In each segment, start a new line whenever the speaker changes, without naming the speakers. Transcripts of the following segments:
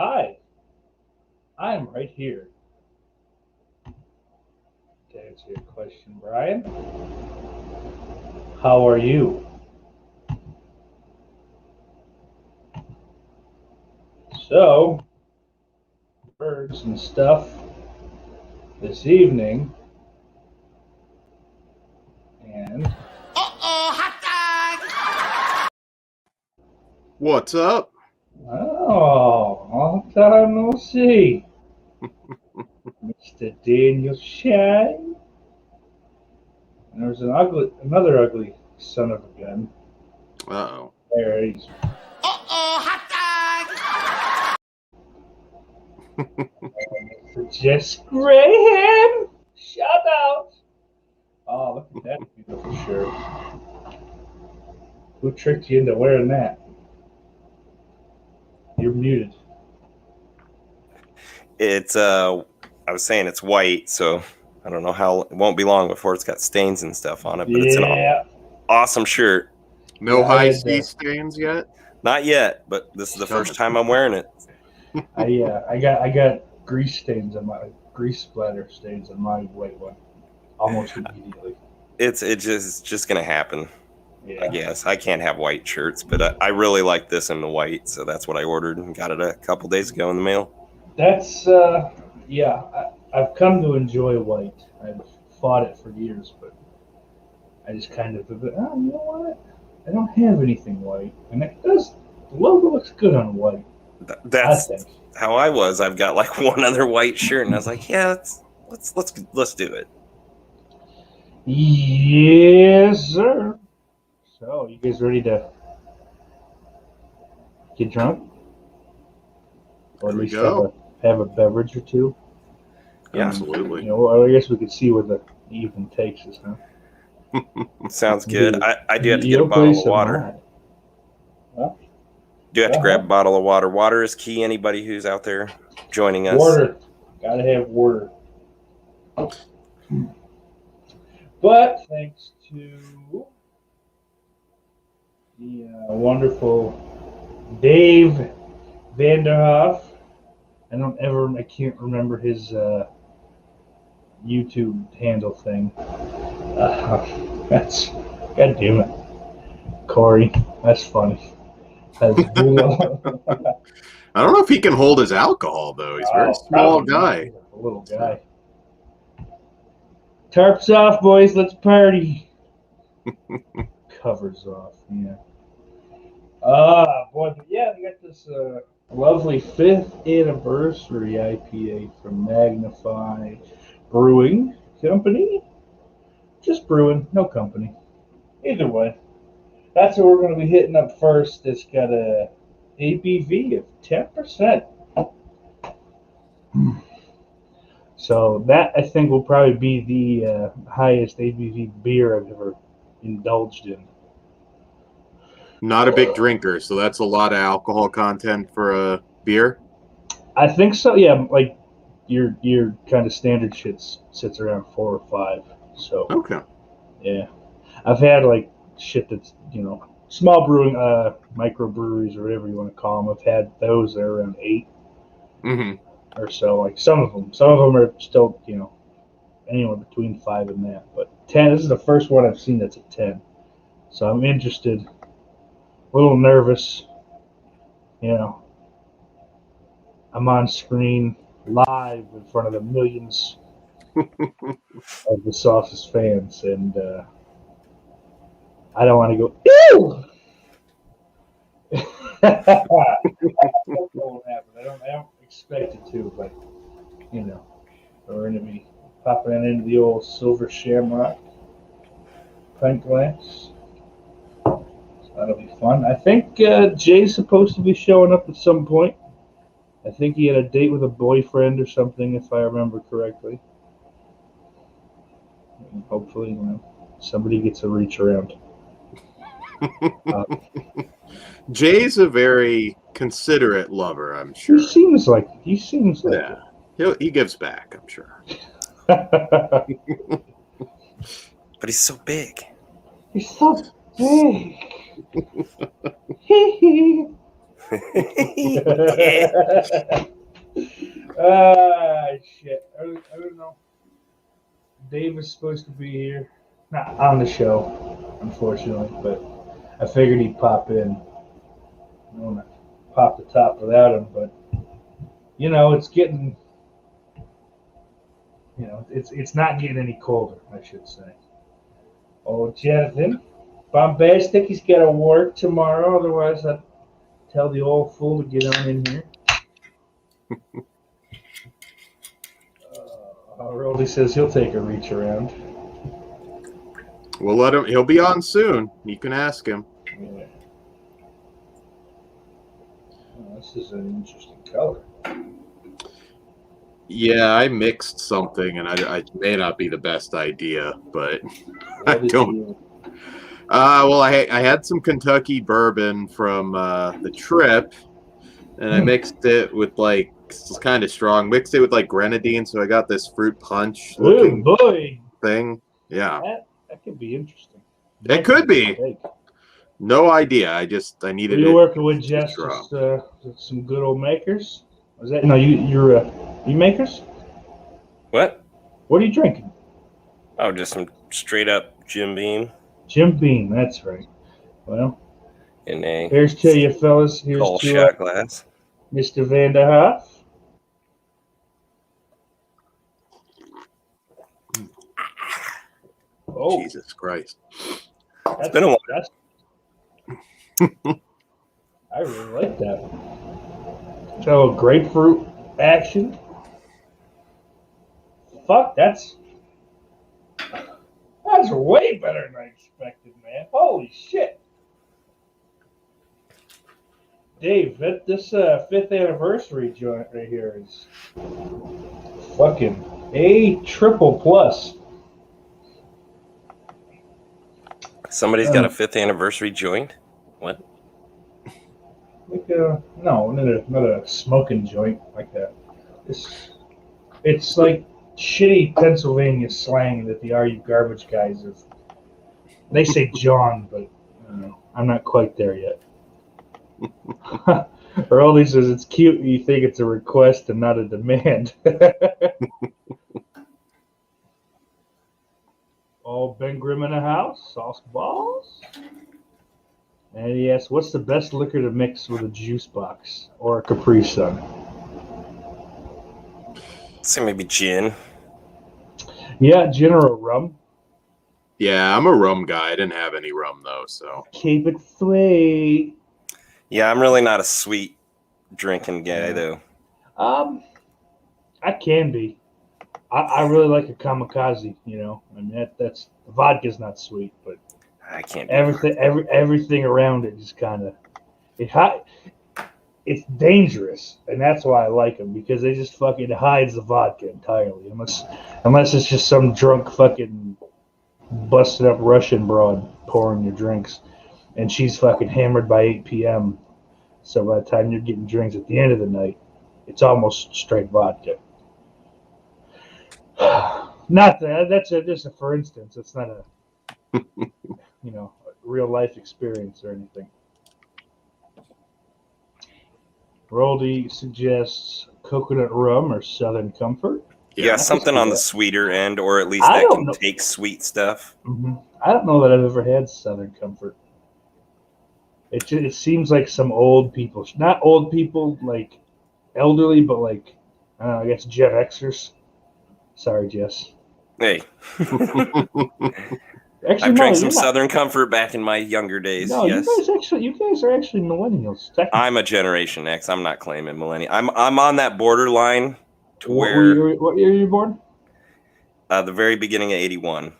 Hi, I'm right here to answer your question, Brian. How are you? So, birds and stuff this evening, and
What's up?
long time no see, Mr. Daniel Shine. And there's another ugly son of a gun.
Uh-oh.
There he's. Jess Graham! Shout out! Oh, look at that beautiful shirt. Who tricked you into wearing that? You're muted.
It's I was saying it's white, so I don't know how it won't be long before it's got stains and stuff on it, but it's an awesome shirt.
No high C stains yet?
Not yet, but this is the first time I'm wearing it.
I got grease stains on my grease splatter stains on my white one almost immediately.
It's just gonna happen.
Yeah.
I guess I can't have white shirts, but I really like this in the white, so that's what I ordered and got it a couple days ago in the mail.
That's I've come to enjoy white. I've fought it for years, but I just kind of you know what? I don't have anything white, and it does. The logo looks good on white.
That's how I was. I've got like one other white shirt, and I was like, yeah, let's do it.
Yes, sir. So, you guys ready to get drunk? Or at least have a beverage or two?
Yeah,
absolutely.
You know, I guess we could see where the evening takes us, huh?
Sounds good. I do have to get a bottle of water.
Well,
do have to grab a bottle of water. Water is key. Anybody who's out there joining us.
Water. Gotta have water. But thanks to the wonderful Dave Vanderhoff, I can't remember his YouTube handle thing. God damn it. Corey, that's funny.
I don't know if he can hold his alcohol, though. He's a very small guy.
He's a little guy. Tarps off, boys. Let's party. Covers off, yeah. Boy, but yeah, we got this lovely 5th anniversary IPA from Magnify Brewing Company. Just brewing, no company. Either way. That's what we're going to be hitting up first. It's got a ABV of 10%. So that, I think, will probably be the highest ABV beer I've ever indulged in.
Not a big drinker, so that's a lot of alcohol content for a beer?
I think so, yeah. Like, your kind of standard shit sits around 4 or 5. So
okay.
Yeah. I've had, like, shit that's, small brewing, microbreweries or whatever you want to call them. I've had those that are around 8 or so. Like some of them are still, anywhere between 5 and that. But 10, this is the first one I've seen that's a 10. So I'm interested, a little nervous, I'm on screen live in front of the millions of the Soused fans, and I don't want to go, ew! That won't happen. I don't expect it to, but, we're going to be popping into the old Silver Shamrock pint glass. So that'll be fun. I think Jay's supposed to be showing up at some point. I think he had a date with a boyfriend or something, if I remember correctly. And hopefully, somebody gets a reach around.
Jay's a very considerate lover, I'm sure.
He seems like
yeah. He gives back, I'm sure.
But he's so big.
He's so big. Shit. I don't know. Dave is supposed to be here. Not on the show, unfortunately, but I figured he'd pop in. I don't want to pop the top without him, but it's getting, it's not getting any colder, I should say. Oh, Jonathan, bombastic. He's got to work tomorrow. Otherwise, I'd tell the old fool to get on in here. Roldy says he'll take a reach around.
We'll let him. He'll be on soon. You can ask him.
Yeah. Oh, this is an interesting color.
Yeah, I mixed something, and I may not be the best idea, but I don't. Well, I had some Kentucky bourbon from the trip, and I mixed it with it's kind of strong. Mixed it with grenadine, so I got this fruit punch looking thing. Yeah,
that could be interesting.
It could be. No idea. I needed it.
You're working with just some good old makers. Was that you're you makers?
What?
What are you drinking?
Oh, just some straight up Jim Beam.
Jim Beam, that's right. Well,
In
here's to you, fellas. Here's
tall
to
shot glass.
Mr. Vanderhoff. Oh,
Jesus Christ!
It's been a while.
I really like that. Got a little grapefruit action. Fuck, that's way better than I expected, man. Holy shit. Dave, this 5th anniversary joint right here is fucking A triple plus.
Somebody's got a 5th anniversary joint? What?
No, not a smoking joint like that. It's like shitty Pennsylvania slang that the RU Garbage guys have. They say John, but I'm not quite there yet. Early says it's cute. You think it's a request and not a demand. Oh, Ben Grimm in the house, sauce balls. And he asks, what's the best liquor to mix with a juice box or a Capri Sun?
So maybe gin.
Yeah, gin or a rum.
Yeah, I'm a rum guy. I didn't have any rum though, so
Keep it sweet.
Yeah, I'm really not a sweet drinking guy though.
I can be. I really like a kamikaze. I mean that's vodka's not sweet, but
I can't.
Everything around it is kind of it's dangerous, and that's why I like them because they just fucking hides the vodka entirely, unless it's just some drunk fucking busted up Russian broad pouring your drinks, and she's fucking hammered by 8 p.m. So by the time you're getting drinks at the end of the night, it's almost straight vodka. Not that. That's just a for instance. It's not a real life experience or anything. Roldy suggests coconut rum or Southern Comfort.
Yeah, something on the sweeter end, or at least that can take sweet stuff.
Mm-hmm. I don't know that I've ever had Southern Comfort. It seems like some old people, not old people like elderly, but like I guess Gen Xers. Sorry, Jess.
Hey.
Actually,
I've drank some Southern Comfort back in my younger days.
No,
yes.
you guys are actually millennials.
I'm a Generation X. I'm not claiming millennial. I'm on that borderline to where.
What year were you born?
The very beginning of '81,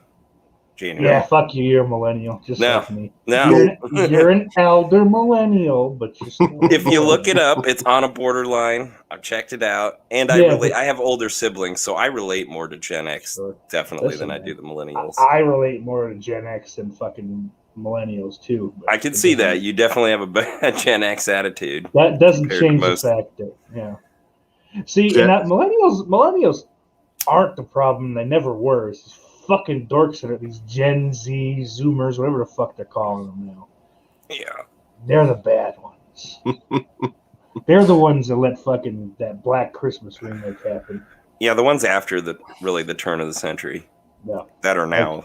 January.
Yeah, fuck you. You're a millennial, just like me.
No,
you're an elder millennial, but you're still.
If you look it up, it's on a borderline. I've checked it out, and I have older siblings, so I relate more to Gen X definitely than I do the millennials.
I relate more to Gen X than fucking millennials too.
I can see that you definitely have a Gen X attitude.
That doesn't change the fact that See, millennials aren't the problem. They never were. It's just fucking dorks that are these Gen Z, Zoomers, whatever the fuck they're calling them now.
Yeah.
They're the bad ones. They're the ones that let fucking that Black Christmas remake happen.
Yeah, the ones after the turn of the century.
Yeah.
That are now.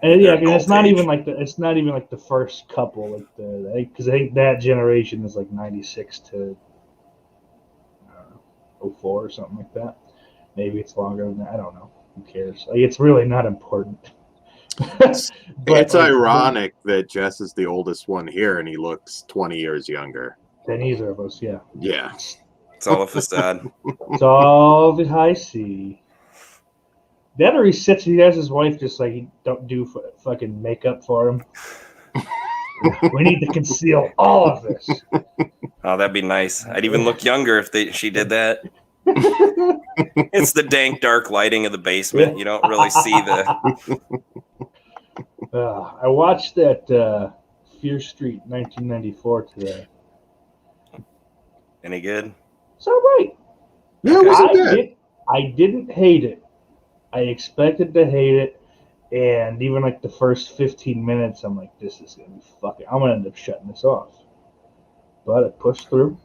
And yeah, it's not even like the first couple, like because I think that generation is like 96 to 04 or something like that. Maybe it's longer than that. I don't know. Who cares? Like, it's really not important.
But it's ironic that Jess is the oldest one here, and he looks 20 years younger
than either of us. Yeah.
Yeah.
It's all a facade.
It's all the high C. That or he has his wife just like he don't do fucking makeup for him. We need to conceal all of this.
Oh, that'd be nice. I'd even look younger if she did that. It's the dank, dark lighting of the basement. You don't really see the.
I watched that Fear Street 1994 today.
Any good?
It's all right.
Yeah,
I didn't hate it. I expected to hate it, and even like the first 15 minutes, I'm like, this is gonna be fucking. I'm gonna end up shutting this off. But I pushed through.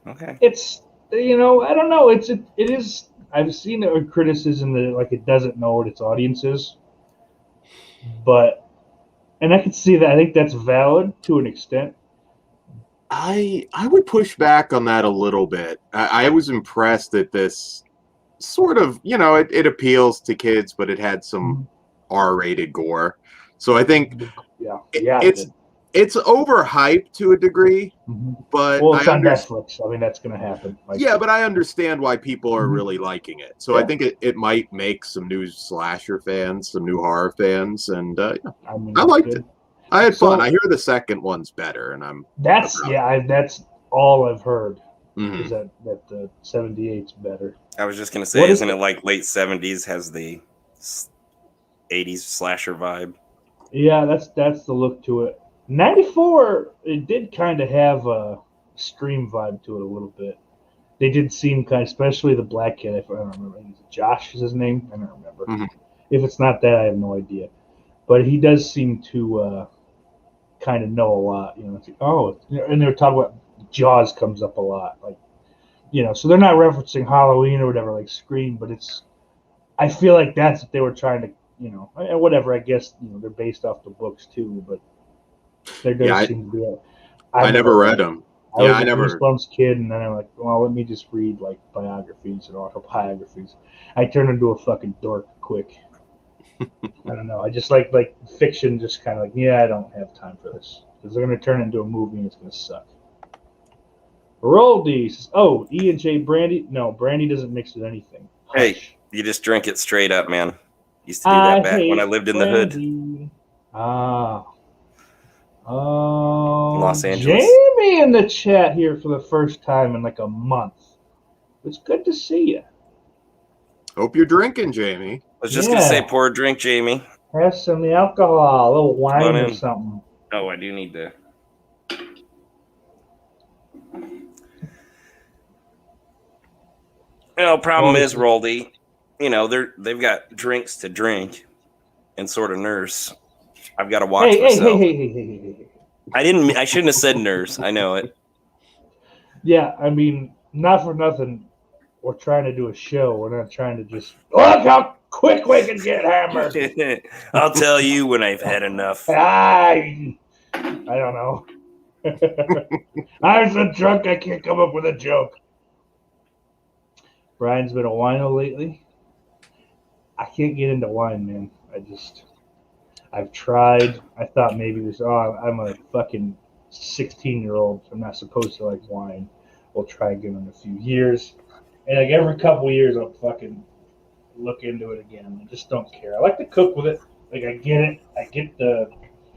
Okay.
It's I don't know. It is. I've seen a criticism that like it doesn't know what its audience is, and I can see that. I think that's valid to an extent.
I would push back on that a little bit. I was impressed that this sort of, it appeals to kids, but it had some R-rated gore. So I think it's overhyped to a degree, but
it's on Netflix. I mean, that's going to happen.
But I understand why people are really liking it. So I think it might make some new slasher fans, some new horror fans, and I liked it. I had fun. I hear the second one's better, and
that's all I've heard. Is that the 78's better?
I was just gonna say, isn't it like late 70s has the 80s slasher vibe?
Yeah, that's the look to it. 94, it did kind of have a Scream vibe to it a little bit. They did seem especially the black kid. I don't remember. Josh is his name. I don't remember. If it's not that, I have no idea. But he does seem to kind of know a lot. It's like, and they were talking about Jaws comes up a lot, so they're not referencing Halloween or whatever like Scream, but I feel like that's what they were trying to, whatever. I guess they're based off the books too, but there does seem to be.
I never read them.
I never. Goosebumps kid, and then I'm like, well, let me just read like biographies and autobiographies. I turn into a fucking dork quick. I don't know. I just like fiction. Just kind of I don't have time for this because they're gonna turn it into a movie and it's gonna suck. Roldy says, "Oh, E and J brandy. No, brandy doesn't mix with anything. Hush.
Hey, you just drink it straight up, man. Used to do that back when I lived in the hood. Los Angeles.
Jamie in the chat here for the first time in like a month. It's good to see you.
Hope you're drinking, Jamie.
I was just gonna say, pour a drink, Jamie.
Have some of the alcohol, a little wine or something.
Oh, I do need to. Problem is, Roldy, they've got drinks to drink and sort of nurse. I've got to watch myself.
Hey.
I shouldn't have said nurse. I know it.
Yeah, I mean, not for nothing. We're trying to do a show. We're not trying to just look how quick we can get hammered.
I'll tell you when I've had enough.
I don't know. I'm so drunk I can't come up with a joke. Brian's been a wino lately. I can't get into wine, man. I've tried. I thought maybe I'm a fucking 16-year-old. So I'm not supposed to like wine. We'll try again in a few years. And like every couple of years, I'll fucking look into it again. I just don't care. I like to cook with it. Like I get it. I get the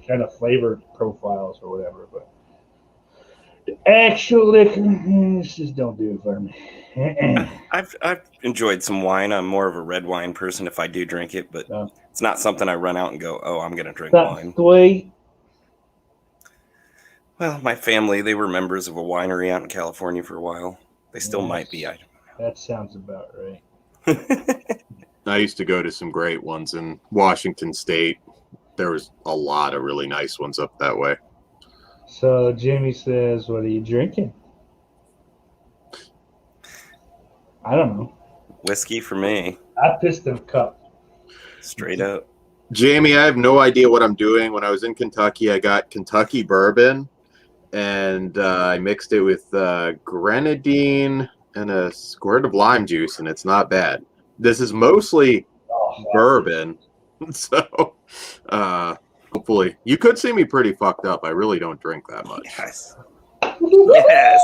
kind of flavor profiles or whatever, but the actual liquor just don't do it for me.
I've enjoyed some wine. I'm more of a red wine person if I do drink it, but it's not something I run out and go, oh, I'm going to drink wine. Well, my family, they were members of a winery out in California for a while. They still might be.
That sounds about right.
I used to go to some great ones in Washington State. There was a lot of really nice ones up that way.
So Jamie says, "What are you drinking?" I don't know.
Whiskey for me,
I Piston Cup.
straight up.
Jamie, I have no idea what I'm doing. When I was in Kentucky, I got Kentucky bourbon, and I mixed it with grenadine and a squirt of lime juice, and it's not bad. This is mostly bourbon, so hopefully you could see me pretty fucked up. I really don't drink that much.
Yes. Yes.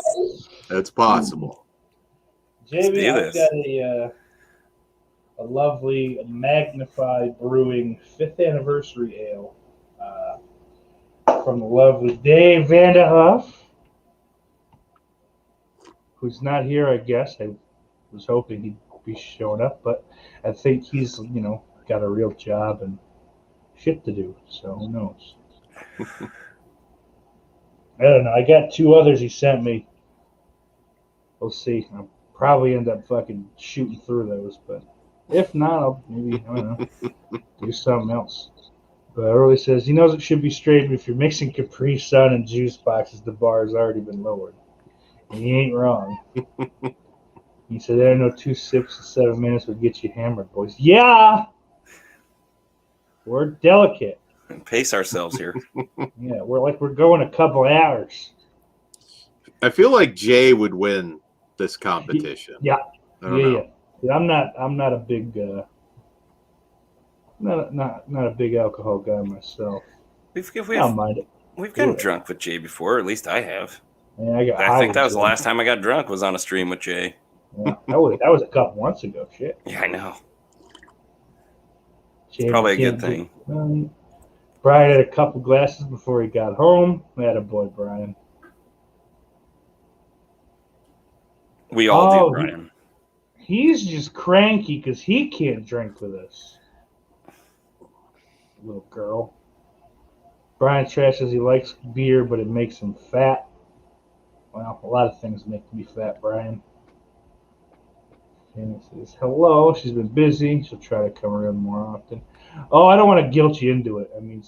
It's possible.
Jamie,
do
I've
this.
got a lovely magnified brewing 5th anniversary ale from the lovely Dave Vanderhoff, who's not here. I guess I was hoping he'd be showing up, but I think he's got a real job and shit to do. So who knows? I don't know. I got 2 others he sent me. We'll see. I'll probably end up fucking shooting through those, but if not, I'll maybe, I don't know, do something else. But Early says he knows it should be straight, but if you're mixing Capri Sun and juice boxes, the bar has already been lowered. And he ain't wrong. He said there are no 2 sips in 7 minutes would get you hammered, boys. Yeah! We're delicate.
Pace ourselves here.
Yeah, we're going a couple hours.
I feel like Jay would win this competition.
Yeah.
I don't know.
Yeah. I'm not a big not a big alcohol guy myself. I don't mind it.
We've gotten drunk with Jay before, or at least I have.
Yeah,
I think that was the last time I got drunk was on a stream with Jay.
Yeah, that was a couple months ago. Shit.
Yeah, I know.
Jay
Probably a good thing.
Brian had a couple glasses before he got home. Attaboy, Brian.
We all do, Brian.
He's just cranky because he can't drink with us. Little girl. Brian Trash says he likes beer, but it makes him fat. Well, a lot of things make me fat, Brian. And he says, hello. She's been busy. She'll try to come around more often. Oh, I don't want to guilt you into it. I mean,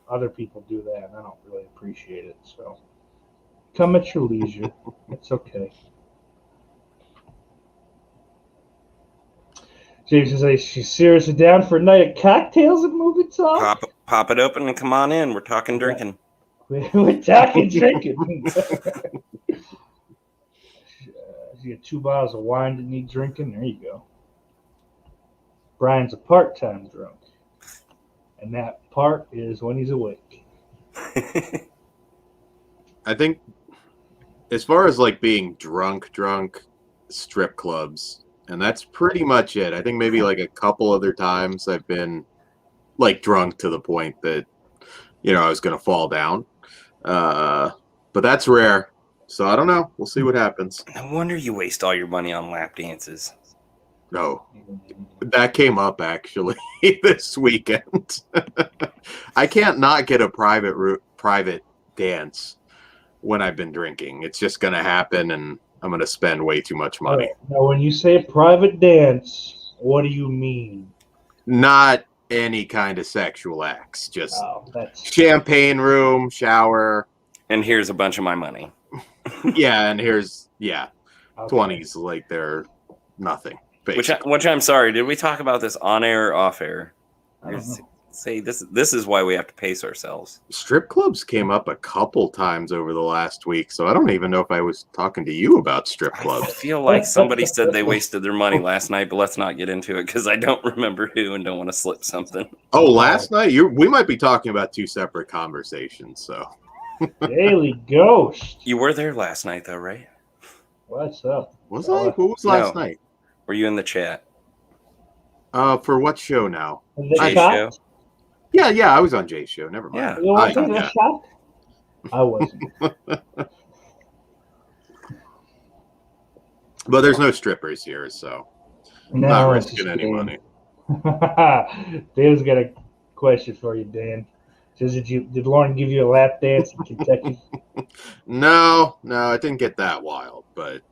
other people do that, and I don't really appreciate it. So come at your leisure. It's okay. James says she's seriously down for a night of cocktails and movie talk.
Pop it open and come on in. We're talking drinking.
We're talking drinking. You get 2 bottles of wine that need drinking. There you go. Brian's a part-time drunk, and that part is when he's awake.
I think, as far as like being drunk, strip clubs, and that's pretty much it. I think maybe like a couple other times I've been like drunk to the point that I was gonna fall down, but that's rare. So I don't know. We'll see what happens.
No wonder you waste all your money on lap dances.
No, that came up actually this weekend. I can't not get a private dance when I've been drinking. It's just going to happen, and I'm going to spend way too much money.
Now, when you say private dance, what do you mean?
Not any kind of sexual acts. Just
that's...
champagne room, shower.
And here's a bunch of my money.
Yeah, and here's, okay. 20s like they're nothing.
Which I'm sorry, did we talk about this on air or off air? Say this is why we have to pace ourselves.
Strip clubs came up a couple times over the last week, so I don't even know if I was talking to you about strip clubs.
I feel like somebody said they wasted their money last night, but let's not get into it because I don't remember who and don't want to slip something.
Oh, last night? We might be talking about 2 separate conversations, so.
Daily Ghost.
You were there last night, though, right?
What's up?
Was I? Who was last night?
Were you in the chat?
For what show now?
Jay's show?
Yeah, I was on Jay's show. Never mind.
Yeah. You wasn't in shot? I wasn't.
But there's no strippers here, so I'm not risking any money.
Dave's got a question for you, Dan. Says, did Lauren give you a lap dance in Kentucky?
No, I didn't get that wild. But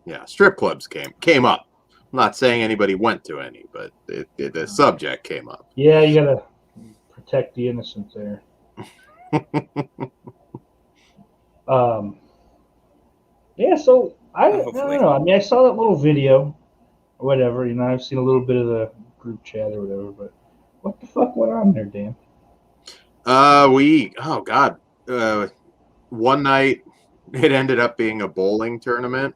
yeah, strip clubs came up. I'm not saying anybody went to any, but the subject came up.
Yeah, you gotta protect the innocent there. Yeah, so I don't
Hopefully.
know. I mean, I saw that little video, or whatever. I've seen a little bit of the group chat or whatever. But what the fuck went on there, Dan?
Oh God. One night it ended up being a bowling tournament.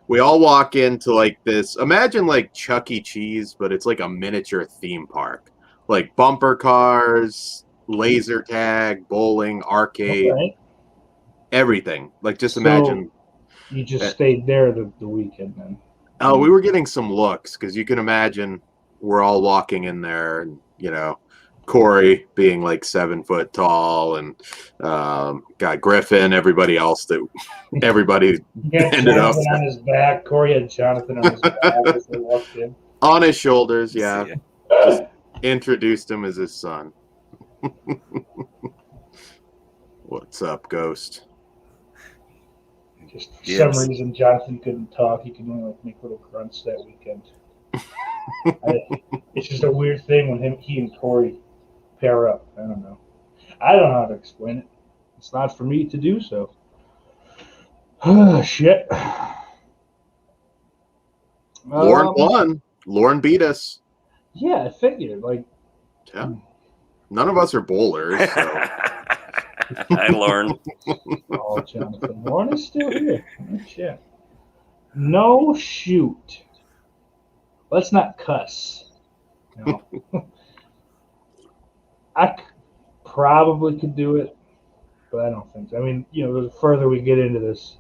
We all walk into like this, imagine like Chuck E. Cheese, but it's like a miniature theme park. Like bumper cars, laser tag, bowling, arcade,
Okay.
everything. Like just
So
imagine.
you just stayed there the weekend then?
Oh, we were getting some looks because you can imagine we're all walking in there, and Corey being like 7 foot tall, and got Griffin, everybody else that everybody
You got
ended up
Jonathan on his back. Corey had Jonathan on his back as they walked in.
on his shoulders. Yeah,
See ya.
just introduced him as his son. What's up, Ghost?
Just for
Gibbs.
some reason, Jonathan couldn't talk. He could only make little grunts that weekend. It's just a weird thing when he and Corey pair up. I don't know. I don't know how to explain it. It's not for me to do so. Shit.
Lauren won. Lauren beat us.
Yeah, I figured. Like,
yeah. None of us are bowlers. So.
Hi, Lauren.
Oh, Jonathan. Lauren is still here. Oh, shit. No shoot. Let's not cuss. No. I probably could do it, but I don't think so. I mean, the further we get into this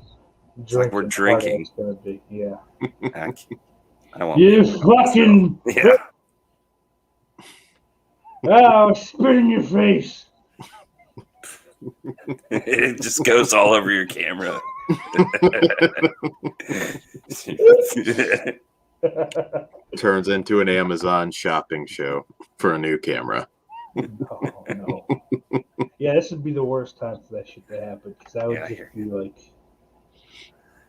like we're drinking.
It's gonna be, yeah.
I won't.
You fucking.
Yeah.
Oh, spit in your face.
It just goes all over your camera.
Turns into an Amazon shopping show for a new camera.
Oh, no. Yeah, this would be the worst time for that shit to happen, because I would just be like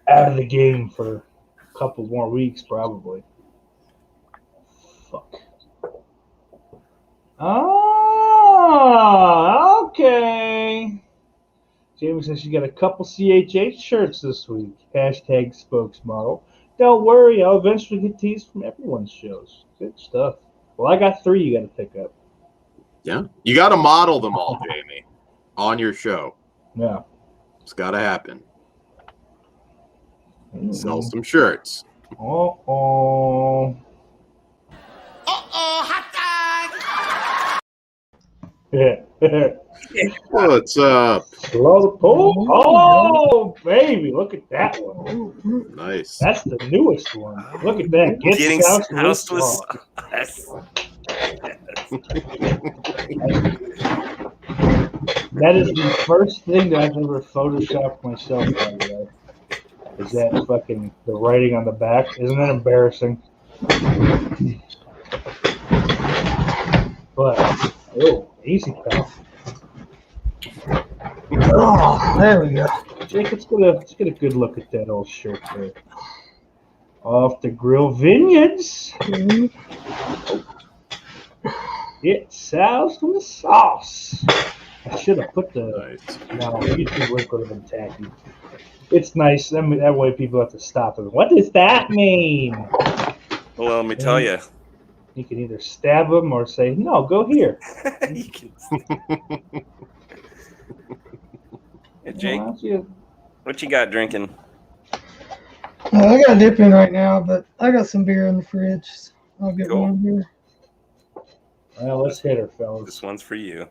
out of the game for a couple more weeks, probably. Fuck. Oh, okay. Jamie says she got a couple CHH shirts this week. Hashtag spokesmodel. Don't worry, I'll eventually get tees from everyone's shows. Good stuff. Well, I got 3 you got to pick up.
Yeah. You got to model them all, Jamie, on your show.
Yeah.
It's got to happen. Sell some shirts.
Uh-oh.
What's up?
Slow the pull. Oh, baby, look at that one.
Nice.
That's the newest one. Look at that.
Getting soused with
sauce. That is the first thing that I've ever photoshopped myself, by the way. Is that fucking the writing on the back? Isn't that embarrassing? But easy, pal. Oh, there we go. Jake, let's get a good look at that old shirt there. Off the Grill Vineyards. It's soused with sauce. I should have put the YouTube link would have been tacky. It's nice. I mean, that way people have to stop and what does that mean?
Well, let me tell you.
You can either stab them or say, no, go here.
Hey, Jake, what you got drinking?
I got a dip in right now, but I got some beer in the fridge. So I'll get one here.
Well, let's hit her, fellas.
This one's for you.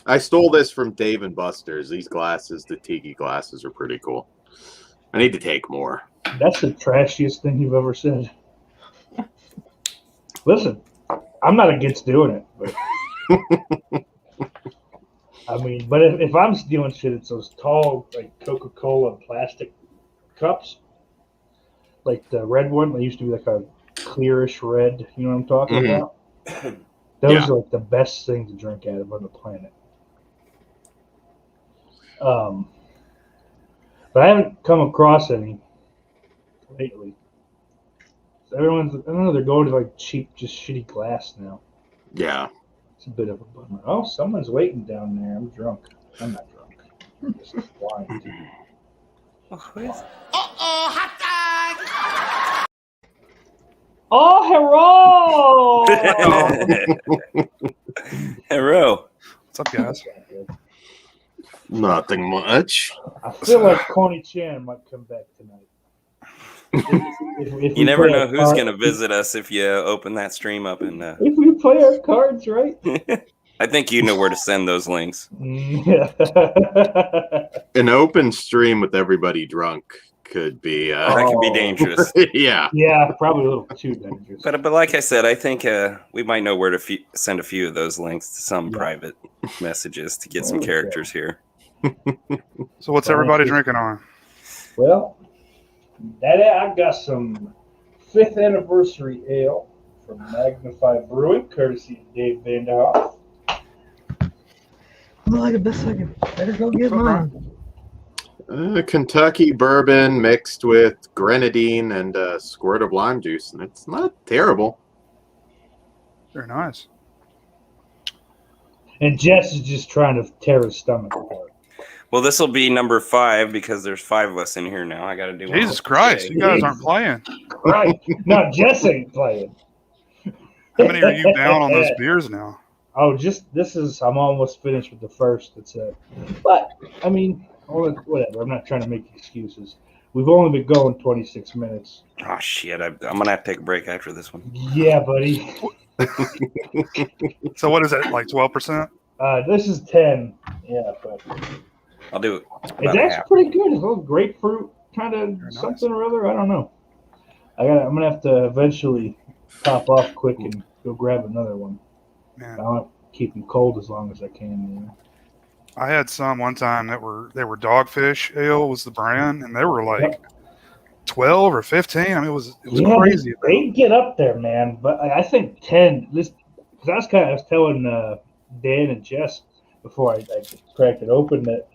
I stole this from Dave and Buster's. These glasses, the tiki glasses, are pretty cool. I need to take more.
That's the trashiest thing you've ever said. Listen, I'm not against doing it, but I mean, but if I'm stealing shit, it's those tall, like Coca-Cola plastic cups, like the red one. They used to be like a clearish red. You know what I'm talking about? Those are like the best thing to drink out of on the planet. But I haven't come across any lately. I don't know, they're going to like cheap, just shitty glass now.
Yeah.
It's a bit of a bummer. Oh, someone's waiting down there. I'm drunk. I'm not drunk. This is blind.
Oh, who is it?
Oh, hello!
Hello.
What's up, guys?
Nothing much.
I feel like Coney Chan might come back tonight. If
You
we
never
play
know
our
who's
card-
going to visit us if you open that stream up. And
If we play our cards right.
I think you know where to send those links.
An open stream with everybody drunk could be.
That could be dangerous.
Yeah.
Yeah, probably a little too dangerous.
But like I said, I think we might know where to send a few of those links to some
Yeah.
private messages to get some
Okay.
characters here.
So what's everybody drinking on?
Well, I've got some 5th anniversary ale from Magnify Brewing, courtesy of Dave Vanderhoff.
Well, I guess I can better go get mine.
Kentucky bourbon mixed with grenadine and a squirt of lime juice, and it's not terrible.
Very nice.
And Jess is just trying to tear his stomach apart.
Well, this will be number 5 because there's 5 of us in here now. I got to do one.
Jesus Christ, you guys aren't playing.
Right. No, Jess ain't playing.
How many are you down on those beers now?
Oh, I'm almost finished with the first. That's it. But, I mean, whatever. I'm not trying to make excuses. We've only been going 26 minutes.
Oh, shit. I'm going to have to take a break after this one.
Yeah, buddy.
So what is that, like 12%?
This is 10. Yeah, but
I'll do it.
it's
about
actually
half.
pretty good. It's a little grapefruit kind of
Very nice.
something or other. I don't know. I'm gonna have to eventually pop off quick and go grab another one.
Man,
I want to keep them cold as long as I can. You know?
I had some one time that were Dogfish Ale was the brand, and they were like 12 or 15. I mean, it was crazy.
They get up there, man. But I think 10. Because I was telling Dan and Jess before I cracked it open that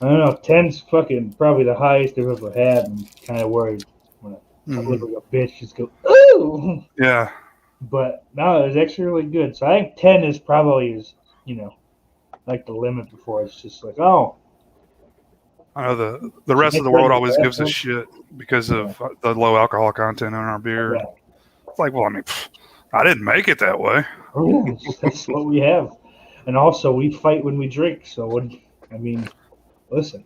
I don't know, 10's fucking probably the highest they've ever had. I'm kind of worried when I look like a bitch just go ooh.
Yeah.
But no, it was actually really good. So I think 10 is probably like the limit before it's just like, oh.
I know the rest of the world always gives us shit because of the low alcohol content in our beer.
Yeah.
It's like, well, I mean, I didn't make it that way.
Oh, yeah, that's what we have. And also, we fight when we drink. So, listen.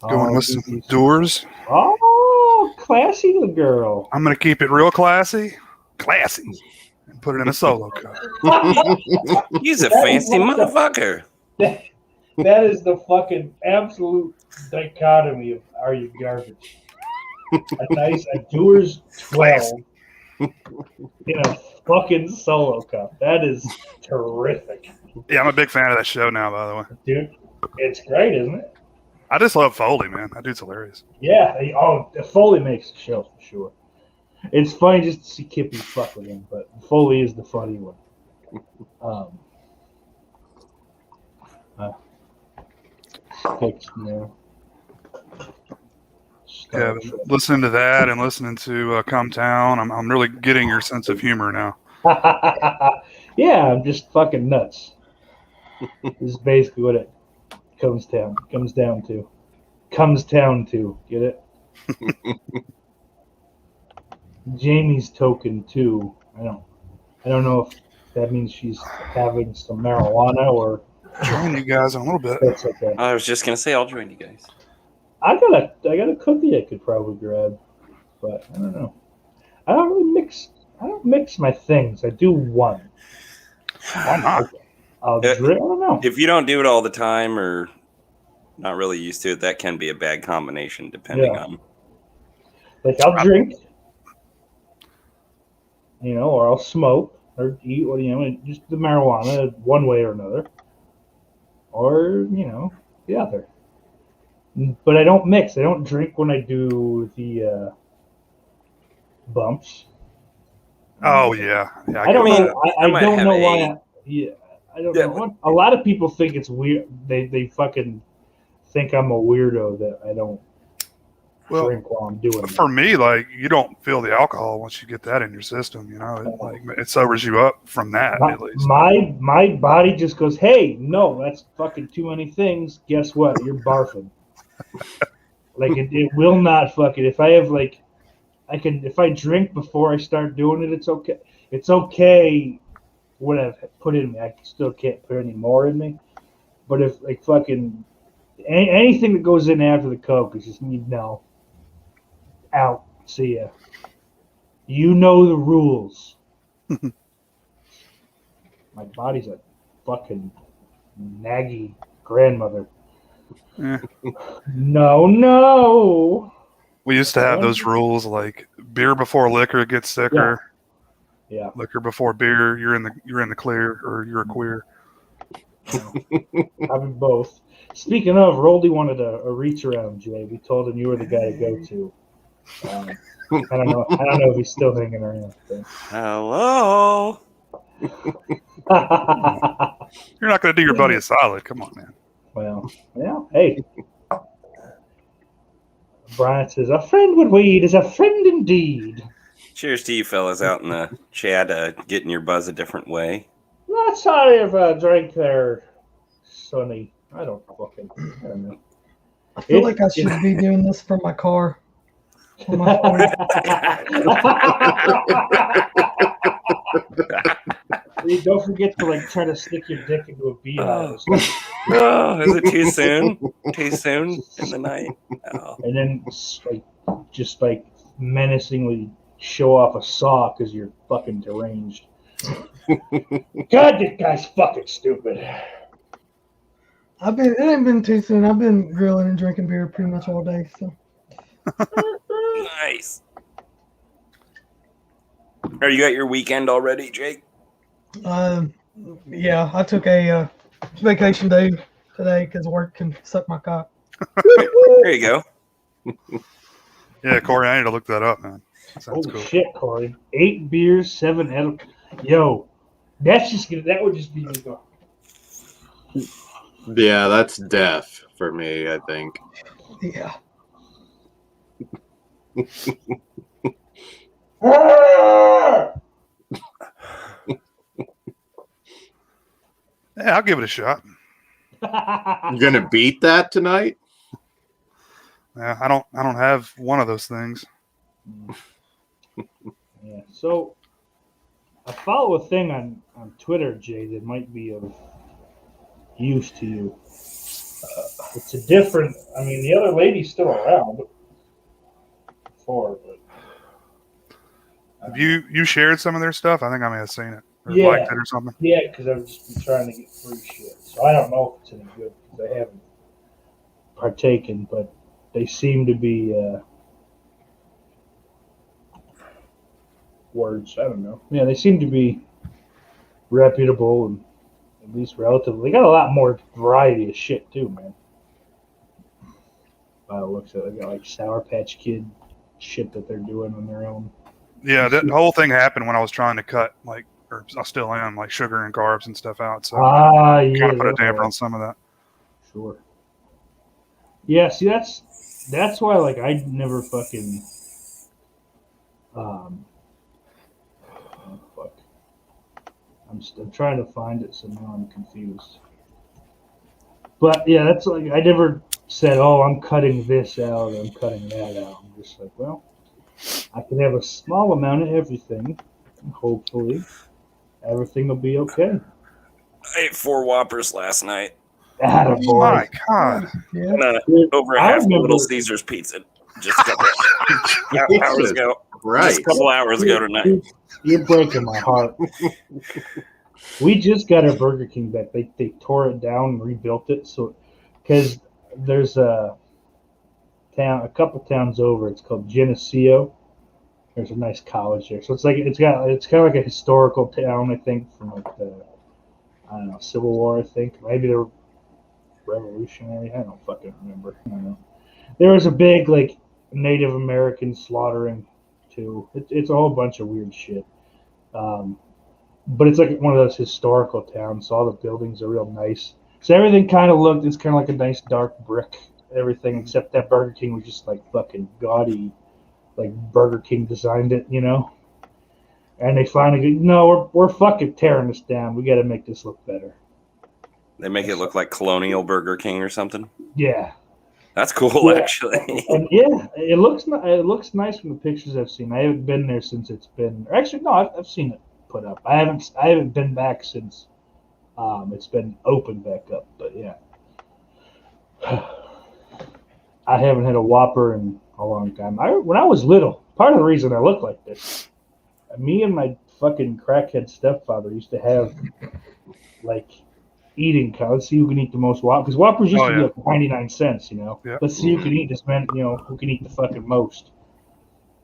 Going with some doors.
Oh, classy little girl.
I'm going to keep it real classy, and put it in a solo cup.
He's a fancy motherfucker.
That is the fucking absolute dichotomy of are you garbage? A nice Doers 12 in a fucking solo cup. That is terrific.
Yeah, I'm a big fan of that show now, by the way.
Dude, it's great, isn't it?
I just love Foley, man. That dude's hilarious.
Yeah. Foley makes the show for sure. It's funny just to see Kippy fuck with him, but Foley is the funny one.
Yeah, listening to that and listening to Come Town, I'm really getting your sense of humor now.
Yeah, I'm just fucking nuts. This is basically what it comes down to. Get it? Jamie's token too. I don't know if that means she's having some marijuana or.
Join you guys in a little bit.
That's okay.
I was just going to say, I'll join you guys.
I got a cookie I could probably grab, but I don't know. I don't mix my things. I do one.
Why not?
I don't know.
If you don't do it all the time or not really used to it, that can be a bad combination depending on.
Like I'll drink, or I'll smoke or eat, just the marijuana one way or another, or the other. But I don't mix. I don't drink when I do the bumps.
Oh yeah.
I don't know. I don't know why. I don't
Yeah.
know. A lot of people think it's weird. They fucking think I'm a weirdo that I don't
Well,
drink while I'm doing it.
For me, like you don't feel the alcohol once you get that in your system. It sobers you up from that at least.
My body just goes, hey, no, that's fucking too many things. Guess what? You're barfing. Like it will not fucking. If I have like, if I drink before I start doing it, it's okay. It's okay. What I've put in me, I still can't put any more in me. But if like fucking anything that goes in after the coke is just no. Out. See ya. You know the rules. My body's a fucking naggy grandmother.
Eh.
No.
We used to have those rules like beer before liquor gets sicker.
Yeah.
Liquor before beer, you're in the clear or you're a queer.
Having both. Speaking of, Roldy wanted a reach around, Jay. We told him you were the guy to go to. I don't know if he's still hanging around.
Hello.
You're not going to do your buddy a solid. Come on, man.
Well, yeah. Hey. Brian says, a friend with weed is a friend indeed.
Cheers to you fellas out in the chat, getting your buzz a different way.
Not sorry if I drank there, Sonny. I don't know.
I feel like I should be doing this from my car. On my phone.
Don't forget to like try to stick your dick into a beehive.
Oh, is it too soon? Too soon in the night? Oh.
And then just menacingly show off a saw because you're fucking deranged. God, this guy's fucking stupid.
It ain't been too soon. I've been grilling and drinking beer pretty much all day. So.
Nice. Are you at your weekend already, Jake?
Yeah, I took a vacation day today because work can suck my cock.
There you go.
Yeah, Corey, I need to look that up, man. That sounds
Holy
cool.
shit, Corey! 8 beers, 7 edibles. Yo, that would just be like a...
Yeah, that's death for me, I think.
Yeah.
Yeah, I'll give it a shot.
You gonna beat that tonight?
Yeah, I don't have one of those things.
Yeah. So I follow a thing on Twitter, Jay, that might be of use to you. It's a different. I mean, the other lady's still around. Before, but
Have you shared some of their stuff? I think I may have seen it or
Yeah.
liked it or something.
yeah, because I've just been trying to get free shit. So I don't know if it's any good because I haven't partaken, but they seem to be words. I don't know. Yeah, they seem to be reputable and at least relatively. They got a lot more variety of shit too, man. By the looks of it, they got like Sour Patch Kid shit that they're doing on their own.
Yeah, that whole thing happened when I was trying to cut or I still am sugar and carbs and stuff out. So
Yeah,
kind of put a damper on some of that.
Sure. Yeah, see that's why I never fucking oh, fuck. I'm trying to find it, so now I'm confused. But yeah, that's I never said, oh, I'm cutting this out or I'm cutting that out. I'm just like, well, I can have a small amount of everything, and hopefully everything will be okay.
I ate 4 Whoppers last night.
Attaboy.
Oh my God.
Yeah.
And over a
I
half of
remember-
Little Caesars pizza just a couple hours ago.
Right.
Just a couple hours ago tonight.
You're breaking my heart. We just got our Burger King back. They tore it down and rebuilt it. So, because there's a couple towns over. It's called Geneseo. There's a nice college there. So it's kind of like a historical town. I think from the Civil War. I think maybe the Revolutionary. I don't fucking remember. I don't know. There was a big Native American slaughtering too. It's a whole bunch of weird shit. But it's like one of those historical towns, so all the buildings are real nice. So everything kind of it's kind of like a nice dark brick everything except that Burger King was just like fucking gaudy, like Burger King designed it, you know. And they finally go, no, we're fucking tearing this down. We got to make this look better.
They make it look like Colonial Burger King or something.
Yeah.
That's cool,
Yeah.
actually.
And yeah, it looks nice from the pictures I've seen. I haven't been there since it's been. Actually, no, I've seen it put up. I haven't been back since it's been opened back up. But yeah, I haven't had a Whopper in a long time. When I was little, part of the reason I look like this, me and my fucking crackhead stepfather used to have like eating counts, see who can eat the most Whoppers. Because Whoppers used to be like 99 cents, you know.
Yeah.
Let's see who can eat this, man. You know, who can eat the fucking most.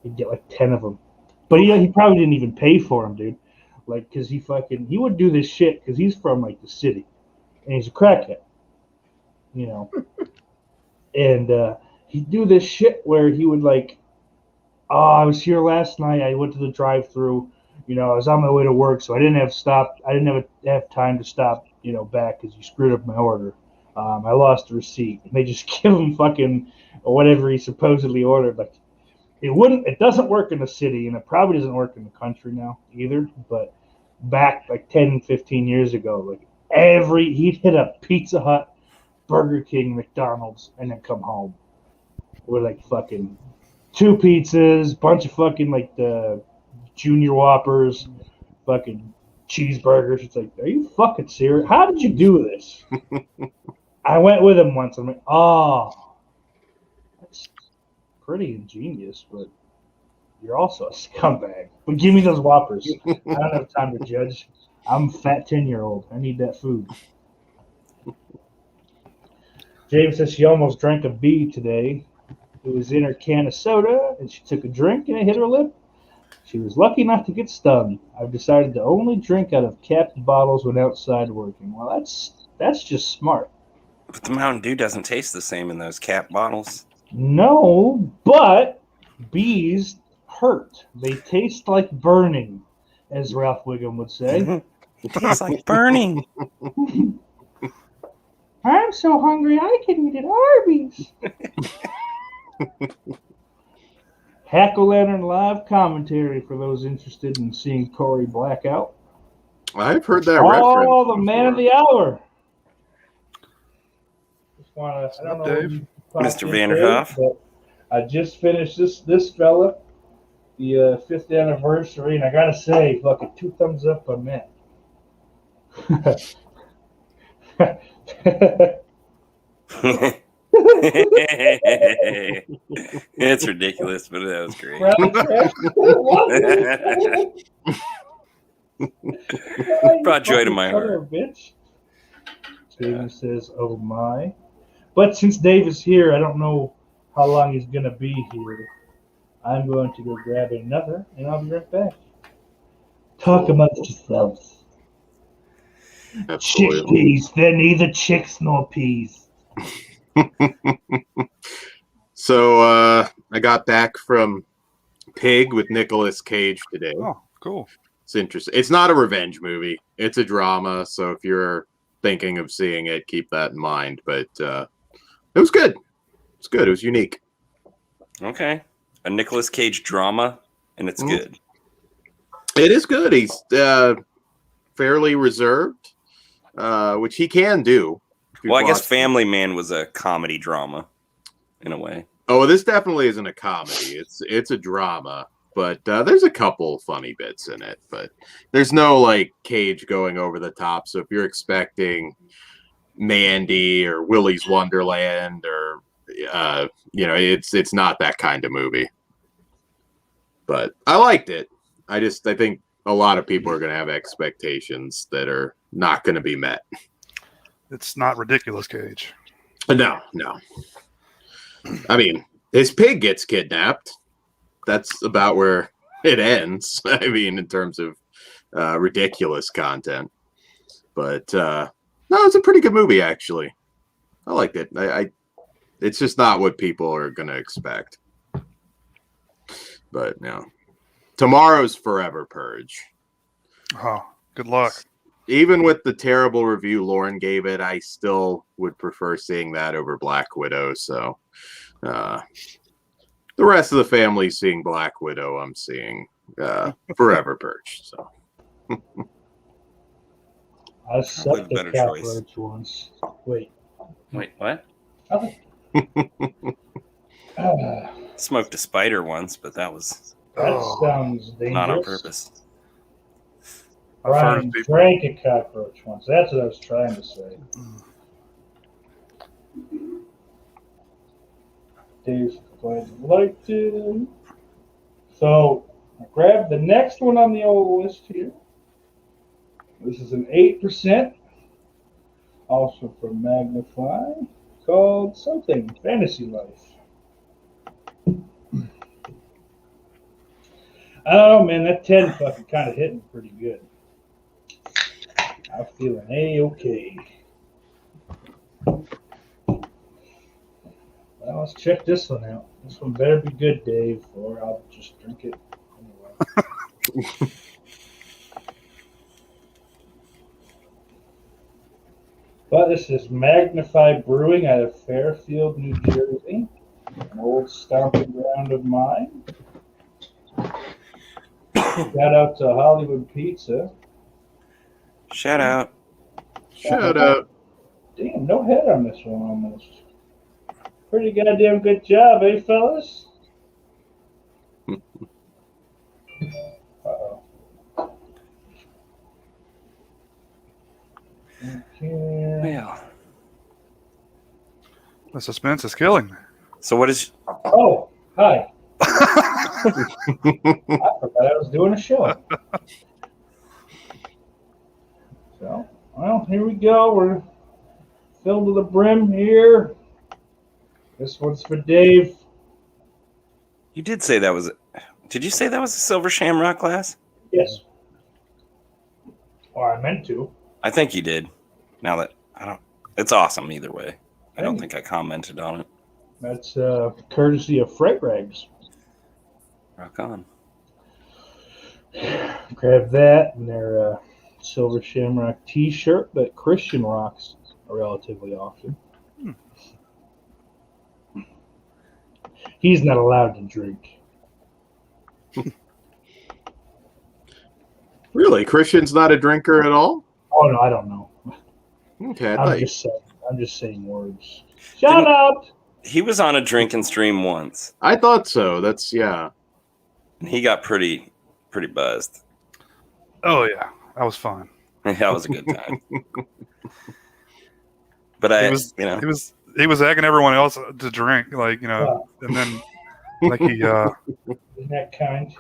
He'd get like 10 of them. But he probably didn't even pay for them, dude. Like, because he would do this shit because he's from like the city and he's a crackhead, you know. And he'd do this shit where he would like, oh, I was here last night. I went to the drive-through. You know, I was on my way to work, so I didn't have time to stop, you know, back because you screwed up my order. I lost the receipt. And they just give him fucking whatever he supposedly ordered. Like, it doesn't work in the city, and it probably doesn't work in the country now either. But back like 10, 15 years ago, like he'd hit up Pizza Hut, Burger King, McDonald's, and then come home with like fucking 2 pizzas, bunch of fucking like the Junior Whoppers, fucking cheeseburgers. It's like, are you fucking serious? How did you do this? I went with him once. I'm like, oh, that's pretty ingenious, but you're also a scumbag. But give me those Whoppers. I don't have time to judge. I'm a fat 10-year-old. I need that food. James says she almost drank a bee today. It was in her can of soda, and she took a drink, and it hit her lip. She was lucky not to get stung. I've decided to only drink out of capped bottles when outside working. Well, that's just smart.
But the Mountain Dew doesn't taste the same in those cap bottles.
No, but bees hurt. They taste like burning, as Ralph Wiggum would say.
It tastes like burning.
I'm so hungry I can eat at Arby's. Hack-O-Lantern live commentary for those interested in seeing Corey blackout.
I've heard that reference.
Oh, the man of the hour. I don't know
Dave?
Mr. Vanderhoff.
But I just finished this fella, the 5th anniversary, and I gotta say, fucking 2 thumbs up on that.
It's ridiculous, but that was great. Brought joy to my heart.
Bitch. Steven says, oh my. But since Dave is here, I don't know how long he's going to be here. I'm going to go grab another, and I'll be right back. Talk amongst yourselves. Chickpeas, they're neither chicks nor peas.
So I got back from Pig with Nicolas Cage today.
Oh, cool.
It's interesting. It's not a revenge movie. It's a drama. So if you're thinking of seeing it, keep that in mind. But it was good. It's good. It was unique.
Okay. A Nicolas Cage drama, and it's good.
It is good. He's fairly reserved, which he can do.
Well, I guess Family Man was a comedy drama, in a way.
Oh, this definitely isn't a comedy. It's a drama, but there's a couple funny bits in it. But there's no like Cage going over the top. So if you're expecting Mandy or Willy's Wonderland or it's not that kind of movie. But I liked it. I think a lot of people are going to have expectations that are not going to be met.
It's not ridiculous, Cage.
No. I mean, his pig gets kidnapped. That's about where it ends. I mean, in terms of ridiculous content. But no, it's a pretty good movie, actually. I liked it. It's just not what people are going to expect. But no. Tomorrow's Forever Purge.
Oh, good luck.
even with the terrible review Lauren gave it, I still would prefer seeing that over Black Widow. So the rest of the family seeing Black Widow, I'm seeing Forever Perch. So
I sucked
the
a
better
cockroach once. Wait.
Wait, what?
Oh.
Smoked a spider once, but that was
That
Oh.
sounds dangerous.
not on purpose.
I've heard
Brian
of people.
drank a cockroach once. That's what I was trying to say. Dave's glad you liked it. So I grabbed the next one on the old list here. This is an 8%, also from Magnify, called something Fantasy Life. I don't know, man. That 10 fucking kind of hit me pretty good. I'm feeling A-okay. Well, let's check this one out. This one better be good, Dave, or I'll just drink it anyway. But this is Magnify Brewing out of Fairfield, New Jersey, an old stomping ground of mine. Shout out to Hollywood Pizza.
Shout out.
shout out.
Damn, no head on this one almost. Pretty goddamn good job, eh, fellas? Uh-oh. Okay.
Well,
The suspense is killing me.
so what is?
Oh, hi. I forgot I was doing a show. So, well, here we go. We're filled to the brim here. This one's for Dave.
You did say that was. Did you say that was a silver shamrock glass?
Yes. Or I meant to.
I think you did. Now that I don't, it's awesome either way. I don't think I commented on it.
That's courtesy of Freight Rags.
Rock on.
Grab that and their Silver Shamrock T-shirt that Christian rocks relatively often. He's not allowed to drink.
Really, Christian's not a drinker at all?
Oh no, I don't know.
Okay,
I'm just saying words. Shout out.
He was on a drinking stream once.
I thought so. That's yeah.
And he got pretty buzzed.
Oh yeah, that was fun.
That was a good time. But
He was egging everyone else to drink, like and then like he
Isn't that kind?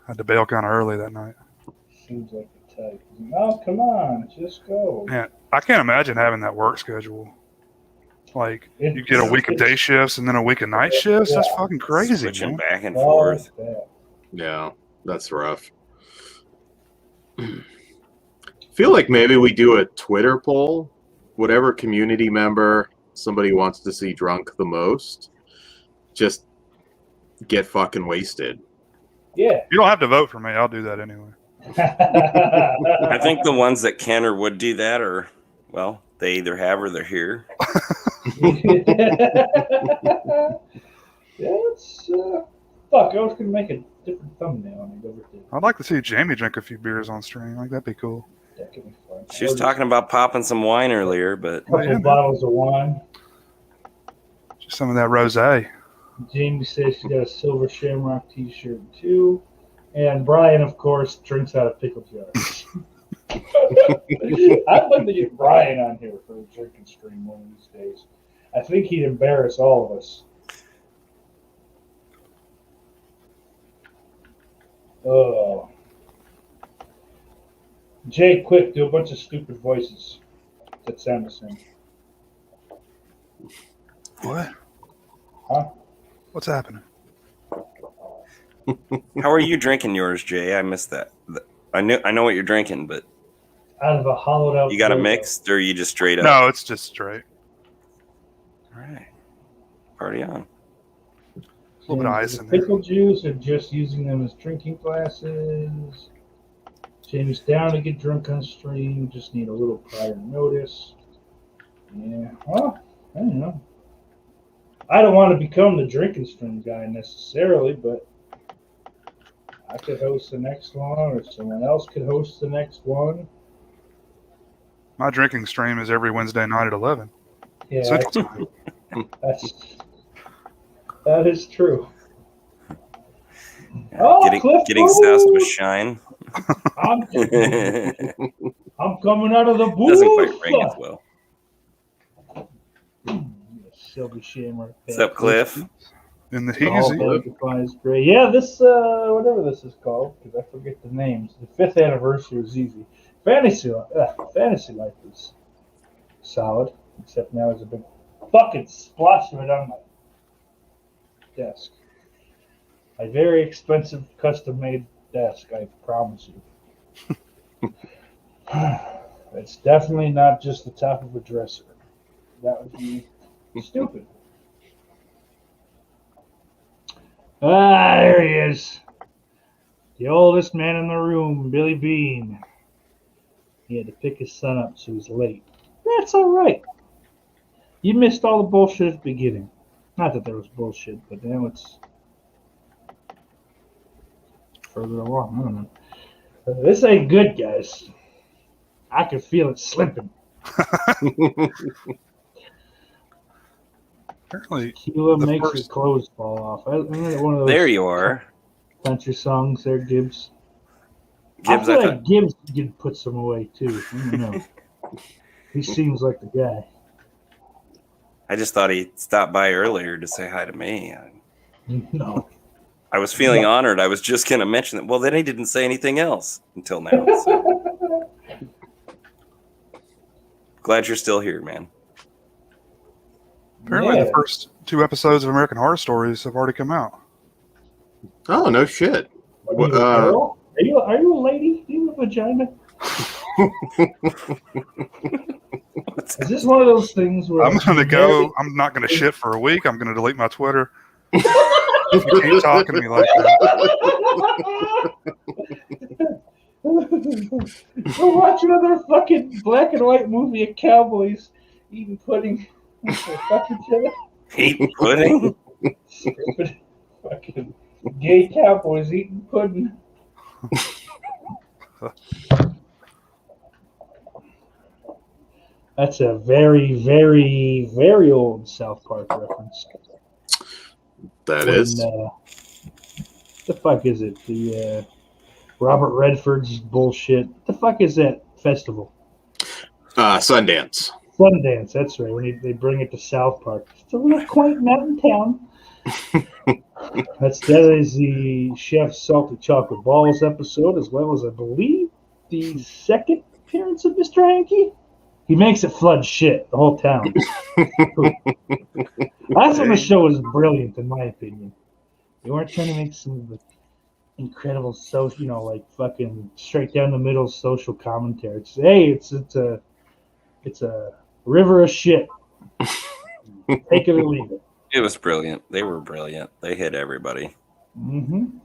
had to bail kind of early that night.
Seems like the type. Oh, come on, just go.
Yeah, I can't imagine having that work schedule. Like you get a week of day shifts and then a week of night shifts. That's fucking crazy,
switching
man.
back and forth.
Yeah, that's rough. Feel like maybe we do a Twitter poll. Whatever community member somebody wants to see drunk the most, just get fucking wasted.
Yeah.
You don't have to vote for me. I'll do that anyway.
I think the ones that can or would do that are, well, they either have or they're here.
That's fuck. I was gonna make a different thumbnail and I never did.
I'd like to see Jamie drink a few beers on stream. Like that'd be cool.
That could be fun.
She was talking about popping some wine earlier, but
a couple bottles of wine.
Just some of that rosé.
Jamie says she got a Silver Shamrock T-shirt too, and Brian, of course, drinks out of pickle jars. I'd like to get Brian on here for a drinking stream one of these days. I think he'd embarrass all of us. Oh. Jay, quick, do a bunch of stupid voices that sound the same.
What?
Huh?
What's happening?
how are you drinking yours, Jay? I missed that. I know what you're drinking, but
Out of a hollowed out.
you got a
logo.
mixed or you just straight up?
No, it's just straight.
All right. Party on.
A little bit of ice
The
in there.
pickle juice or just using them as drinking glasses? Jamie's down to get drunk on stream. Just need a little prior notice. Yeah. Well, I don't know. I don't want to become the drinking stream guy necessarily, but I could host the next one, or someone else could host the next one.
My drinking stream is every Wednesday night at 11.
Yeah,
Central Time.
that is true. Oh,
Getting soused with shine.
I'm coming out of the booth.
Doesn't quite ring as well.
Sylvie Shamer.
What's up, Cliff?
In the
All
easy.
magnifies great. Yeah, this whatever this is called, because I forget the names. The 5th anniversary was easy. Fantasy Life is solid, except now there's a big fucking splash of it on my desk. A very expensive custom-made desk, I promise you. It's definitely not just the top of a dresser. That would be stupid. Ah, there he is. The oldest man in the room, Billy Bean. He had to pick his son up, so he's late. That's all right. You missed all the bullshit at the beginning. Not that there was bullshit, but now it's further along. I don't know. This ain't good, guys. I can feel it slipping.
Apparently,
Keela
the
makes
first-
her clothes fall off. Isn't that one of those
There you are.
country songs there, Gibbs?
Gibbs,
I
I
feel
thought
like Gibbs could put some away, too. I don't know. He seems like the guy.
I just thought he stopped by earlier to say hi to me.
No.
I was feeling honored. I was just going to mention that. Well, then he didn't say anything else until now. So. Glad you're still here, man.
apparently
Yeah.
the first 2 episodes of American Horror Stories have already come out.
Oh, no shit.
Are you a girl? Are you a lady? Do you have a vagina? Is this one of those things where
I'm going to go. I'm not going to shit for a week. I'm going to delete my Twitter. You keep talking to me like that.
We'll watch another fucking black and white movie of cowboys eating pudding with their fucking shit.
Hate pudding?
Stupid fucking gay cowboys eating pudding. That's a very, very, very old South Park reference.
That is.
The fuck is it? The Robert Redford's bullshit. The fuck is that festival?
Sundance.
Sundance, that's right. When they bring it to South Park. It's a little quaint mountain town. That is the Chef's Salty Chocolate Balls episode, as well as, I believe, the second appearance of Mr. Hanky. He makes it flood shit, the whole town. That's when the show was brilliant, in my opinion. They weren't trying to make some incredible social, like fucking straight down the middle social commentary. It's, hey, it's a river of shit. Take it or leave it.
It was brilliant. They were brilliant. They hit everybody.
Mm-hmm.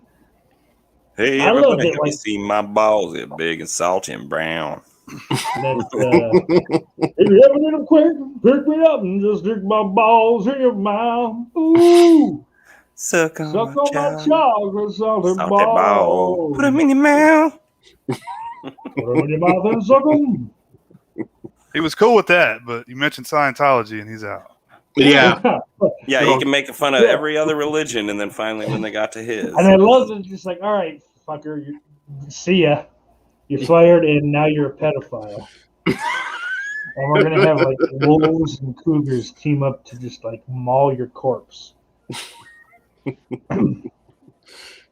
Hey,
I loved
everybody,
it,
have you seen my balls? They're big and salty and brown.
If you ever need them quick, pick me up and just stick my balls in your mouth. Ooh,
Suck on
suck
my
on my
chocolate.
chocolate salty
Salty
balls.
ball. Put them in your mouth.
Put them in your mouth and suck them.
He was cool with that, but you mentioned Scientology and he's out.
Yeah.
Yeah, he can make fun of every other religion, and then finally, when they got to his,
And I love it. Just like, all right, fucker, see ya. You're fired, and now you're a pedophile. And we're gonna have like wolves and cougars team up to just like maul your corpse.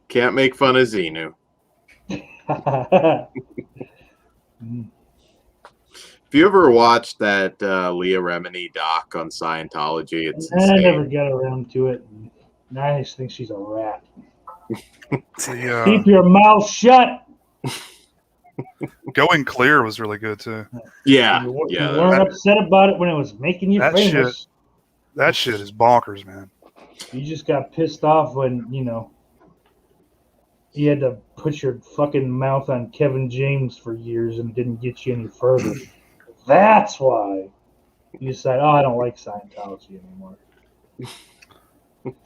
Can't make fun of Xenu. If you ever watched that Leah Remini doc on Scientology, it's
I
insane.
never got around to it. Now I just think she's a rat. Keep
The
your mouth shut.
Going Clear was really good too.
Yeah,
You
yeah.
weren't upset about it when it was making you
That
famous.
That shit is bonkers, man.
You just got pissed off when, you had to put your fucking mouth on Kevin James for years and it didn't get you any further. That's why you decide, I don't like Scientology anymore.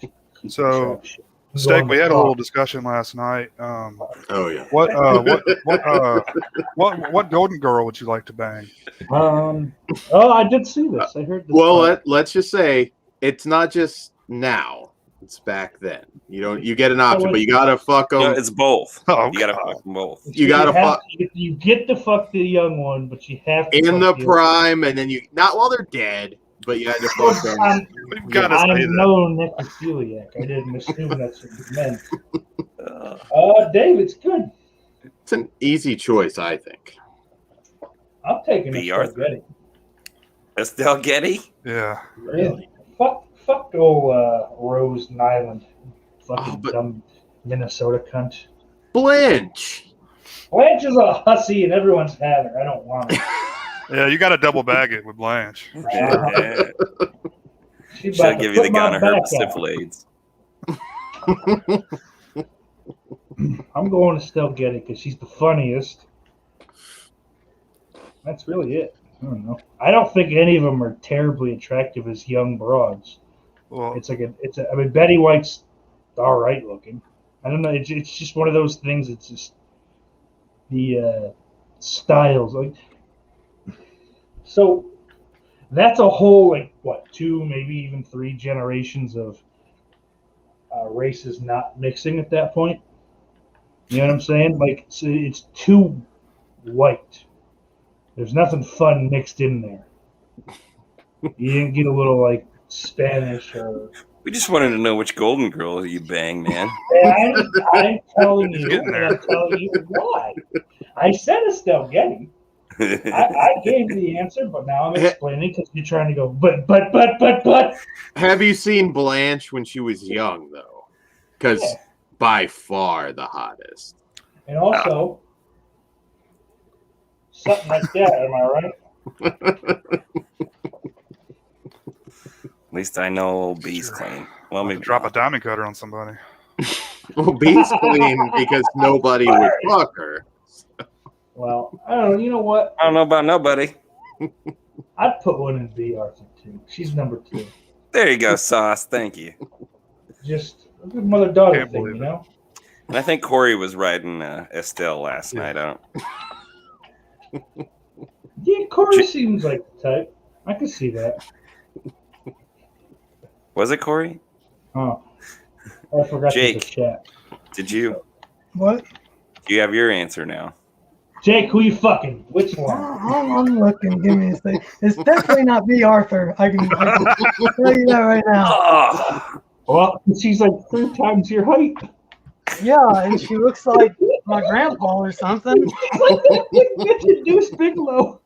Keep
So,
track shit.
Steak, we had a little discussion last night.
Oh yeah.
What Golden Girl would you like to bang?
I did see this. I heard this.
Well, let's just say it's not just now. It's back then. You get an option, but you gotta fuck them.
No, it's both.
Oh,
You gotta
God.
fuck them both.
You gotta fuck
You get to fuck the young one, but you have to
in the
fuck
prime, and then not while they're dead, but you had to fuck them.
We've got to say
I'm
that.
no necrophiliac. I didn't assume that's what you meant. Dave, it's good.
It's an easy choice, I think.
I'm taking
B.
Estelle
Arthur.
Getty.
Estelle Getty?
Yeah.
Really?
Fuck old Rose Nyland. Fucking
but-
dumb Minnesota cunt.
Blanche.
Blanche is a hussy and everyone's had her. I don't want her.
Yeah, you got to double bag it with Blanche. For sure.
Yeah.
She's
She'll
about to
give you the
put my
gun of her
back out.
syphilades.
I'm going to Estelle Getty because she's the funniest. That's really it. I don't know. I don't think any of them are terribly attractive as young broads.
Well,
I mean, Betty White's all right looking. I don't know. It's just one of those things. It's just the styles. Like, so that's a whole, like, what, 2, maybe even 3 generations of races not mixing at that point. You know what I'm saying? Like, so it's too white. There's nothing fun mixed in there. You didn't get a little, like, Spanish or.
We just wanted to know which Golden Girl you bang, man.
I'm telling
He's
you,
getting
and
there.
I'm telling you why. I said Estelle Getty. I gave the answer, but now I'm explaining because you're trying to go, but.
Have you seen Blanche when she was young, though? Because by far the hottest.
And also, something like that, am I right?
At least I know old B's clean. Well, maybe
drop a diamond cutter on somebody.
Well, B's clean because nobody would fuck her.
Well, I don't know. You know what?
I don't know about nobody.
I'd put one in B, Arthur, too. She's number 2.
There you go, Sauce. Thank you.
Just a good mother-daughter
Can't
thing,
believe
you know?
And I think Corey was riding Estelle last night. I don't.
Yeah, Corey seems like the type. I can see that.
Was it Corey?
Oh, I forgot
Jake.
to chat.
Did you?
What?
Do you have your answer now?
Jake, who you fucking? Which one?
I'm looking. Give me a second. It's definitely not B. Arthur. I can tell you that right now.
Oh,
Well, she's like 3 times your height.
Yeah, and she looks like my grandpa or something.
Like that Deuce Bigelow.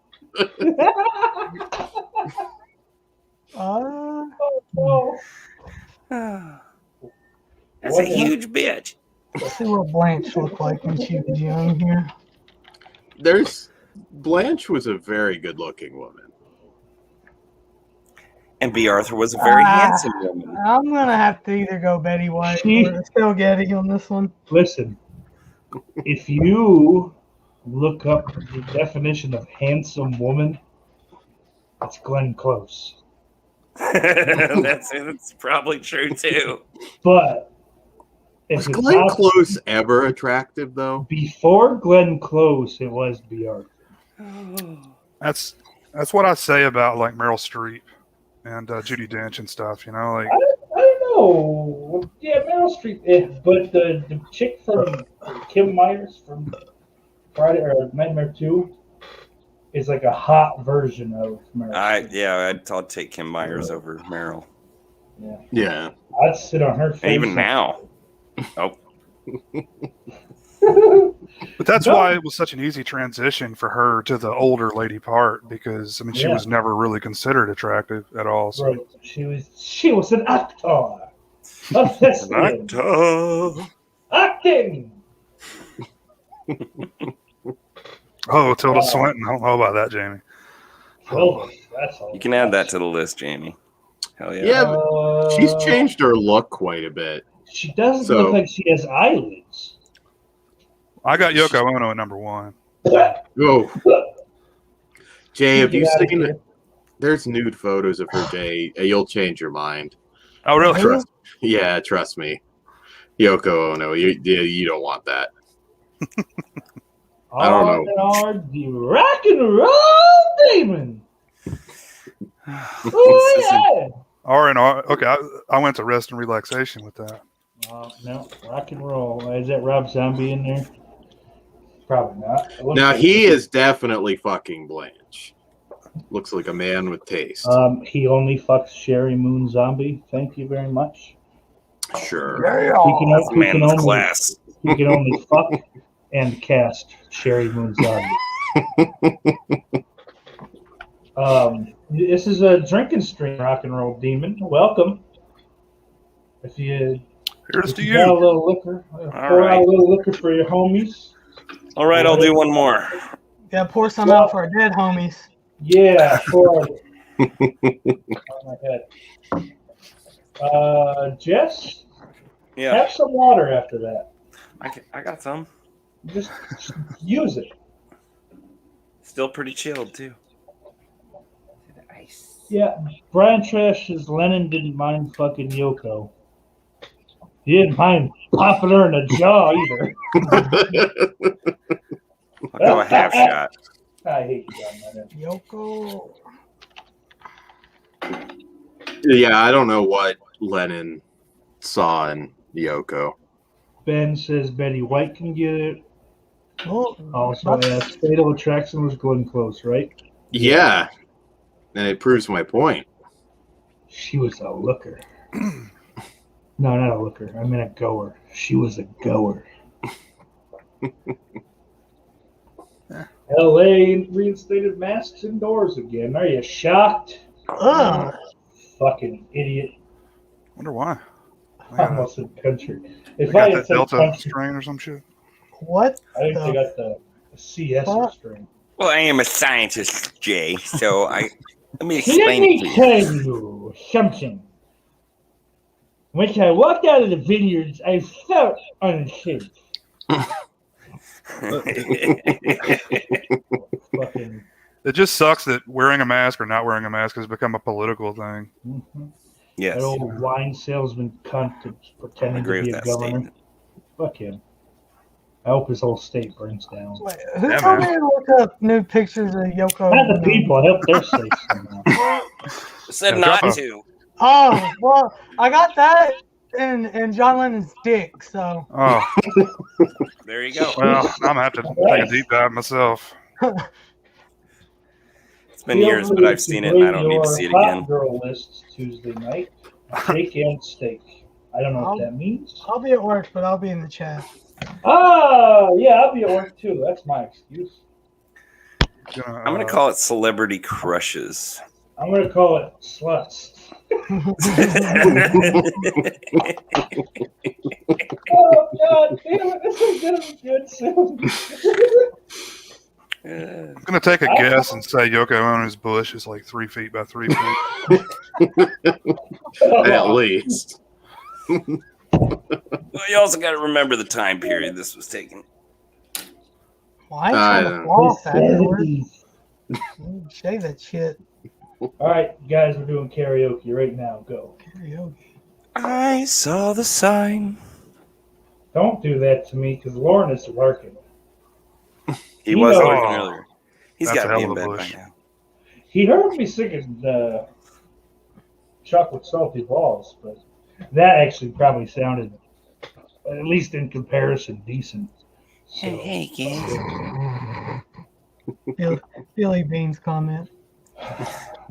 Oh,
that's a huge bitch.
Let's see what Blanche looked like when she was young here.
Blanche was a very good-looking woman.
And B. Arthur was a very handsome woman.
I'm gonna have to either go Betty White or Estelle Getty on this one.
listen, if you look up the definition of handsome woman, it's Glenn Close.
That's probably true too.
But
Was
if
Glenn Close ever attractive, though?
before Glenn Close, it was B. Arthur.
That's what I say about like Meryl Streep and Judi Dench and stuff. You know, like
I don't know. Yeah, Meryl Streep. But the chick from Kim Myers from Friday or Nightmare 2 is like a hot version of Meryl Streep.
I'll take Kim Myers over Meryl.
Yeah.
I'd sit on her face.
Even now. Oh,
But that's
No.
why it was such an easy transition for her to the older lady part, because I mean she
Yeah.
was never really considered attractive at all. So.
Right. She was an actor. A thespian. Acting.
Oh, Tilda Swinton. I don't know about that, Jamie.
Oh, that's all.
you can add that to the list, Jamie. Hell yeah.
Yeah, but she's changed her look quite a bit.
She doesn't
So-
look like she has eyelids.
I got Yoko Ono at number 1.
Oh, Jay, have you
Get outta
seen
here.
it? There's nude photos of her, Jay. You'll change your mind.
Oh, really?
Trust. Yeah, trust me. Yoko Ono, you don't want that. I don't know.
The rock and roll demon. Oh, yeah.
R&R. Okay, I went to rest and relaxation with that.
No, rock and roll. Is that Rob Zombie in there? Probably not.
Now, he is definitely fucking Blanche. Looks like a man with taste.
He only fucks Sherry Moon Zombie. Thank you very much.
Sure.
That's a man with class.
He can only fuck and cast Sherry Moon Zombie. This is a drinking stream, rock and roll demon. Welcome. If you
Here's to
got a
you.
little liquor,
All right.
out a little liquor for your homies.
All right, I'll do one more.
Yeah, pour some out for our dead homies.
Yeah, for oh my head. Jess,
Yeah,
have some water after that.
I got some.
Just use it.
Still pretty chilled too.
Yeah, Brian Trash's Lennon didn't mind fucking Yoko. He didn't mind popping her in the jaw either.
I'll go a half shot.
I hate you, John Lennon.
Yoko.
Yeah, I don't know what Lennon saw in Yoko.
Ben says Betty White can get it.
Oh,
Also, Fatal Attraction was Glenn Close, right?
Yeah, and it proves my point.
She was a looker. No, not a looker. I meant a goer. She was a goer. LA reinstated masks indoors again. Are you shocked?
ugh.
Fucking idiot.
Wonder why.
Almost in country.
They
If
got
I had
that
said
Delta
country,
strain or some shit.
What?
I think they
the-
got the CS
What?
string.
Well, I am a scientist, Jay. So let me
Let
explain
me
it to you.
tell you something. When I walked out of the vineyards, I felt unsafe. Fucking.
It just sucks that wearing a mask or not wearing a mask has become a political thing.
Mm-hmm.
Yes,
That old wine salesman cunt that's
I
pretending
agree
to be
with
a
that
governor.
statement.
Fuck him. I hope his whole state burns down.
Wait, who
Yeah,
told
man.
me to look up new pictures of Yoko?
Not the
Ono?
people. I hope they're safe somehow.
Said
Yeah,
not
drop
to.
Oh, well, I got that and John Lennon's dick, so.
Oh,
There you go.
well, I'm going to have to take a deep dive myself.
It's been years, but I've seen it, and I don't need to see it
Hot
again.
girl lists Tuesday night. Steak and steak. I don't know what that means.
I'll be at work, but I'll be in the chat.
Oh, yeah, I'll be at work too. That's my excuse.
I'm gonna call it celebrity crushes.
I'm going to call it sluts. Oh, God damn it. This is going to be good soon.
I'm going to take a guess and say Yoko Ono's bush is like 3 feet by 3 feet.
At least.
Well, you also got to remember the time period this was taken.
Well, I ain't trying to fall off afterwards. Shave that shit.
All right, guys, we're doing karaoke right now. Go.
Karaoke.
I saw the sign.
Don't do that to me because Lauren is lurking.
He was
knows.
looking earlier. He's
That's
got to
a
be
hell
in
of a
bed by
bush.
now.
He heard me singing Chocolate Salty Balls, but that actually probably sounded, at least in comparison, decent. So,
Hey, kids.
Billy Bean's comment.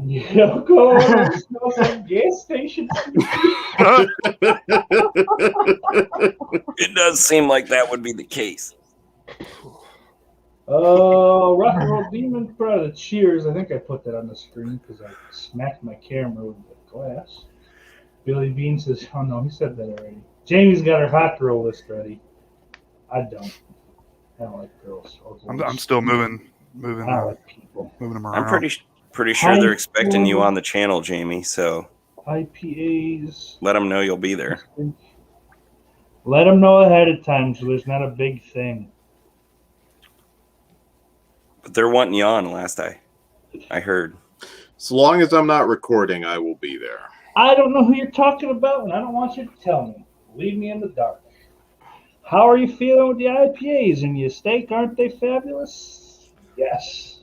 Yoko Ono smells like gas station.
It does seem like that would be the case.
Oh, Rock and Roll Demon for the cheers. I think I put that on the screen because I smacked my camera with the glass. Billy Bean says, oh no, he said that already. Jamie's got her hot girl list ready. I don't. I don't like girls. Or boys.
I'm still moving
I don't like people.
them around.
I'm pretty sure they're expecting you on the channel, Jamie. So
IPAs.
let them know you'll be there.
Let them know ahead of time so there's not a big thing.
But they're wanting you on last I heard.
As long as I'm not recording, I will be there.
I don't know who you're talking about, and I don't want you to tell me. Leave me in the dark. How are you feeling with the IPAs in your steak? Aren't they fabulous? Yes.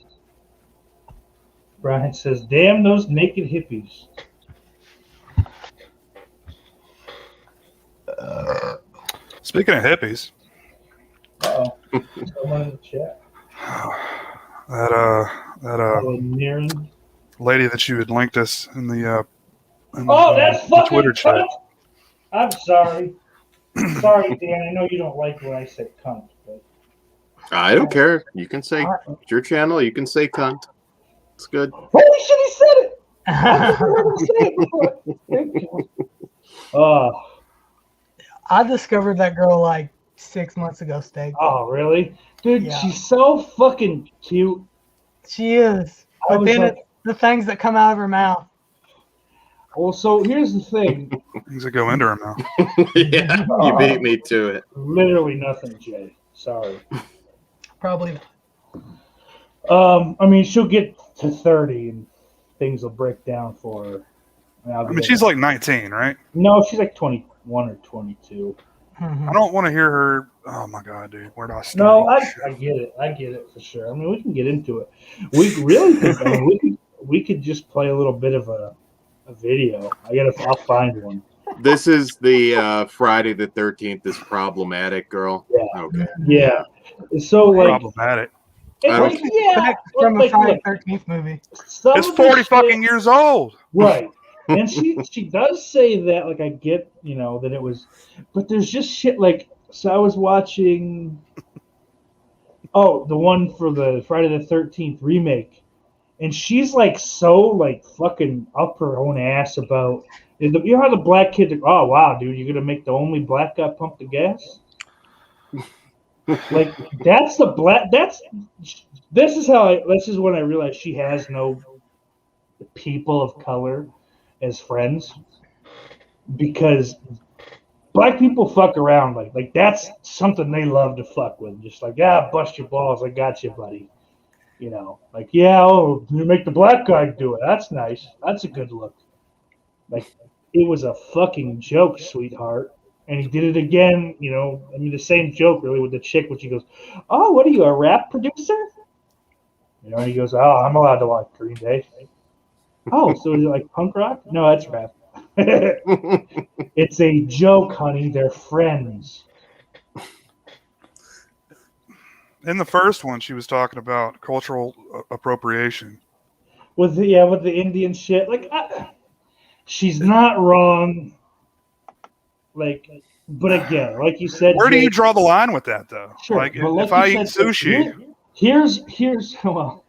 Brian says, damn those naked hippies.
Speaking of hippies,
Uh-oh. Someone in the chat.
that
Niren.
lady that you had linked us in the
Oh, that's
the
fucking
Twitter chat.
cunt. I'm sorry. Sorry, Dan. I know you don't like when I say cunt, but
I don't care. You can say it's your channel. You can say cunt. It's good.
holy shit, he said it. I never heard him say it before. Oh,
I discovered that girl like 6 months ago, Steak.
oh, really, dude?
Yeah.
She's so fucking cute.
She is.
I
But
was
then
like-
it's the things that come out of her mouth.
Well, so here's the thing.
Things that go into her mouth.
Yeah, you beat me to it.
Literally nothing, Jay. Sorry.
Probably not.
I mean, she'll get to 30 and things will break down for her.
I mean, she's like 19, right?
No, she's like 21 or 22.
Mhm.
I don't want to hear her. Oh my god, dude, where do I start?
No, I get it. I get it for sure. I mean, we can get into it. We really could. I mean, we could just play a little bit of a video. I'll find one.
This is the Friday the 13th is problematic, girl.
Yeah.
Okay.
Yeah. So like,
Problematic.
it's
I
like,
don't-
yeah,
From a
like,
Friday
look,
13th movie.
some
It's
of the
40
shit-
fucking years old.
Right. And she does say that, like, I get, that it was, but there's just shit like, so I was watching, the one for the Friday the 13th remake, and she's like, so like fucking up her own ass about, you know how the black kid, oh wow, dude, you're gonna make the only black guy pump the gas? Like, this is when I realized she has no people of color as friends, because black people fuck around like that's something they love to fuck with, just like, yeah, bust your balls, I got you, buddy, like, yeah, oh, you make the black guy do it, that's nice, that's a good look. Like, it was a fucking joke, sweetheart. And he did it again, I mean, the same joke really with the chick when she goes, oh, what are you, a rap producer? And he goes, oh, I'm allowed to like Green Day. Oh, so is it like punk rock? No, that's rap. It's a joke, honey. They're friends.
In the first one, she was talking about cultural appropriation.
With the Indian shit. Like, she's not wrong. Like, but again, like you said,
Where do you
Jake,
draw the line with that, though?
Sure,
Like,
but like
if I
you
eat
said,
sushi,
here's well.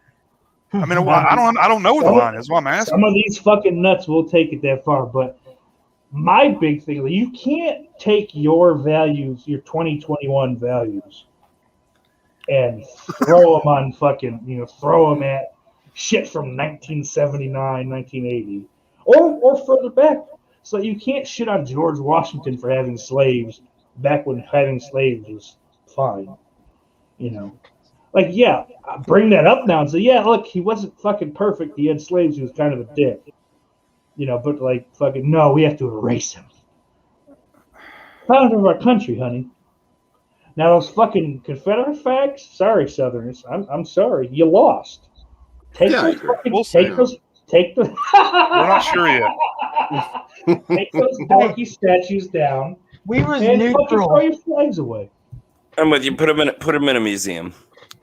I mean, I don't know what the line is. What I'm asking.
Some of these fucking nuts will take it that far, but my big thing, you can't take your values, your 2021 values, and throw them on fucking, throw them at shit from 1979, 1980, or further back. So you can't shit on George Washington for having slaves back when having slaves was fine, Like, yeah, bring that up now and say, yeah, look, he wasn't fucking perfect. He had slaves. He was kind of a dick. But like, fucking, no, we have to erase him. Founder of our country, honey. Now, those fucking Confederate facts, sorry, Southerners, I'm sorry, you lost. Take
Yeah, I
those
agree.
fucking,
We'll
take
see.
those, take the.
We're not sure yet.
Take those donkey statues down
We was
and fucking throw
neutral.
your flags away.
I'm with you. Put him in a museum.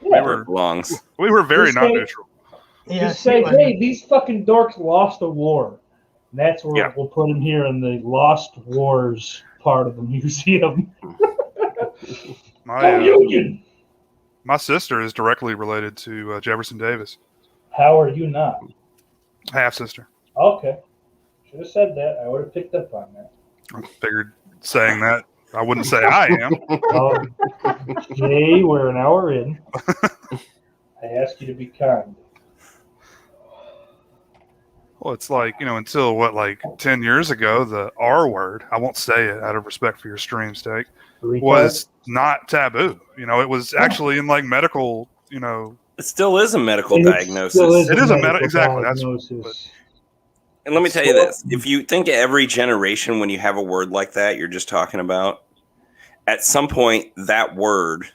Yeah.
Where it belongs.
We were very
Just
not
say-
neutral.
Yeah,
Just say,
she was.
hey, these fucking dorks lost a war. And that's where
Yeah.
we'll put them here in the Lost Wars part of the museum.
My
Union.
my sister is directly related to Jefferson Davis,
How are you not?
half sister.
Okay. Should have said that. I would have picked up on that.
I figured saying that I wouldn't say I am.
Jay, we're an hour in. I ask you to be kind.
Well, it's like, until 10 years ago, the R word, I won't say it out of respect for your stream, Steak,
Retard.
was not taboo. It was actually in like medical,
It still is a medical
It
diagnosis.
still is
It is a
medical
exactly.
diagnosis.
And let me tell you this. If you think every generation, when you have a word like that, you're just talking about, at some point, that word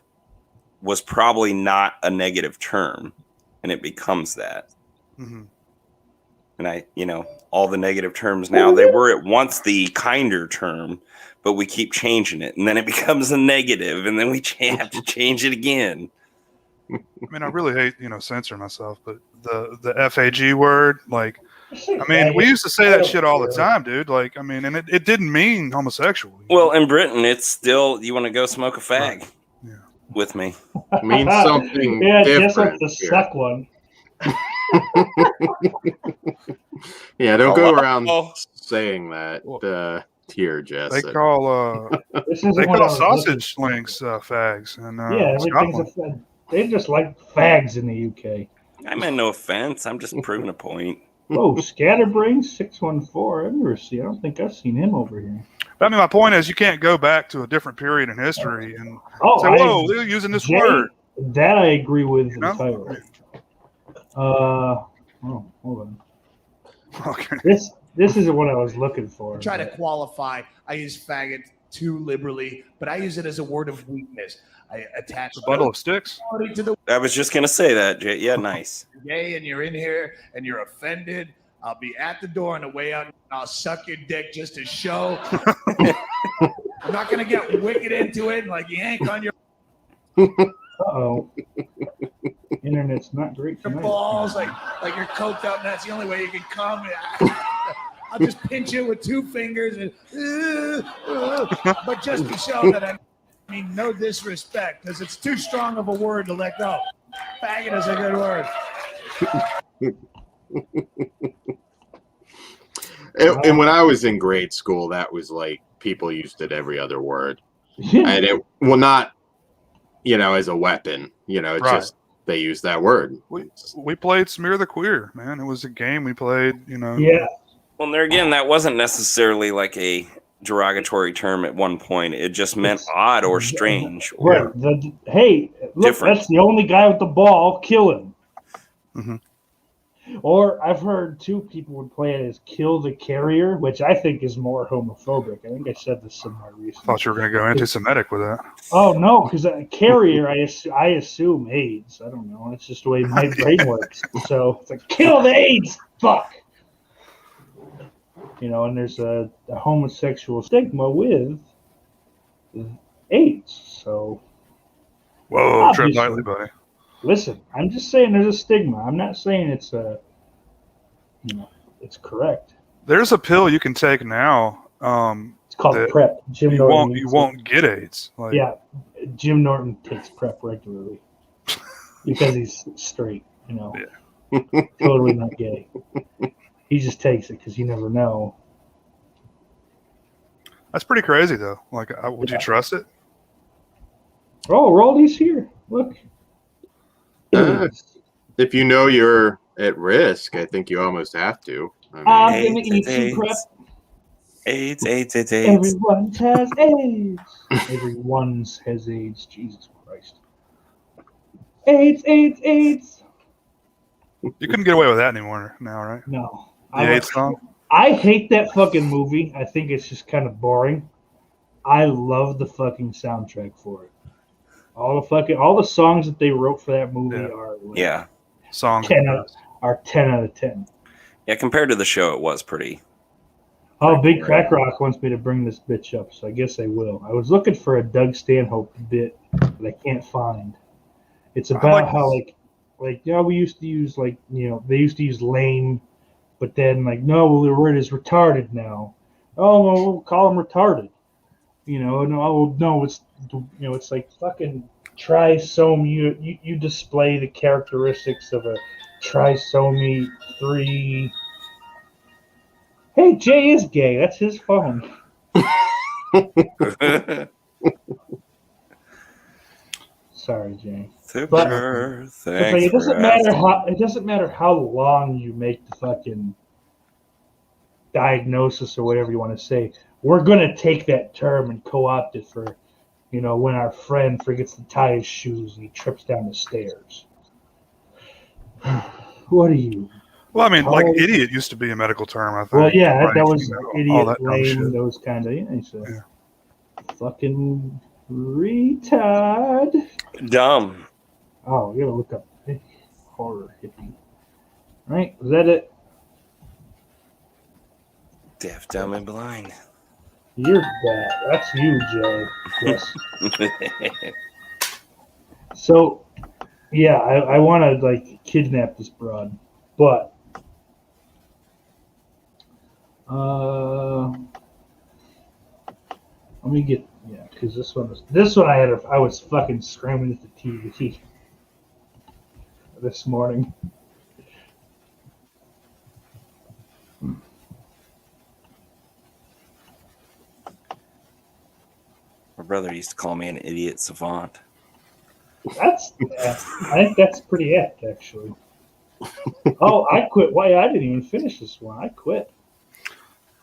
was probably not a negative term, and it becomes that.
Mm-hmm.
And all the negative terms now, they were at once the kinder term, but we keep changing it, and then it becomes a negative, and then we have to change it again.
I mean, I really hate, censoring myself, but the FAG word, like, I mean, we used to say that shit all the time, dude. Like, I mean, and it didn't mean homosexual.
Well, in Britain, it's still, you want to go smoke a fag with me.
Means something
Yeah,
different.
just the suck one.
Yeah, don't go around
Hello?
saying that here, Jess.
They call
This isn't
they
what I
call
was
sausage links fags, and
yeah, everything's a
Scotland.
fag. They just like fags in the UK.
I meant no offense. I'm just proving a point.
Oh, Scatterbrain 614. I've never seen. I don't think I've seen him over here.
I mean, my point is, you can't go back to a different period in history and
Oh,
say, "Whoa, they're using this word."
That I agree with
know?
entirely. Oh, hold on.
Okay.
This isn't what I was looking for.
Try to qualify. I use faggot too liberally, but I use it as a word of weakness. I attach
A bundle of sticks.
to the
I was just going to say that, Jay. Yeah, nice.
gay, and you're in here and you're offended. I'll be at the door on the way out. I'll suck your dick just to show. I'm not gonna get wicked into it and like yank on your
Uh-oh. Internet's not great tonight.
balls, like you're coked up, and that's the only way you can come. I'll just pinch it with 2 fingers, and but just to show that I mean no disrespect, because it's too strong of a word to let go. Faggot is a good word.
And when I was in grade school, that was like people used it every other word, and it not, as a weapon. It's
Right.
just they used that word.
We played Smear the Queer, man. It was a game we played.
Yeah.
Well, there again, that wasn't necessarily like a derogatory term at one point. It just meant odd or strange.
Right. Hey, look,
Different.
that's the only guy with the ball. Kill him.
Mm-hmm.
Or I've heard 2 people would play it as kill the carrier, which I think is more homophobic. I think I said this somewhere recently.
Thought you were going to go anti-Semitic with that.
Oh, no, because carrier, I assume AIDS. I don't know. That's just the way my brain works. So it's like, kill the AIDS! Fuck! And there's a homosexual stigma with AIDS. So,
Whoa, tread
Obviously.
lightly, buddy.
listen, I'm just saying there's a stigma. I'm not saying it's it's correct.
There's a pill you can take now.
It's called
that
PrEP. Jim
You
Norton
won't get AIDS. Like,
Yeah, Jim Norton takes PrEP regularly because he's straight. Totally not gay. He just takes it because you never know.
That's pretty crazy, though. Like, would you trust it?
Oh, Roldy's here. Look.
If you know you're at risk, I think you almost have to.
I'm gonna eat some PrEP.
AIDS.
Everyone has AIDS. Everyone's has AIDS. Jesus Christ. AIDS.
You couldn't get away with that anymore now, right?
No.
The AIDS song?
I hate that fucking movie. I think it's just kind of boring. I love the fucking soundtrack for it. All the songs that they wrote for that movie are like
Songs
10 out of 10.
Yeah, compared to the show, it was pretty.
Oh, Big Crack Rock wants me to bring this bitch up, so I guess I will. I was looking for a Doug Stanhope bit that I can't find. It's about how we used to use they used to use lame, but then no, the word is retarded now. Oh, well, we'll call him retarded. It's like fucking trisomy. You display the characteristics of a trisomy 3. Hey, Jay is gay. That's his phone. Sorry, Jay.
Super.
It doesn't matter how long you make the fucking diagnosis or whatever you want to say. We're gonna take that term and co-opt it for, when our friend forgets to tie his shoes and he trips down the stairs. What are you?
Well, I mean, like
Oh.
idiot used to be a medical term. I think.
Well, yeah,
Like,
that was
all
idiot,
that dumb
lame,
shit.
those kind of. Yeah, so.
Yeah.
Fucking retard.
Dumb.
Oh, we gotta look up horror hippie. Right? Was that it?
Deaf, dumb, and blind.
You're bad. That's you, Jay. Yes. So, yeah, I want to like kidnap this broad, but let me get because this one I was fucking scrambling at the TV this morning.
My brother used to call me an idiot savant.
That's I think that's pretty apt, actually. Oh, I quit. Why? I didn't even finish this one. I quit.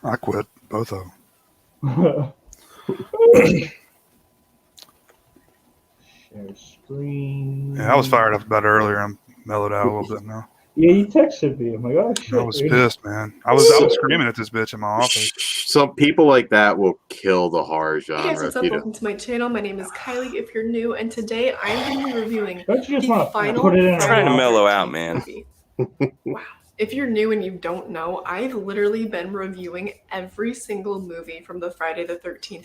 I quit both of them.
Share screen.
Yeah, I was fired up about it earlier. I'm mellowed out a little bit now.
Yeah, you texted me. I'm like, oh shit.
I was pissed, man. I was screaming at this bitch in my office.
Some people like that will kill the horror genre.
Hey guys, what's up?
you know.
Welcome to my channel. My name is Kylie if you're new, and today I'm going to be reviewing
Don't you just
the
want to
final
put it in?
Trying to
our
mellow
mouth?
out, man.
movie. Wow. If you're new and you don't know, I've literally been reviewing every single movie from the Friday the 13th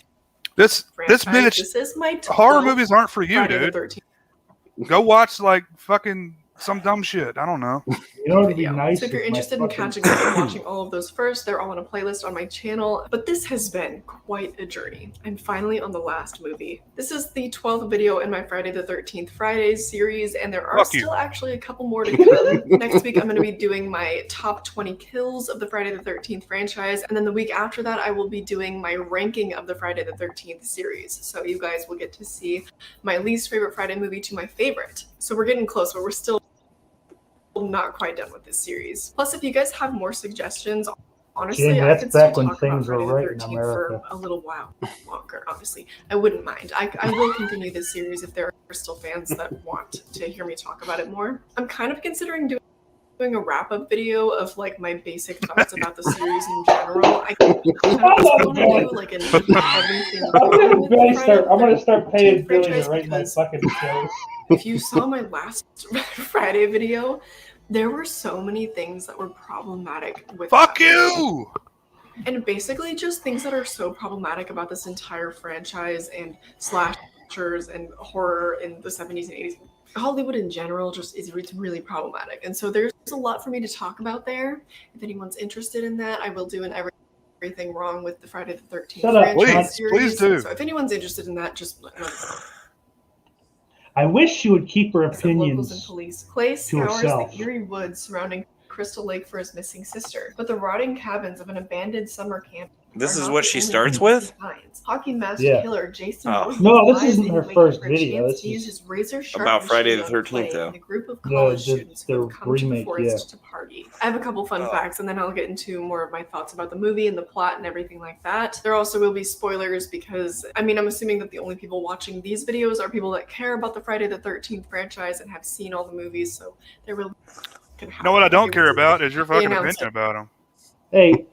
This
franchise.
bitch.
This is my
Horror
12th
movies aren't for you,
Friday the
dude.
13th
Go watch like fucking some dumb shit. I don't know.
You know, it'd be
video.
nice.
So if you're
if my
interested in
fucking-
catching up and watching all of those first, they're all on a playlist on my channel. But this has been quite a journey. I'm finally on the last movie. This is the 12th video in my Friday the 13th Fridays series, and there are
Fuck you.
still actually a couple more to come. Next week, I'm going to be doing my top 20 kills of the Friday the 13th franchise, and then the week after that, I will be doing my ranking of the Friday the 13th series. So you guys will get to see my least favorite Friday movie to my favorite. So we're getting close, but we're still not quite done with this series. Plus, if you guys have more suggestions, honestly,
Jane,
I
that's
could still
back when
talk about
things were
Friday
right
the
in
13th
America.
for a little while longer. Honestly, I wouldn't mind. I will continue this series if there are still fans that want to hear me talk about it more. I'm kind of considering doing a wrap-up video of like my basic thoughts about the series in general. I kind of want to do like an everything.
I'm gonna start paying Billy to
franchise
write my
because
fucking shows.
if you saw my last Friday video, there were so many things that were problematic with
Fuck
that.
you!
And basically just things that are so problematic about this entire franchise and slashers and horror in the 70s and 80s. Hollywood in general just it's really problematic. And so there's a lot for me to talk about there. If anyone's interested in that, I will do an everything wrong with the Friday the 13th
Shut up.
franchise
Please,
series.
please do.
So if anyone's interested in that, just let me know.
I wish she would keep her
Some locals and
opinions.
police. Clay
to
scours
herself.
the eerie woods surrounding Crystal Lake for his missing sister, but the rotting cabins of an abandoned summer camp.
This
are
is
not
what
the
she
only
starts
things
with?
he finds. Hockey master
Yeah.
killer Jason.
Oh.
Voorhees
No, this
lies
isn't
in
her
wait
first
for a
video.
chance
This
to use
is
his razor sharp
about Friday the
machine on
13th,
Clay
though.
and a group of college students who
the
have come to the
remake,
forest to party. I have a couple fun
Oh.
facts, and then I'll get into more of my thoughts about the movie and the plot and everything like that. There also will be spoilers because, I mean, I'm assuming that the only people watching these videos are people that care about the Friday the 13th franchise and have seen all the movies, so there will.
You know what I don't care about is your fucking
announced
opinion about them.
Hey,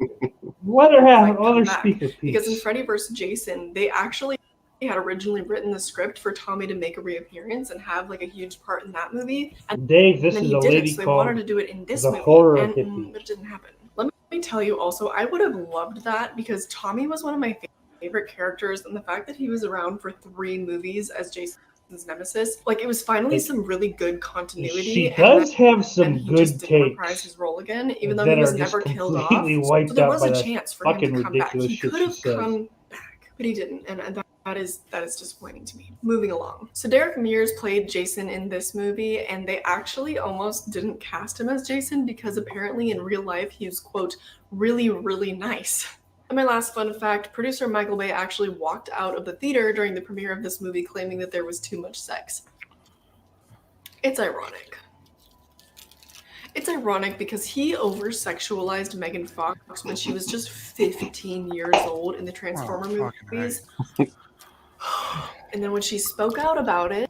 let her have
Might come
other
back,
speaker piece.
Because in Freddy vs. Jason, they actually had originally written the script for Tommy to make a reappearance and have like a huge part in that movie. And
Dave, this
then
is
he
a
didn't,
lady
so they wanted to
called
do it in this
the
movie,
horror
and
hippie.
it didn't happen. Let me tell you also, I would have loved that because Tommy was one of my favorite characters, and the fact that he was around for 3 movies as Jason's nemesis, like it was finally some really good continuity.
She
and
does have
then
some
he
good
just didn't reprise his
takes
role again, even though
that
he was
are just
never killed off.
completely wiped
So there
out
was
by
a
that
chance for him
fucking
to come back.
ridiculous
He
shit
could
she
have
says.
come back, but he didn't, and that is disappointing to me. Moving along. So Derek Mears played Jason in this movie, and they actually almost didn't cast him as Jason because apparently in real life he was, quote, really, really nice. And my last fun fact, producer Michael Bay actually walked out of the theater during the premiere of this movie claiming that there was too much sex. It's ironic. It's ironic because he over-sexualized Megan Fox when she was just 15 years old in the Transformer
fucking
movies. And then when she spoke out about it,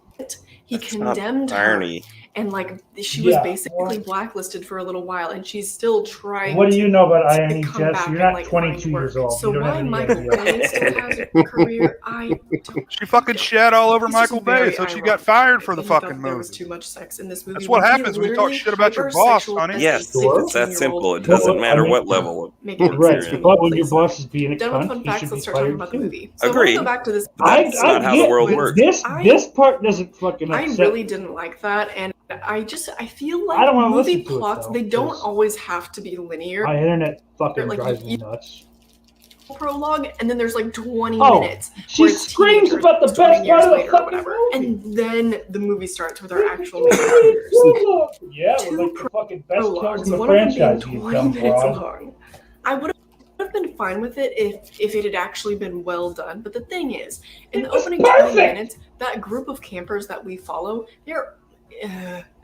he
That's not
condemned her
irony.
and like she was
Yeah,
basically blacklisted for a little while, and she's still trying.
What do you know about
to
irony,
come
Jess?
back
You're
and,
not
like,
22
find
years
work.
old.
So
You don't
why
have any
Michael
idea.
Bay still has a career, I don't.
She fucking shat all over
It's just
Michael Bay,
very
so she
ironic
got fired for
that
the
he thought
fucking
that there was
movie.
too much sex in this movie.
That's what
he
happens when you talk
literally
shit about your boss,
hypersexualized
honey.
a
Yes,
Sure.
it's that
15-year-old
simple. It
Well,
doesn't
I
matter
mean-
what level.
Make it
Right,
sense to me,
but when your
please.
boss is being a
Done with
cunt,
fun
he
facts.
should be
Let's start talking
fired
about the
too.
movie. So I want to
Agreed.
go back to this.
That's not how the world works.
This part doesn't fucking
I
upset
really
me.
didn't like that, and I feel
I
like
don't wanna
movie
listen to it,
plots
though,
they don't
'cause
always have to be linear.
My internet fucking
Like,
drives
you-
me nuts.
Prologue, and then there's like 20
Oh,
minutes.
she
where it's
screams
teenagers
about the
20
best
years
part of the
later or
fucking
whatever,
movie.
and then the movie starts with our actual main characters.
Yeah,
Two
with like the fucking best kills
Prologues,
in the
one of them being
franchise, you
20
dumb
minutes
broad.
long. I would have been fine with it if it had actually been well done. But the thing is, in the
It was
opening 20
perfect!
minutes, that group of campers that we follow,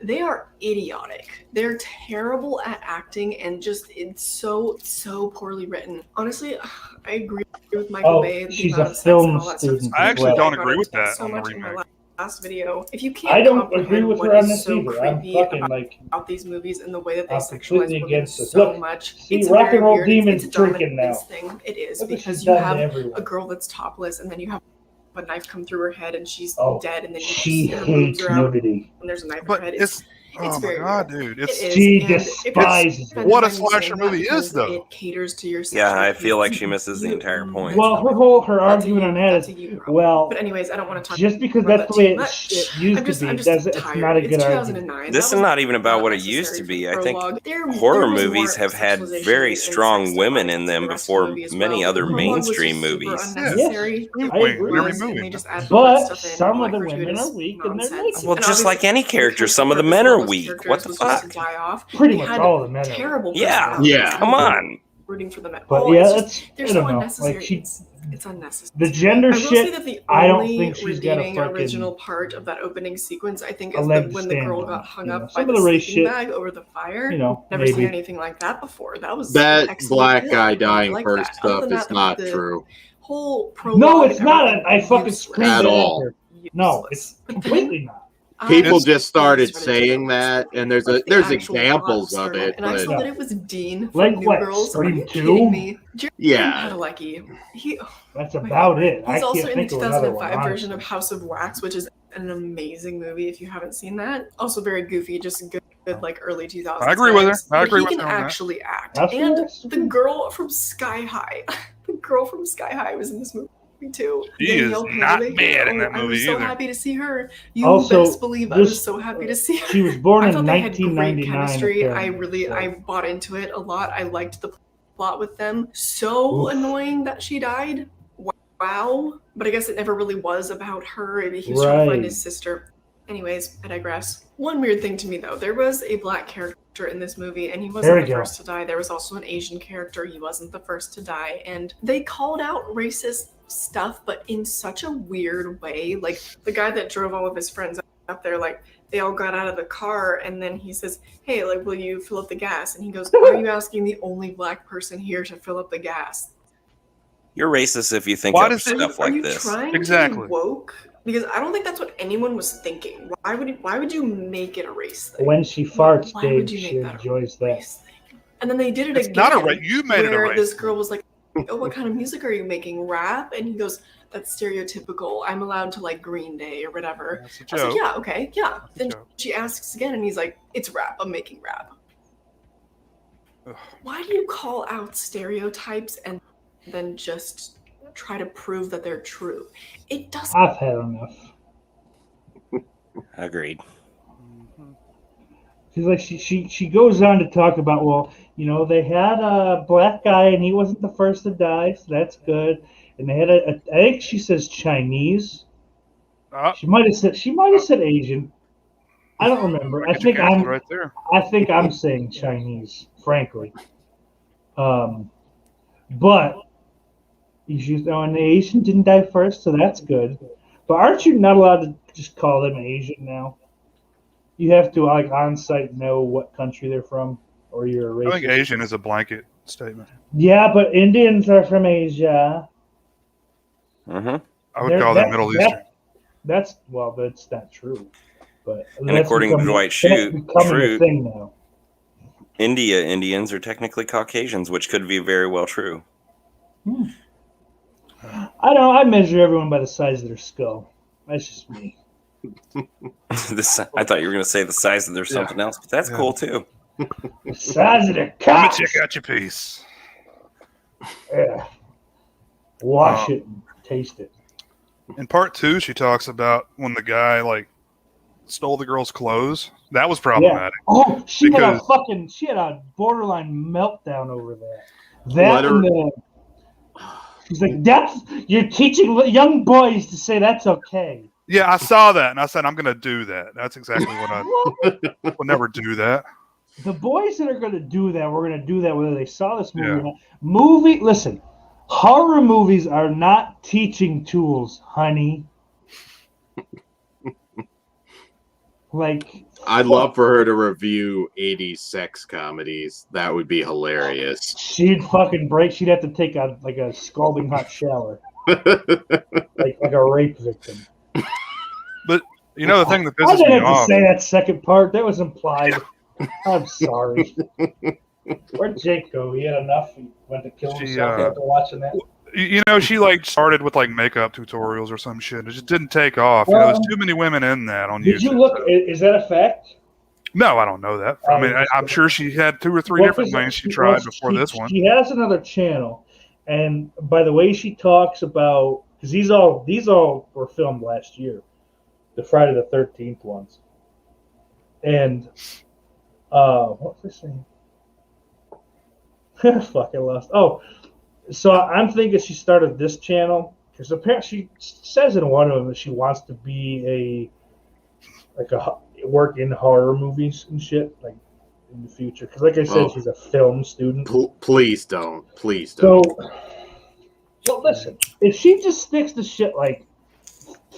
they are idiotic. They're terrible at acting, and just it's so poorly written. Honestly, I agree with Michael
Oh,
Bay. The
she's
amount
a
of sex
film
and all that stuff is
student
I
great.
actually
as
don't
got
agree with
into
that
so
on the
much in my
remake.
last video. If you can't
I don't
comprehend
agree with
what
her on
is
this
so
either. I'm
creepy
fucking
about
like,
these movies and the way that they
I'm
sexualize
completely
women
against this.
so
Look,
much.
see,
It's
Rock
very
and Roll
weird. It's
Demon's
a
drinking now.
dominance thing. It is
look what
because
she's
you
done to
have
everyone.
a girl that's topless, and then you have a knife come through her head, and she's
Oh,
dead, and then you
she
just, her boobs
hates
are out,
nudity.
and there's a knife in
But
her head.
it's oh my
very
god,
weird.
dude! It's
It is,
She
and if it's
despises it.
offended
What a
by me
slasher
saying that
movie is,
because
though.
It caters to your
Yeah, I
sexual
feel like
tastes.
she misses the
You-
entire point.
Well, her argument on that
that's
is,
a you problem.
well,
But anyways, I don't want to talk
just because
about
that's
that
the way
too
it
much.
used to
I'm
be, doesn't, it's
tired.
not a
It's
good argument.
2009.
This
That
is
was
not even about
not
what it used to
necessary
be.
for
I think
prologue.
horror
There was
movies
more
have had
sexualization
very
and
strong
sex
women
stuff
in them
the rest of the
before
movie as
many
well.
other
The prologue was just
mainstream
super
movies.
unnecessary.
Scream
I
queen
agree.
in every
And
movie.
they just add
But
stuff in,
some of
like
the women
gratuitous
are weak and they're
nonsense.
naked.
Well,
And
just like
obviously,
any character,
because
some of the
purpose
men
of
are
those
weak.
characters
What the
was just
fuck?
to die off.
Pretty
They
much
had
all the men are.
terrible
Yeah,
personalities.
Yeah.
come on.
Rooting for them at
But
all.
yeah,
It's just,
it's,
they're
I
so
don't know.
unnecessary.
Like
It's unnecessary.
the gender
I will say
shit,
that the
I don't
only
think she's got a
redeeming
fucking
original part of that opening sequence, I think,
a
is
leg to
when the
stand
girl
on,
got hung
you know.
up by
Some
the
of the race
sleeping
shit,
bag over the fire.
you know,
Never seen
maybe.
anything like that before. That was
That
excellent
black
film.
guy
I
dying
like
first
that. Other
stuff
than
is
that,
not
the
true
whole prologue
No, it's
and
not.
everything,
I fucking
useless.
screamed
At
at
all.
her. No,
Useless.
it's
But then
completely not.
People
I
just started
started to
saying
notice
that, and there's
like, the
there's
actual
examples
plot
of
started,
it,
and I
but
saw that it was Dean from
Like
New
what,
Girls. Are
Scream
you
2?
kidding me? Jared
yeah,
Padalecki. He
That's about it. I
He's
can't
also in the
think of another
2005
one,
version of
honestly.
House of Wax, which is an amazing movie if you haven't seen that. Also very goofy, just good like early 2000s.
I agree with her.
vibes.
I
But
agree
he
with
can
her on that.
actually act.
House of
And
Wax?
the girl from Sky High, the girl from Sky High was in this movie too.
She is
Danielle
not
Panabaker.
bad in that
I
movie
was so
either.
happy to see her. You
Also,
best believe I was
this-
so happy to see her.
She was born
I
in
thought they had great
1999.
chemistry.
apparently, so.
I bought into it a lot. I liked the plot with them. So
Oof.
annoying that she died. Wow. But I guess it never really was about her. He was trying to find
Right.
his sister. Anyways, I digress. One weird thing to me though, there was a black character in this movie and he
There
wasn't
we
the
go.
first to die. There was also an Asian character. He wasn't the first to die. And they called out racist stuff, but in such a weird way. Like the guy that drove all of his friends up there, like they all got out of the car and then he says, hey, like, will you fill up the gas? And he goes, are you asking the only black person here to fill up the gas?
You're racist if you think
Why
of
does it-
stuff
Are
like
you
this.
trying
Exactly.
to be woke? Because I don't think that's what anyone was thinking. Why would you make it a race thing?
When she farts,
Why
Dave,
would you
she
make that a
enjoys that.
race thing? And then they did it
It's
again.
not a race. You made it a
where
race.
this girl was like, oh, what kind of music are you making? Rap? And he goes, that's stereotypical. I'm allowed to like Green Day or whatever.
That's a
I was like,
joke.
yeah, okay, yeah.
That's a
Then
joke.
she asks again and he's like, it's rap. I'm making rap.
Ugh.
Why do you call out stereotypes and then just try to prove that they're true? It doesn't.
I've had enough.
Agreed.
Mhm.
She's like she goes on to talk about, well, you know, they had a black guy and he wasn't the first to die, so that's good. And they had I think she says Chinese. She might have said Asian. I don't remember. I
Get you
think
canceled
I'm
right there.
I think I'm saying Chinese, frankly. But she's and the Asian didn't die first, so that's good. But aren't you not allowed to just call them Asian now? You have to like on site know what country they're from, or you're a
I
racist.
think Asian is a blanket statement.
Yeah, but Indians are from Asia.
Mm-hmm.
I would
They're-
call them Middle Eastern.
That's not true. But
And according to Dwight
that's becoming a thing now.
Indians are technically Caucasians, which could be very well true.
I don't. I measure everyone by the size of their skull. That's just me.
I thought you were going to say the size of their something else, but that's cool too.
The size of their
Let me
cock.
check out your piece.
Yeah. Wash it and taste it.
In part 2, she talks about when the guy stole the girl's clothes. That was problematic.
Yeah. Oh, she had a borderline meltdown over that. She's like, you're teaching young boys to say that's okay.
Yeah, I saw that, and I said, I'm going to do that. That's exactly what I will never do that.
The boys that are going to do that, we're going to do that whether they saw this movie or not. Listen, horror movies are not teaching tools, honey.
I'd love for her to review 80s sex comedies. That would be hilarious.
She'd fucking break. She'd have to take a scalding hot shower, like a rape victim.
But the thing that
I
pisses
didn't
me
have
off.
to say that second part. That was implied. I'm sorry. Where'd Jake go? He had enough. He went to kill himself after watching that.
She started with makeup tutorials or some shit. It just didn't take off. There's too many women in that on YouTube.
Did you look? Is that a fact?
No, I don't know that. I mean, I'm sure she had 2 or 3 different things she tried before this one.
She has another channel, and by the way she talks about, because these all were filmed last year, the Friday the 13th ones, and what was I saying? Fuck, I lost. Oh. So I'm thinking she started this channel because apparently she says in one of them that she wants to be work in horror movies and shit in the future. Because like I said, she's a film student.
Please don't.
So listen, if she just sticks to shit like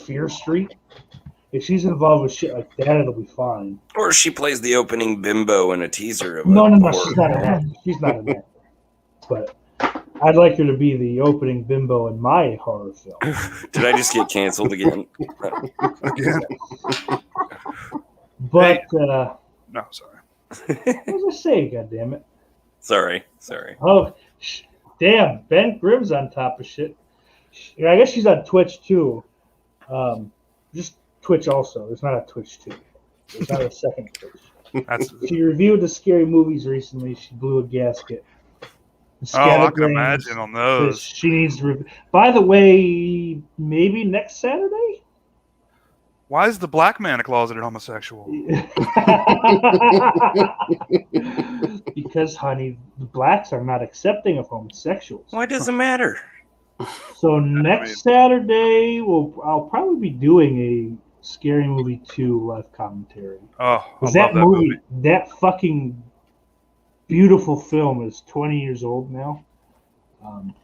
Fear Street, if she's involved with shit like that, it'll be fine.
Or she plays the opening bimbo in a teaser of
No, she's not an actor. She's not an actor. But I'd like her to be the opening bimbo in my horror film.
Did I just get canceled again?
But
no, sorry.
what was I saying? God damn it!
Sorry.
Oh, damn! Ben Grimm's on top of shit. I guess she's on Twitch too. Just Twitch also. There's not a Twitch too. There's not a second Twitch. She reviewed the scary movies recently. She blew a gasket.
I can imagine on those.
She needs to. By the way, maybe next Saturday.
Why is the black man a closeted homosexual?
Because, honey, the blacks are not accepting of homosexuals.
Why does it matter?
So next Saturday, I'll probably be doing a Scary Movie 2 live commentary.
Oh, I love
that
movie.
That fucking beautiful film is 20 years old now.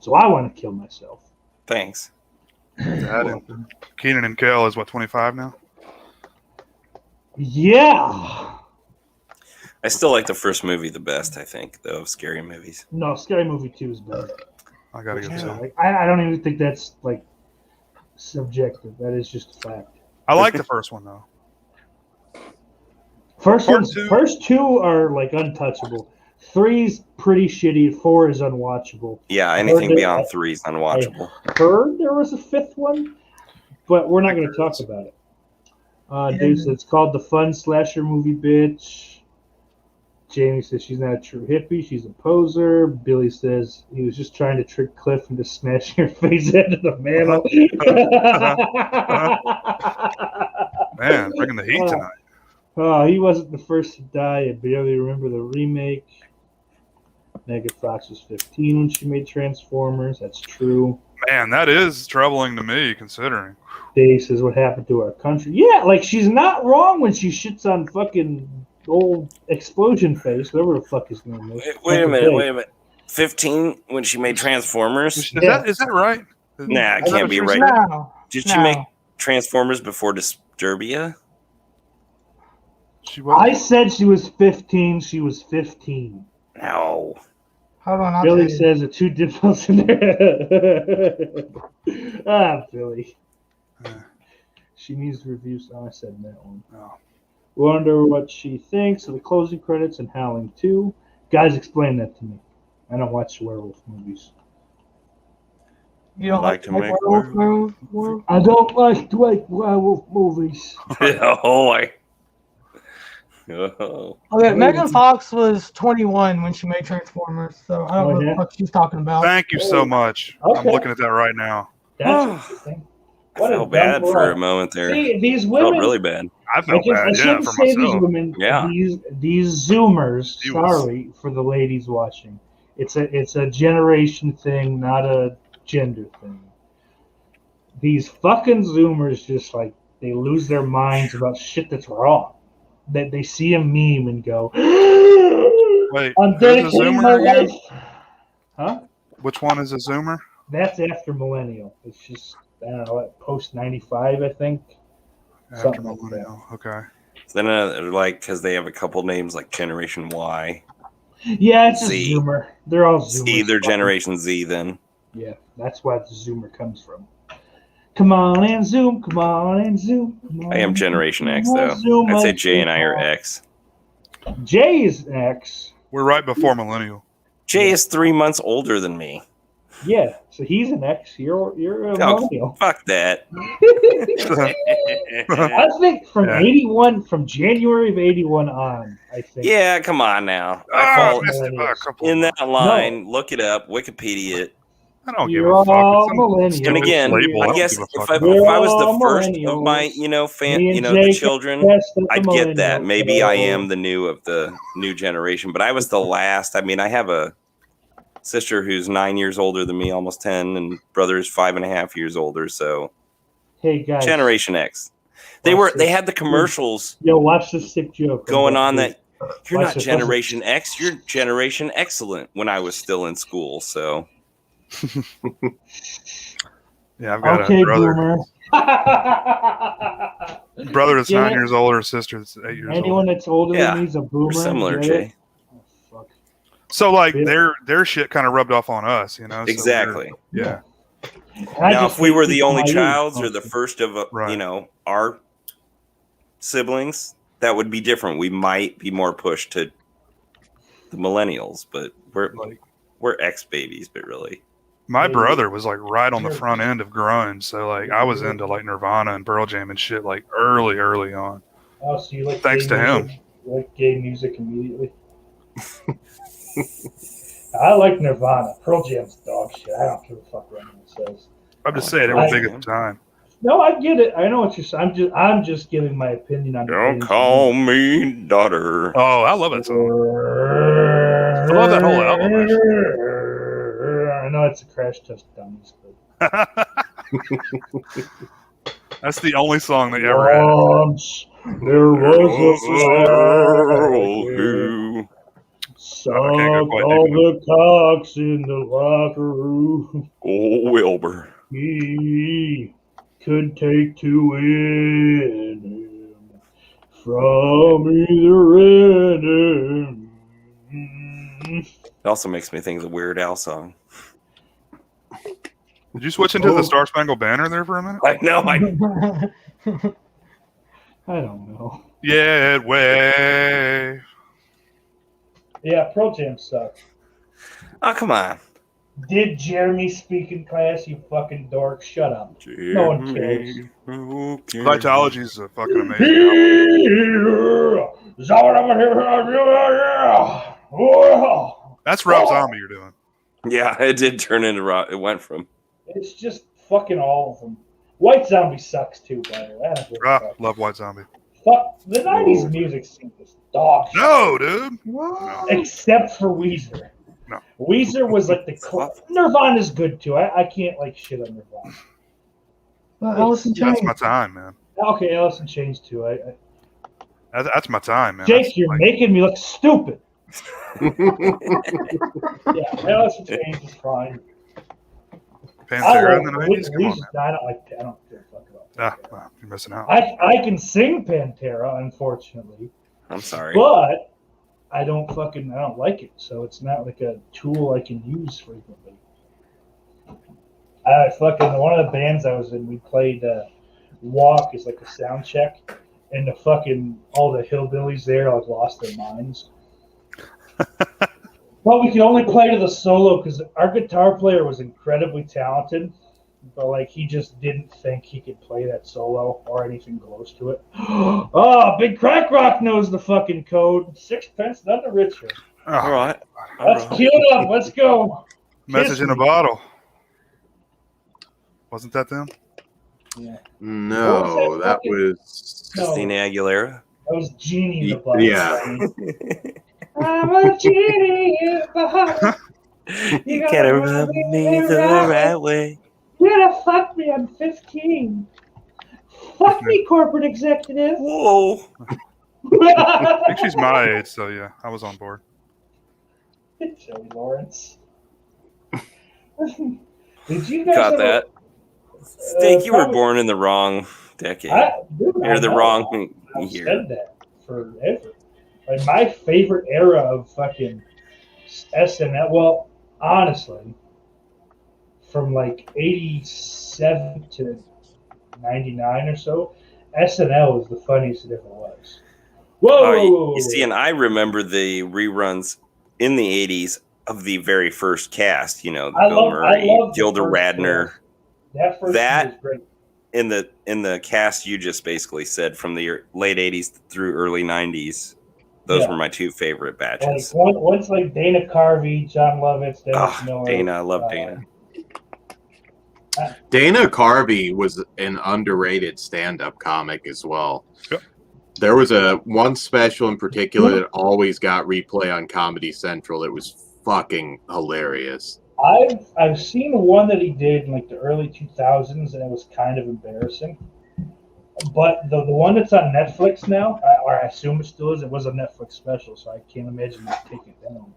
So I want to kill myself.
Thanks.
Keenan and Kel is 25 now?
Yeah.
I still like the first movie the best, I think, though, of scary movies.
No, Scary Movie 2 is better.
I gotta go see.
I don't even think that's subjective. That is just a fact.
I like the first one though.
First two are untouchable. 3's pretty shitty. 4 is unwatchable.
Yeah, anything beyond 3 is unwatchable.
I heard there was a 5th one, but we're not going to talk about it. Dude says it's called The Fun Slasher Movie, bitch. Jamie says she's not a true hippie. She's a poser. Billy says he was just trying to trick Cliff into smashing her face into the mantle.
Man, bringing the heat tonight.
He wasn't the first to die. I barely remember the remake. Megan Fox was 15 when she made Transformers. That's true.
Man, that is troubling to me, considering.
Dave says, what happened to our country? Yeah, she's not wrong when she shits on fucking old Explosion Face, whatever the fuck his name is.
Wait a minute. 15 when she made Transformers?
Is that right?
Nah, it can't be right.
No.
Did she make Transformers before Disturbia?
I said she was 15. She was 15.
No.
Hold on,
Billy says the two dimples in there. Billy. She needs reviews. Oh, I said that one.
Oh.
Wonder what she thinks of the closing credits and Howling 2. Guys, explain that to me. I don't watch werewolf movies.
You don't
Like
like
to
to
make
werewolf?
I don't like werewolf movies.
Oh, oh.
Okay, Megan Fox was 21 when she made Transformers, so I don't know what
yeah?
the fuck she's talking about.
Thank you so much. I'm
Okay.
looking at that right now.
That's interesting.
I felt bad for a moment there.
See, these
Felt
women.
really bad.
I felt
I
bad,
shouldn't
for
say these
myself.
women.
Yeah.
These Zoomers.
He was-
Sorry for the ladies watching. It's a generation thing, not a gender thing. These fucking Zoomers just like they lose their minds about shit that's wrong. That they see a meme and go,
Wait,
"I'm
who's a
dedicating my
Zoomer again?
life." Huh?
Which one is a Zoomer?
That's after millennial. It's just I don't know, what, post 95, I think.
After
Something like that.
millennial. Okay.
Then, like, because they have a couple names like Generation Y.
Yeah, it's
Z.
a Zoomer. They're all Zoomers.
Z, they're Generation Z then.
Yeah, that's where the Zoomer comes from. Come on and Zoom, come on and Zoom. Come
I am
on
Generation
and
X, though.
Zoom,
I'd say
I
Jay and I are
think.
X.
Jay is X.
We're right before millennial.
Jay is 3 months older than me.
Yeah, so he's an X. You're a millennial.
Fuck that.
I think from
Yeah.
81, from January of 81 on, I think.
Yeah, come on now. I
I
fall
missed it by a couple.
in that line. Look it up. Wikipedia it.
I don't give
You're
a fuck.
all
It's
millennials.
And again,
label. I
I
don't
guess
give a
if
fuck.
I was the
We're
first
all
of my, fan,
Me and
the
Jake
children,
are best of the
I get that.
millennials,
Maybe I
so-
am the new of the new generation, but I was the last. I mean, I have a sister who's 9 years older than me, almost 10, and brother is 5.5 years older. So
Hey guys,
Generation X. They had the commercials
Yo, watch this sick joke.
going on that you're
Watch
not
this.
Generation X, you're Generation Excellent when I was still in school. So
Yeah, I've got
Okay,
a brother.
boomer.
Brother that's
Get
9
it?
years older, sister that's 8 years
Anyone
old.
that's older
Yeah,
than me is a boomer.
we're similar,
Get it?
Jay.
Oh, fuck.
So like
Yeah.
their shit kind of rubbed off on us, so
exactly.
yeah.
And I
Now,
just
if we
hate
were the
people
only
my age,
childs or the
mostly.
first of
Right.
our siblings, that would be different. We might be more pushed to the millennials, but
Like
we're ex babies, but really.
my
Yeah.
brother was like right on the front end of grunge, so like I was into like Nirvana and Pearl Jam and shit like early on.
Oh, so you like
Thanks
gay
to him.
music? You like gay music immediately? I like Nirvana. Pearl Jam's dog shit. I don't give a fuck what anyone says.
I'm just saying they were big at the time.
No, I get it. I know what you're saying. I'm just giving my opinion on.
Don't call me daughter.
Oh, I love that song.
I
love that whole album,
I know it's a Crash Test Dummies, but
That's the only song that you ever had.
once there was a girl who
who
sucked
I can't go quite
all
deep
the cocks in the locker room.
Oh, Wilbur.
He could take to win him from either end.
It also makes me think of the Weird Al song.
Did you switch into the Star Spangled Banner there for a minute?
I know.
I don't know.
Yeah, way.
Yeah, Pearl Jam sucks.
Oh, come on.
Did Jeremy speak in class, you fucking dork? Shut up. No one cares.
Vitology is a fucking amazing album. That's Rob Zombie you're doing.
Yeah, it did turn into rock. It went from.
It's just fucking all of them. White Zombie sucks too, by the way. I don't give a fuck.
Love White Zombie.
Fuck, the 90s music scene was dog shit.
No, dude.
Except for Weezer.
No.
Weezer was like the Nirvana's good too. I can't like shit on Nirvana.
Alice in
That's
Chains.
my time, man.
Okay, Alice in Chains too.
That's my time, man.
Jake,
That's
you're
like-
making me look stupid. Yeah, Alice in Chains is fine.
Pantera in the 90s? Come on, man.
I don't give a fuck about that.
Well, you're missing out.
I can sing Pantera, unfortunately,
I'm sorry.
but I don't like it. So it's not like a tool I can use frequently. One of the bands I was in, we played Walk is like a sound check, and the fucking all the hillbillies there like lost their minds. But we could only play to the solo because our guitar player was incredibly talented, but like he just didn't think he could play that solo or anything close to it. Oh, Big Crack Rock knows the fucking code. Sixpence, none the richer.
Oh,
All right.
Let's cue it up. Let's go.
Message in a bottle. Wasn't that them?
Yeah.
No,
What was that
that
fucking-
was.
No,
Christina Aguilera.
that was Genie in the Bottle.
Yeah.
I'm a genie in the bottle.
You gotta rub me the right way.
You gotta fuck me, I'm 15. Fuck me, corporate executive.
Whoa.
I think she's my age, so yeah, I was on board.
Joey Lawrence. Did you guys
Got
ever-
that. Stink, you were
probably-
born in the wrong decade.
Dude, I
You're the
know.
wrong
I've
year.
said that forever. Like my favorite era of fucking SNL. Well, honestly, from like 87 to 99 or so, SNL was the funniest it ever was. Whoa!
Oh,
whoa, whoa,
you see, and I remember the reruns in the 80s of the very first cast, you know,
I
Bill
love
Murray,
the
Gilda
first
Radner.
cast. That first
That-
one was great.
In the cast you just basically said from the late 80s through early 90s, those
Yeah.
were my two favorite
Like
batches.
once like Dana Carvey, John Lovitz, Dennis
Oh,
Miller.
Dana, I love Dana.
Dana Carvey was an underrated stand-up comic as well.
Yep.
There was one special in particular that always got replay on Comedy Central. It was fucking hilarious.
I've seen one that he did in like the early 2000s, and it was kind of embarrassing. But the one that's on Netflix now, or I assume it still is, it was a Netflix special, so I can't imagine they take it down.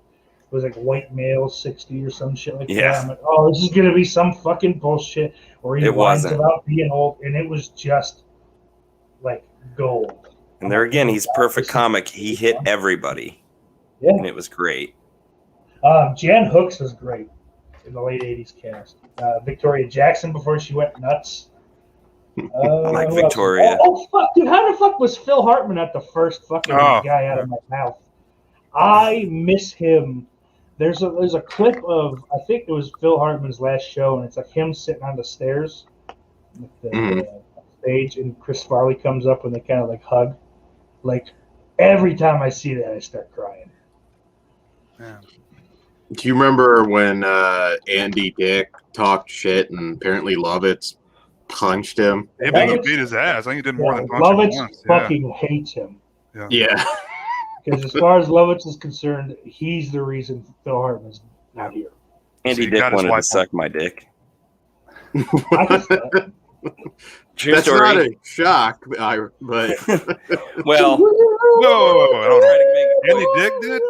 It was like white male 60 or some shit like
Yeah.
that. I'm like, oh, this is gonna be some fucking bullshit where he
It
whines
wasn't.
about being old, and it was just like gold.
And there again, he's a perfect comic. He hit everybody,
Yeah.
and it was great.
Jan Hooks was great in the late 80s cast. Victoria Jackson before she went nuts.
like
who else?
Victoria.
Oh, fuck, dude! How the fuck was Phil Hartman at the first fucking
Oh,
guy out of my mouth? I miss him. There's a clip of, I think it was Phil Hartman's last show, and it's like him sitting on the stairs, with the stage, and Chris Farley comes up and they kind of like hug. Like every time I see that, I start crying.
Yeah.
Do you remember when Andy Dick talked shit and apparently Lovitz punched him?
Yeah, but he beat his ass. I think he did more than punch him
Lovitz
once. Yeah.
fucking hates him.
Yeah.
Because as far as Lovitz is concerned, he's the reason Phil Hartman's not here.
Andy
he
Dick
got his
wanted to
wife
suck my dick.
I guess that.
True
That's
story.
not a shock, but
Well,
Whoa, I don't
try
know.
to make-
Andy Dick did?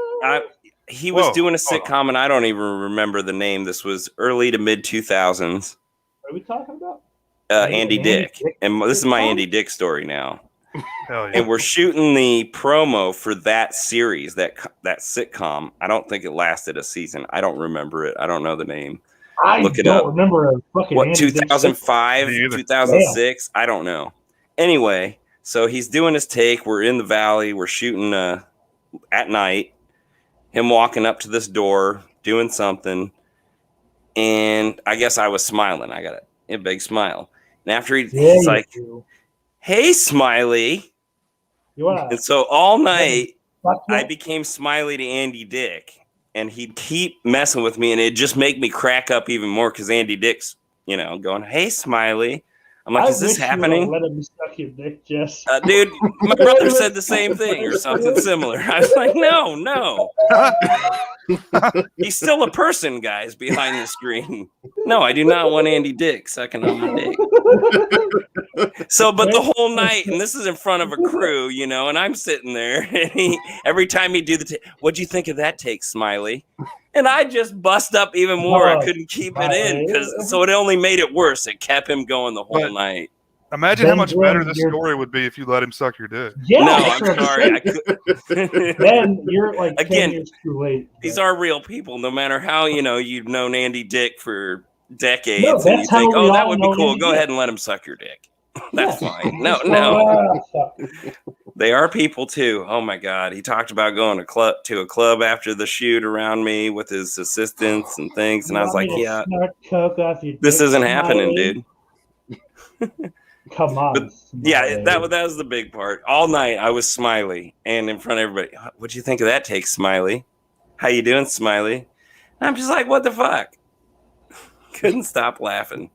he was
Whoa,
doing a
hold on.
sitcom, and I don't even remember the name. This was early to mid 2000s.
What are we talking about?
Andy
Andy
Dick,
Dick
and this is my
sitcom?
Andy Dick story now.
Hell yeah.
And we're shooting the promo for that series, that sitcom. I don't think it lasted a season. I don't remember it. I don't know the name.
I
Look it
don't
up.
remember a fucking
What,
Andy Dick
2005,
Me either.
2006? I don't know. Anyway, so he's doing his take. We're in the valley. We're shooting at night. Him walking up to this door, doing something. And I guess I was smiling. I got a big smile. And after
Yeah,
he's
you
like,
do.
hey, Smiley.
You wanna
And so all night,
fuck
I
me?
became Smiley to Andy Dick. And he'd keep messing with me, and it'd just make me crack up even more because Andy Dick's, going, hey, Smiley. I'm like,
I
is this
wish you
happening?
would've Let him suck your dick, Jess.
Dude, my brother said the same thing or something similar. I was like, no. He's still a person, guys, behind the screen. No, I do not want Andy Dick sucking on my dick. So, but the whole night, and this is in front of a crew, and I'm sitting there, and every time he'd do the what'd you think of that take, Smiley? And I just bust up even more. I couldn't keep it in, so it only made it worse. It kept him going the whole
But-
night.
Imagine how
Ben
much
Grimm,
better this
you're-
story would be if you let him suck your dick.
Yeah,
No,
that's
I'm
what
sorry. I
saying.
could.
Ben, you're like 10
Again,
years too late.
These
but-
are real people, no matter how, you've known Andy Dick for decades.
No,
and you
that's how
think,
we
that
all
would be
know
cool.
Andy
Go
Dick.
ahead and let him suck your dick. That's
Yeah.
fine.
You
No,
just go,
no.
fuck.
They are people too. Oh my God. He talked about going to a club after the shoot around me with his assistants and things. And I was
Want
like,
me to
yeah,
snort coke off your
this
dick,
isn't happening,
Smiley?
dude.
Come on.
But yeah,
Smiley.
that was the big part. All night I was Smiley and in front of everybody. What'd you think of that take, Smiley? How you doing, Smiley? And I'm just like, what the fuck? Couldn't stop laughing.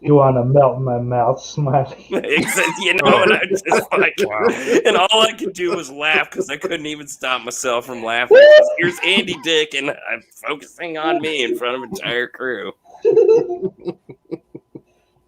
You want to melt in my mouth, Smiley?
You know, and I just like,
Wow.
and all I could do was laugh because I couldn't even stop myself from laughing. 'Cause here's Andy Dick, and I'm focusing on me in front of an entire crew.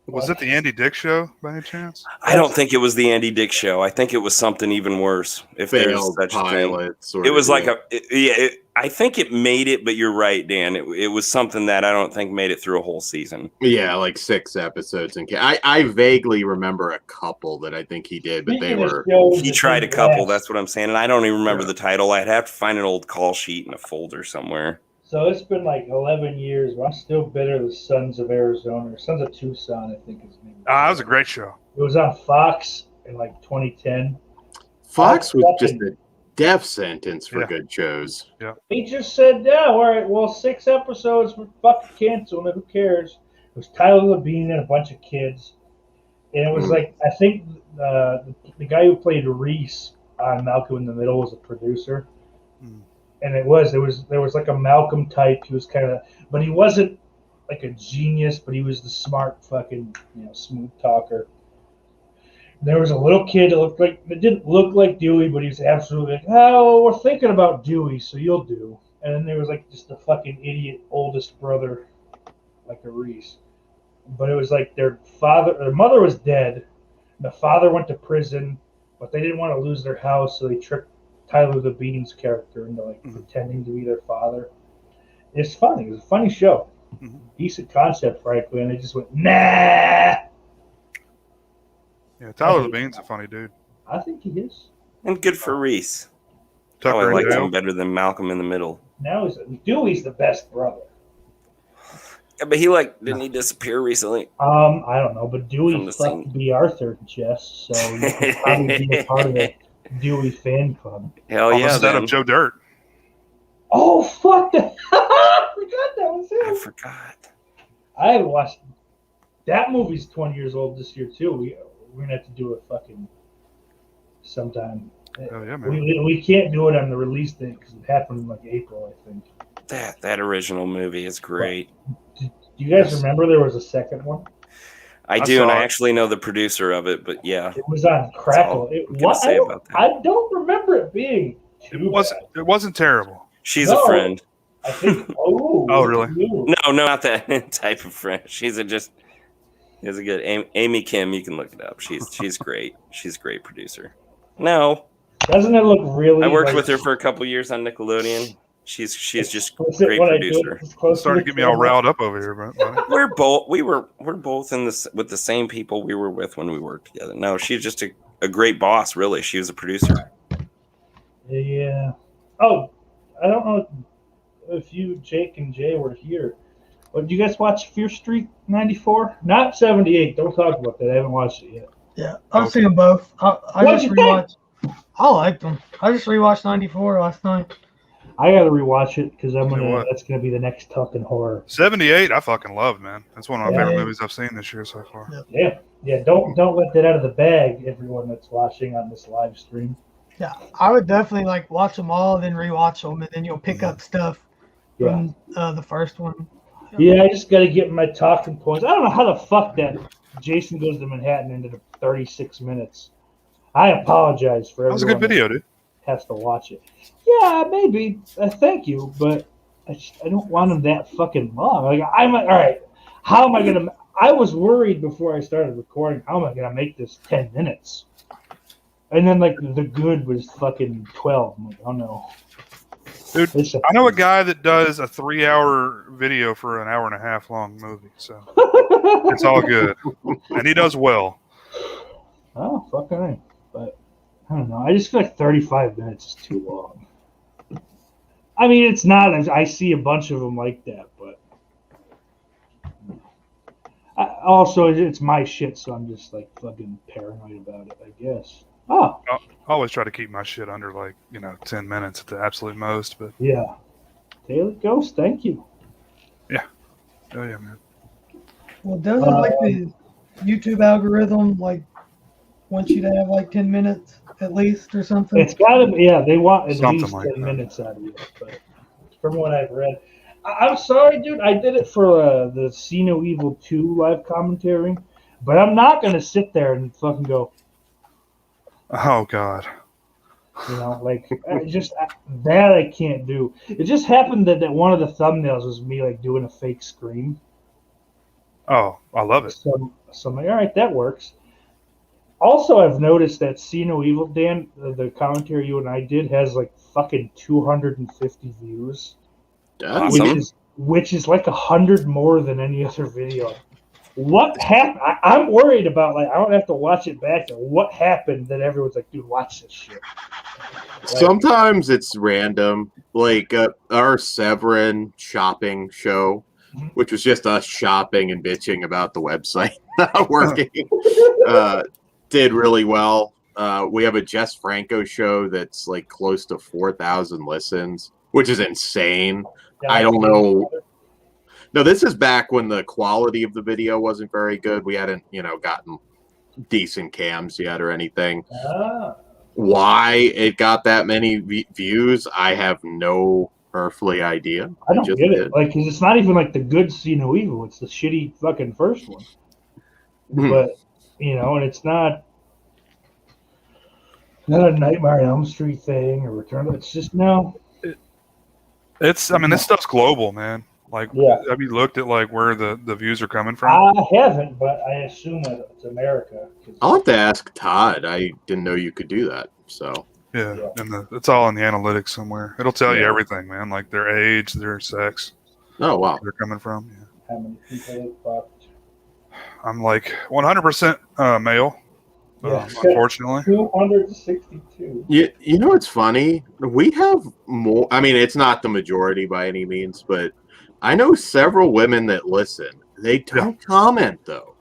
Was it the Andy Dick show by any chance?
I don't think it was the Andy Dick show. I think it was something even worse. If there's
Failed
such a thing,
pilot. Sort
it
of
was like
deal.
I think it made it, but you're right, Dan. It was something that I don't think made it through a whole season.
Yeah, like 6 episodes. And I vaguely remember a couple that I think he did, but they
Speaking of
were.
shows
He
that
tried a
didn't
couple.
last,
That's what I'm saying, and I don't even remember
Yeah.
the title. I'd have to find an old call sheet in a folder somewhere.
So it's been like 11 years. But I'm still bitter. The Sons of Arizona, or Sons of Tucson, I think his name.
That was a great show.
It was on Fox in like 2010.
Fox was
fucking-
just a death sentence for
Yeah.
good shows.
He just said, "Yeah, all right. Well, 6 episodes. We're fucking canceling it. Who cares?" It was Tyler Labine and a bunch of kids, and it was like I think the guy who played Reese on Malcolm in the Middle was a producer. And there was like a Malcolm type. He was kind of, but he wasn't like a genius, but he was the smart fucking, smooth talker. There was a little kid that didn't look like Dewey, but he was absolutely like, "Oh, we're thinking about Dewey, so you'll do." And then there was like just a fucking idiot oldest brother, like a Reese. But it was like their mother was dead. The father went to prison, but they didn't want to lose their house, so they tricked Tyler the Bean's character into like pretending to be their father. It's funny. It was a funny show.
Mhm.
Decent concept, frankly, and they just went, nah.
Yeah, Tyler Labine's a funny dude.
I think he is.
And good for Reese. Oh,
Tucker
I
and
liked
Dale.
him better than Malcolm in the Middle.
Now Dewey's the best brother.
Yeah, but didn't he disappear recently?
I don't know, but Dewey
From the
fucked
scene.
B. Arthur, Jess, so you could probably be a part of the Dewey fan club.
Hell
On
yeah,
the set
then.
of Joe Dirt.
Oh, fuck that. I forgot that was
I
him.
forgot.
I haven't watched that movie's 20 years old this year too. We're gonna have to do it fucking sometime.
Oh yeah, man.
We can't do it on the release date because it happened in like April, I think.
That original movie is great.
Do you guys
Yes.
remember there was a second one?
I
I
do, and
saw
I
it.
actually know the producer of it, but yeah.
It was on Crackle.
all I'm gonna say about that.
I don't remember it being too
It wasn't terrible.
She's
No.
a friend.
bad. I think. Oh,
Oh, really?
No, not that type of friend. She's a good Amy Kim. You can look it up. She's great. She's a great producer. No,
Doesn't it look really?
I worked
like,
with her for a couple years on Nickelodeon. She's just
explicit
great
when I do it
producer.
this close to
Starting to
the
get me all
camera?
riled up over here, but
We're both in this with the same people we were with when we worked together. No, she's just a great boss. Really, she was a producer.
Yeah. Oh, I don't know if you, Jake, and Jay were here. But did you guys watch Fear Street '94? Not '78. Don't talk about that. I haven't watched it yet.
Yeah, I've seen them both. I
What'd
just
you think?
rewatched. I liked them. I just rewatched '94 last night.
I got to rewatch it because
Tell you what.
that's gonna be the next Tucking horror.
78, I fucking loved, man. That's one of my
Yeah.
favorite movies I've seen this year so far.
Yeah. Don't let that out of the bag, everyone that's watching on this live stream.
Yeah, I would definitely like watch them all, then rewatch them, and then you'll pick up stuff
Yeah.
from the first one.
Yeah, I just got to get my talking points. I don't know how the fuck that Jason Goes to Manhattan ended up 36 minutes. I apologize for
That was a
everyone
good video, dude.
that has to watch it. Yeah, maybe. Thank you, but I don't want them that fucking long. Like all right. How am I gonna? I was worried before I started recording. How am I gonna make this 10 minutes? And then like the good was fucking 12. I'm like, oh no.
Dude,
Listen.
I know a guy that does a 3-hour video for an hour and a half long movie, so it's all good. And he does well.
Oh, fucking right. But I don't know. I just feel like 35 minutes is too long. I mean, it's not. I see a bunch of them like that, but Also, it's my shit, so I'm just like fucking paranoid about it, I guess. Oh,
I always try to keep my shit under 10 minutes at the absolute most. But
yeah. Taylor Ghost, thank you.
oh yeah, man.
Well, doesn't like the YouTube algorithm like wants you to have like 10 minutes at least or something?
It's got to be, yeah, they want at
Something
least
like
10
that.
minutes out of you. But from what I've read, I'm sorry, dude. I did it for the See No Evil 2 live commentary, but I'm not going to sit there and fucking go,
Oh God.
like, that I can't do. It just happened that one of the thumbnails was me, like, doing a fake scream.
Oh, I love it.
So I'm like, all right, that works. Also, I've noticed that See No Evil, Dan, the commentary you and I did, has like fucking 250 views,
Awesome.
which is like 100 more than any other video. What happened? I'm worried about, like, I don't have to watch it back. What happened that everyone's like, dude, watch this shit?
Sometimes it's random, like our Severin shopping show, which was just us shopping and bitching about the website not working. Did really well. We have a Jess Franco show that's like close to 4,000 listens, which is insane.
Yeah,
I don't know. No, this is back when the quality of the video wasn't very good. We hadn't, gotten decent cams yet or anything. Why it got that many views, I have no earthly idea.
I don't get it. Like, because it's not even like the good See No Evil. It's the shitty fucking first one. But, and it's not a Nightmare on Elm Street thing or Return. It's just, no.
This stuff's global, man. Like,
yeah.
Have you looked at like where the views are coming from?
I haven't, but I assume that it's America.
I'll have to ask Todd. I didn't know you could do that. So
yeah. And it's all in the analytics somewhere. It'll tell you everything, man. Like their age, their sex.
Oh wow,
where they're coming from. Yeah.
How many people they fucked?
I'm like 100% male.
Yeah.
Unfortunately,
262.
You know what's funny? We have more. I mean, it's not the majority by any means, but I know several women that listen. They don't comment though.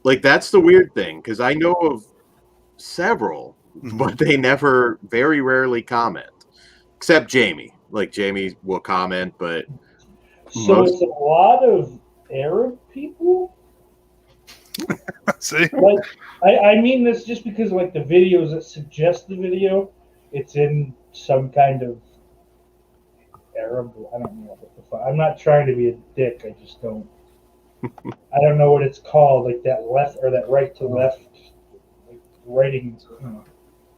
Like that's the weird thing because I know of several, but they very rarely comment. Except Jamie. Like Jamie will comment, but
so it's a lot of Arab people.
See,
like I mean this just because like the videos that suggest the video, it's in some kind of Arab. I don't know what the fuck. I'm not trying to be a dick. I just don't. I don't know what it's called. Like that left or that right to left, like writing.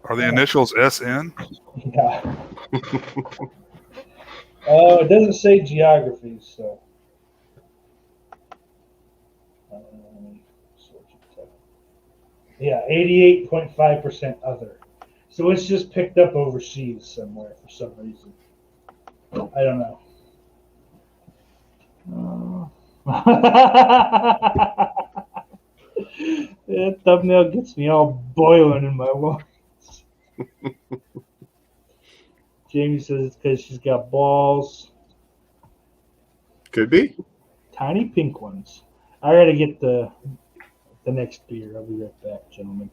Are the initials SN?
Yeah. It doesn't say geography, so. Yeah, 88.5% other. So it's just picked up overseas somewhere for some reason. I don't know. That thumbnail gets me all boiling in my lungs. Jamie says it's because she's got balls.
Could be.
Tiny pink ones. I gotta get the next beer. I'll be right back, gentlemen.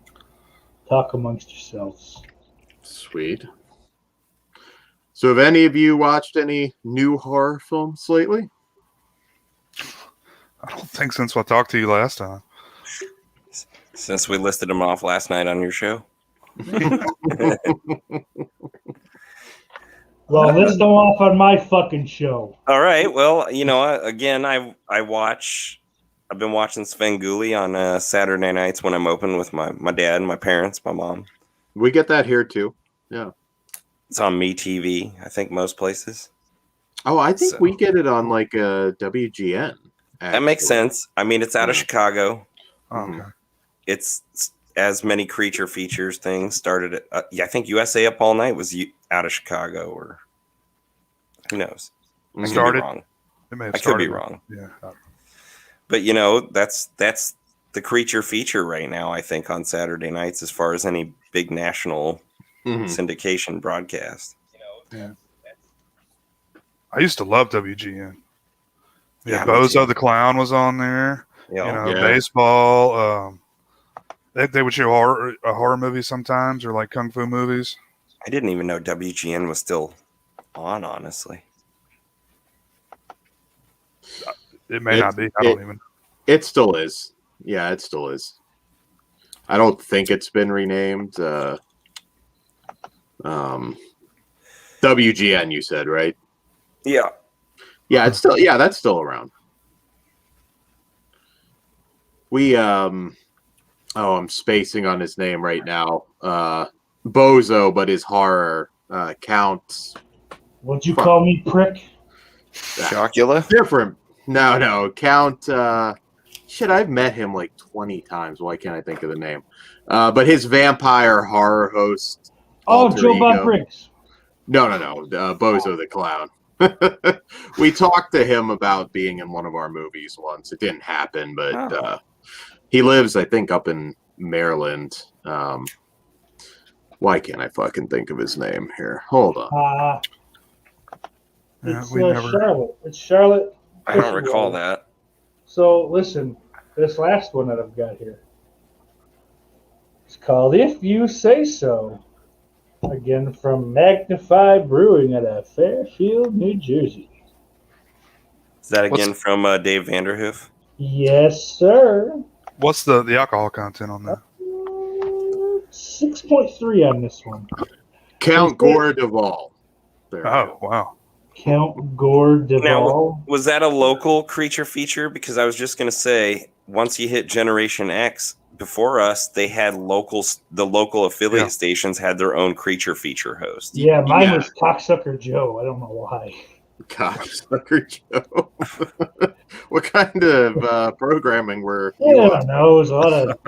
Talk amongst yourselves.
Sweet. So have any of you watched any new horror films lately?
I don't think since I talked to you last time.
Since we listed them off last night on your show.
Well, list them off on my fucking show.
All right. Well, again, I've been watching Svengoolie on Saturday nights when I'm open with my dad, my parents, my mom.
We get that here too. Yeah.
It's on MeTV, I think most places.
Oh, I think we get it on like WGN. Actually.
That makes sense. I mean, it's out of Chicago.
Okay.
It's as many creature features things started. I think USA Up All Night was out of Chicago, or who knows? I could be wrong. I could be wrong.
Yeah.
But that's the creature feature right now. I think on Saturday nights, as far as any big national syndication broadcast.
Yeah. I used to love WGN. Yeah,
Yeah,
Bozo the Clown was on there.
Yeah.
Baseball. They would show horror movies sometimes, or like kung fu movies.
I didn't even know WGN was still on, honestly.
It may not be. I don't even.
It still is. Yeah, it still is. I don't think it's been renamed. WGN, you said, right?
Yeah.
Yeah, it's still. Yeah, that's still around. We I'm spacing on his name right now. Bozo, but his horror counts.
What'd you call me, prick?
Chocula?
Different. No, Count. Shit, I've met him like 20 times. Why can't I think of the name? But his vampire horror host.
Oh, Joe Bob Briggs.
No. Bozo the Clown. We talked to him about being in one of our movies once. It didn't happen, but he lives, I think, up in Maryland. Why can't I fucking think of his name here? Hold on.
It's Charlotte. It's Charlotte.
I don't recall that.
So listen, this last one that I've got here. It's called If You Say So. Again, from Magnify Brewing out of Fairfield, New Jersey.
Is that again from Dave Vanderhoof?
Yes, sir.
What's the alcohol content on that?
6.3 on this one.
Count Gore Duvall.
Oh, wow.
Count Gore Duvall.
Now, was that a local creature feature? Because I was just going to say, once you hit Generation X, before us, they had the local affiliate stations had their own creature feature host.
Yeah, mine was Cocksucker Joe. I don't know why.
Cocksucker Joe. What kind of programming were
I don't know. It was a lot of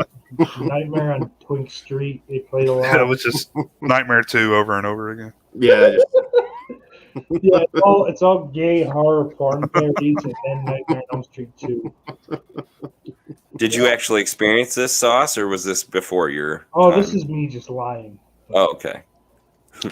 Nightmare on Twink Street. They played a lot.
It was just Nightmare 2 over and over again.
Yeah.
Yeah, it's all gay horror porn parodies and then Nightmare on Elm Street 2.
Did you actually experience this, Sauce, or was this before your
this is me just lying.
Oh, okay.
Yeah,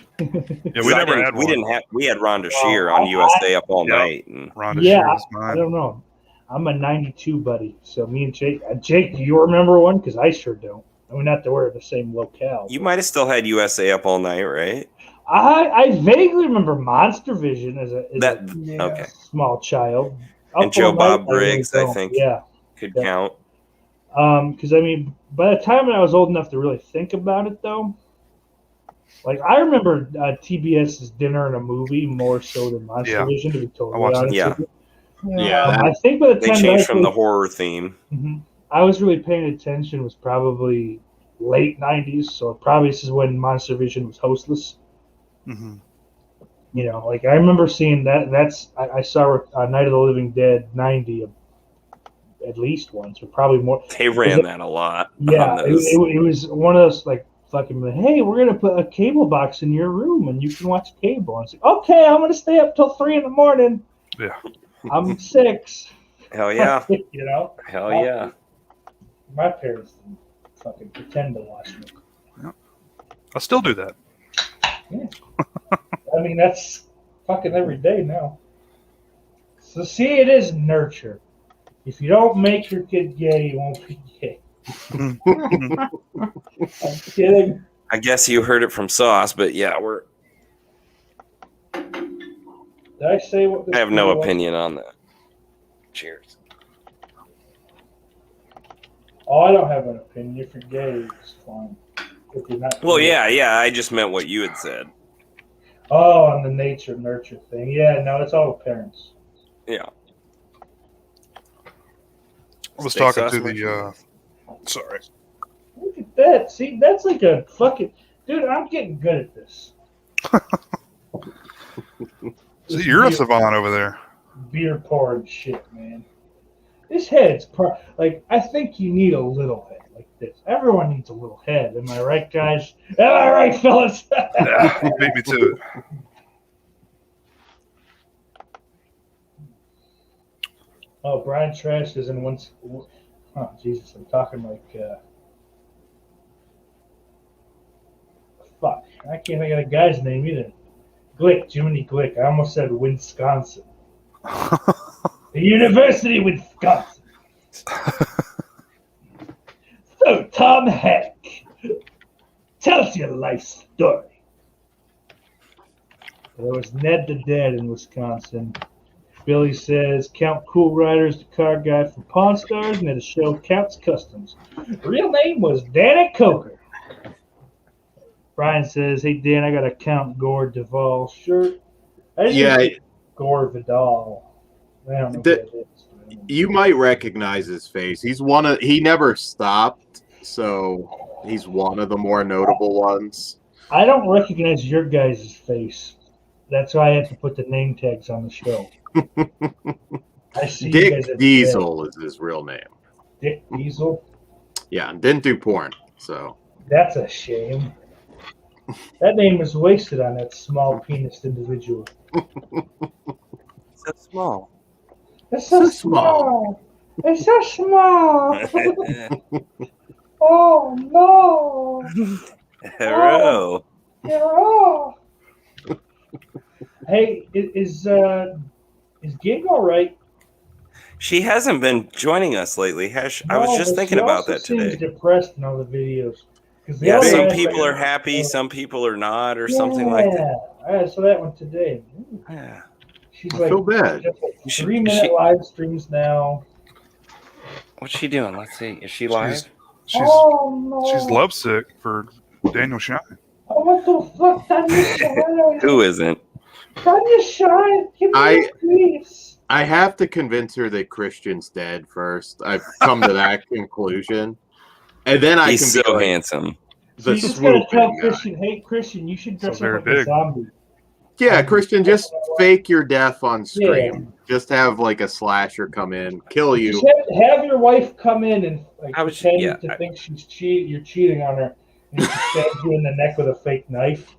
we never had one.
We had Rhonda Shear on USA Up All Night. And
Rhonda Shear was mine.
I don't know. I'm a 92 buddy, so me and Jake. Jake, do you remember one? Because I sure don't. I mean, not that we're in the same locale.
You might have still had USA Up All Night, right?
I vaguely remember Monster Vision as a small child.
And Joe Bob Briggs, I think, could count.
Because I mean, by the time I was old enough to really think about it, though, like I remember TBS's Dinner and a Movie more so than Monster Vision. To be totally honest with you. I think by the time
they changed from the horror theme.
I was really paying attention was probably late 90s, so probably this is when Monster Vision was hostless.
Mm-hmm.
You know, like I remember seeing that. I saw Night of the Living Dead 90 at least once, or probably more.
They ran that a lot.
Yeah, it was one of those like fucking. Hey, we're gonna put a cable box in your room and you can watch cable. And I was like, okay, I'm gonna stay up till 3 a.m.
Yeah,
I'm 6.
Hell yeah.
You know.
Hell yeah.
My parents didn't fucking pretend to watch me.
Yeah. I still do that.
Yeah. I mean, that's fucking every day now. So see, it is nurture. If you don't make your kid gay, you won't be gay. I'm kidding.
I guess you heard it from Sauce, but yeah,
Did I say what this
I have no
was?
opinion on that. Cheers.
Oh, I don't have an opinion. If you're gay, it's fine. If you're not
Well,
gay.
yeah. I just meant what you had said.
Oh, on the nature nurture thing. Yeah, no, it's all parents.
Yeah.
I was talking to the. Sorry.
Look at that. See, that's like a fucking dude. I'm getting good at this.
See, you're a savant over there.
Beer porn shit, man. This head's like I think you need a little head like this. Everyone needs a little head. Am I right, guys? Am I right, fellas?
Yeah, you beat me to it.
Oh, Brian Trash is in one. Oh, Jesus, I'm talking like. Fuck, I can't think of the guy's name either. Glick, Jiminy Glick. I almost said Wisconsin. The University of Wisconsin. So, Tom Hank, tell us your life story. There was Ned the Dad in Wisconsin. Billy says, Count Cool Riders, the car guy from Pawn Stars, and at a show, Count's Customs. Real name was Danny Coker. Brian says, hey, Dan, I got a Count Gore Duvall shirt. Gore Vidal. I don't know who that is.
You might recognize his face. He never stopped, so he's one of the more notable ones.
I don't recognize your guys' face. That's why I had to put the name tags on the show. I see
Dick
you guys
Diesel is his real name.
Dick Diesel?
Yeah, and didn't do porn, so.
That's a shame. That name was wasted on that small penis individual.
So small.
It's so small. It's so small. Oh no.
Hello.
Oh. Hey, is Gig all right?
She hasn't been joining us lately, has she? I was just thinking about that today.
She's depressed in all the videos.
Yeah, some people are happy, some people are not, or something like that.
I saw that one today.
Yeah.
She's
I
like,
feel bad.
just like 3-minute live streams now.
What's she doing? Let's see. Is she live?
She's lovesick for Daniel Shine.
Oh, what the fuck? Tanya Shine.
Who isn't?
Tanya Shine. Give me a piece.
I have to convince her that Christian's dead first. I've come to that conclusion. And then I
He's
can be
so
like,
handsome.
So you just gotta tell Christian, hey Christian, you should dress up like a zombie.
Yeah, Christian, just fake your death on stream. Yeah. Just have like a slasher come in, kill you.
Just have your wife come in and like pretend to think you're cheating on her, and she stabs you in the neck with a fake knife.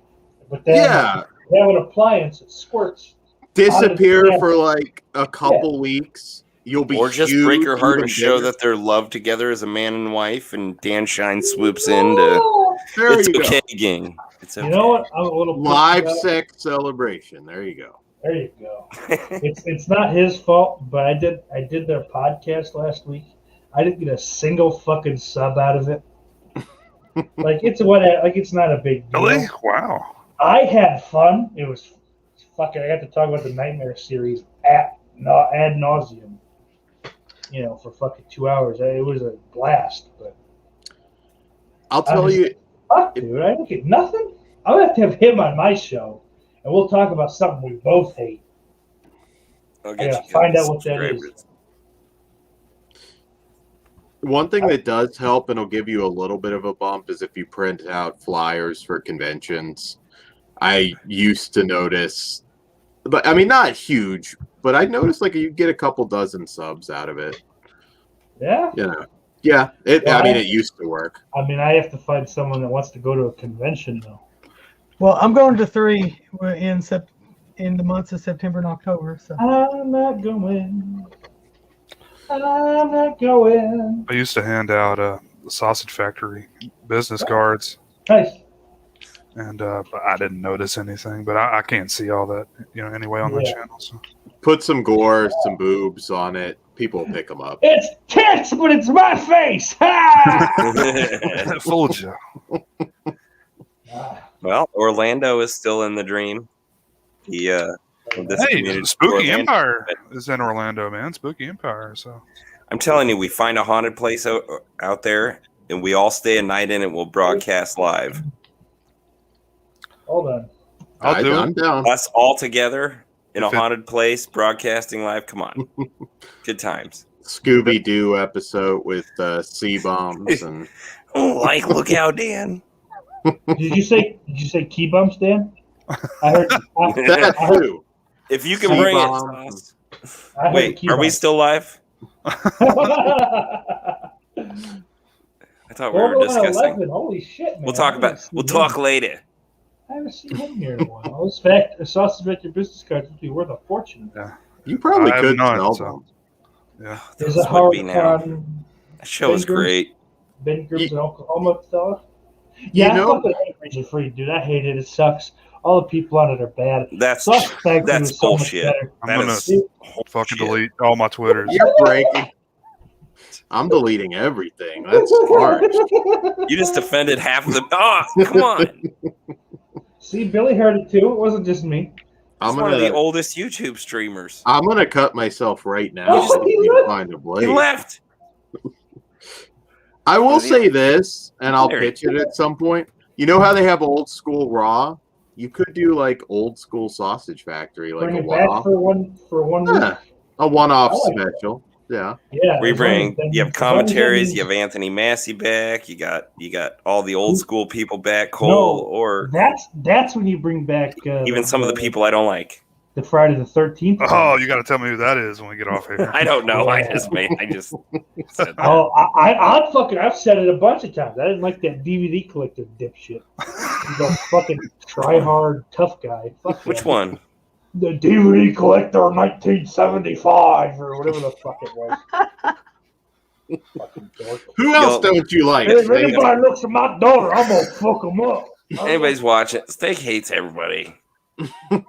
But then you have an appliance, it squirts.
Disappear for like a couple weeks. You'll be
just break her heart and show that they're loved together as a man and wife, and Dan Shine swoops in to it's okay, gang. It's okay.
You know what? I'm a little
live sex celebration. There you go.
There you go. It's not his fault, but I did their podcast last week. I didn't get a single fucking sub out of it. It's not a big deal.
Really? Wow.
I had fun. It was fucking. I got to talk about the Nightmare series ad nauseum. You know, for fucking 2 hours. It was a blast. But
I'll tell you,
fuck, dude. I don't get nothing. I'm gonna have to have him on my show, and we'll talk about something we both hate.
I gotta
find out what that is.
One thing that does help and will give you a little bit of a bump is if you print out flyers for conventions. I used to notice, but I mean, not huge, but I noticed like you get a couple dozen subs out of it.
Yeah.
Yeah. It used to work.
I mean, I have to find someone that wants to go to a convention though.
Well, I'm going to 3 in the months of September and October. So
I'm not going. I
used to hand out the Sausage Factory business cards.
Nice.
And I didn't notice anything, but I can't see all that, anyway on my channel. So.
Put some gore, some boobs on it. People will pick them up.
It's tits, but it's my face. Ha!
Fooled you.
Well, Orlando is still in the dream.
Spooky Empire is in Orlando, man. Spooky Empire. So
I'm telling you, we find a haunted place out there, and we all stay a night in it. We'll broadcast live.
Hold on.
I'm down.
Us all together in a haunted place, broadcasting live. Come on. Good times.
Scooby-Doo episode with C-bombs and
look out, Dan.
Did you say key bumps, Dan? I heard
that too.
If you can bring it. Wait, are we still live? I thought we were discussing.
11. Holy shit, man.
We'll talk later.
I haven't seen him here in a while. In fact, a Sausage Factory business card would be worth a fortune.
Yeah.
You probably could sell them.
Yeah.
There's a Howard Con.
That show is great.
Ben Grimm's in Oklahoma stuff. Yeah, I fucking hate Region Free, dude. I hate it. It sucks. All the people on it are bad.
That's
So
bullshit.
I'm gonna fucking delete all my Twitters.
You're breaking. I'm deleting everything. That's smart.
You just offended half of the. Oh, come on!
See, Billy heard it too. It wasn't just me.
He's one of the oldest YouTube streamers.
I'm gonna cut myself right now.
Oh,
So you can find a
He
blade.
left.
I will say this, and I'll
There
pitch it at some point. You know how they have old school Raw? You could do like old school Sausage Factory, like
Bring
a
it back
one-off.
for 1 week.
Yeah, a one-off
I like that.
special. Yeah.
Yeah.
We
as long
bring.
as then-
You have
as long as
commentaries.
then-
You have Anthony Massey back. You got all the old school people back. Cole or
That's when you bring back
even some of the people I don't like.
The Friday the 13th.
Oh, you got to tell me who that is when we get off here.
I don't know. I
Yeah.
just said that.
Oh, I've said it a bunch of times. I didn't like that DVD collector dipshit. He's a fucking try-hard tough guy. Fuck
Which
him.
one?
The DVD collector 1975 or whatever the fuck it was. Fucking dork.
Who else
Yo.
don't you like?
Hey, if
Steve?
anybody looks at my daughter, I'm gonna fuck him up.
Anybody's watching. Steak hates everybody.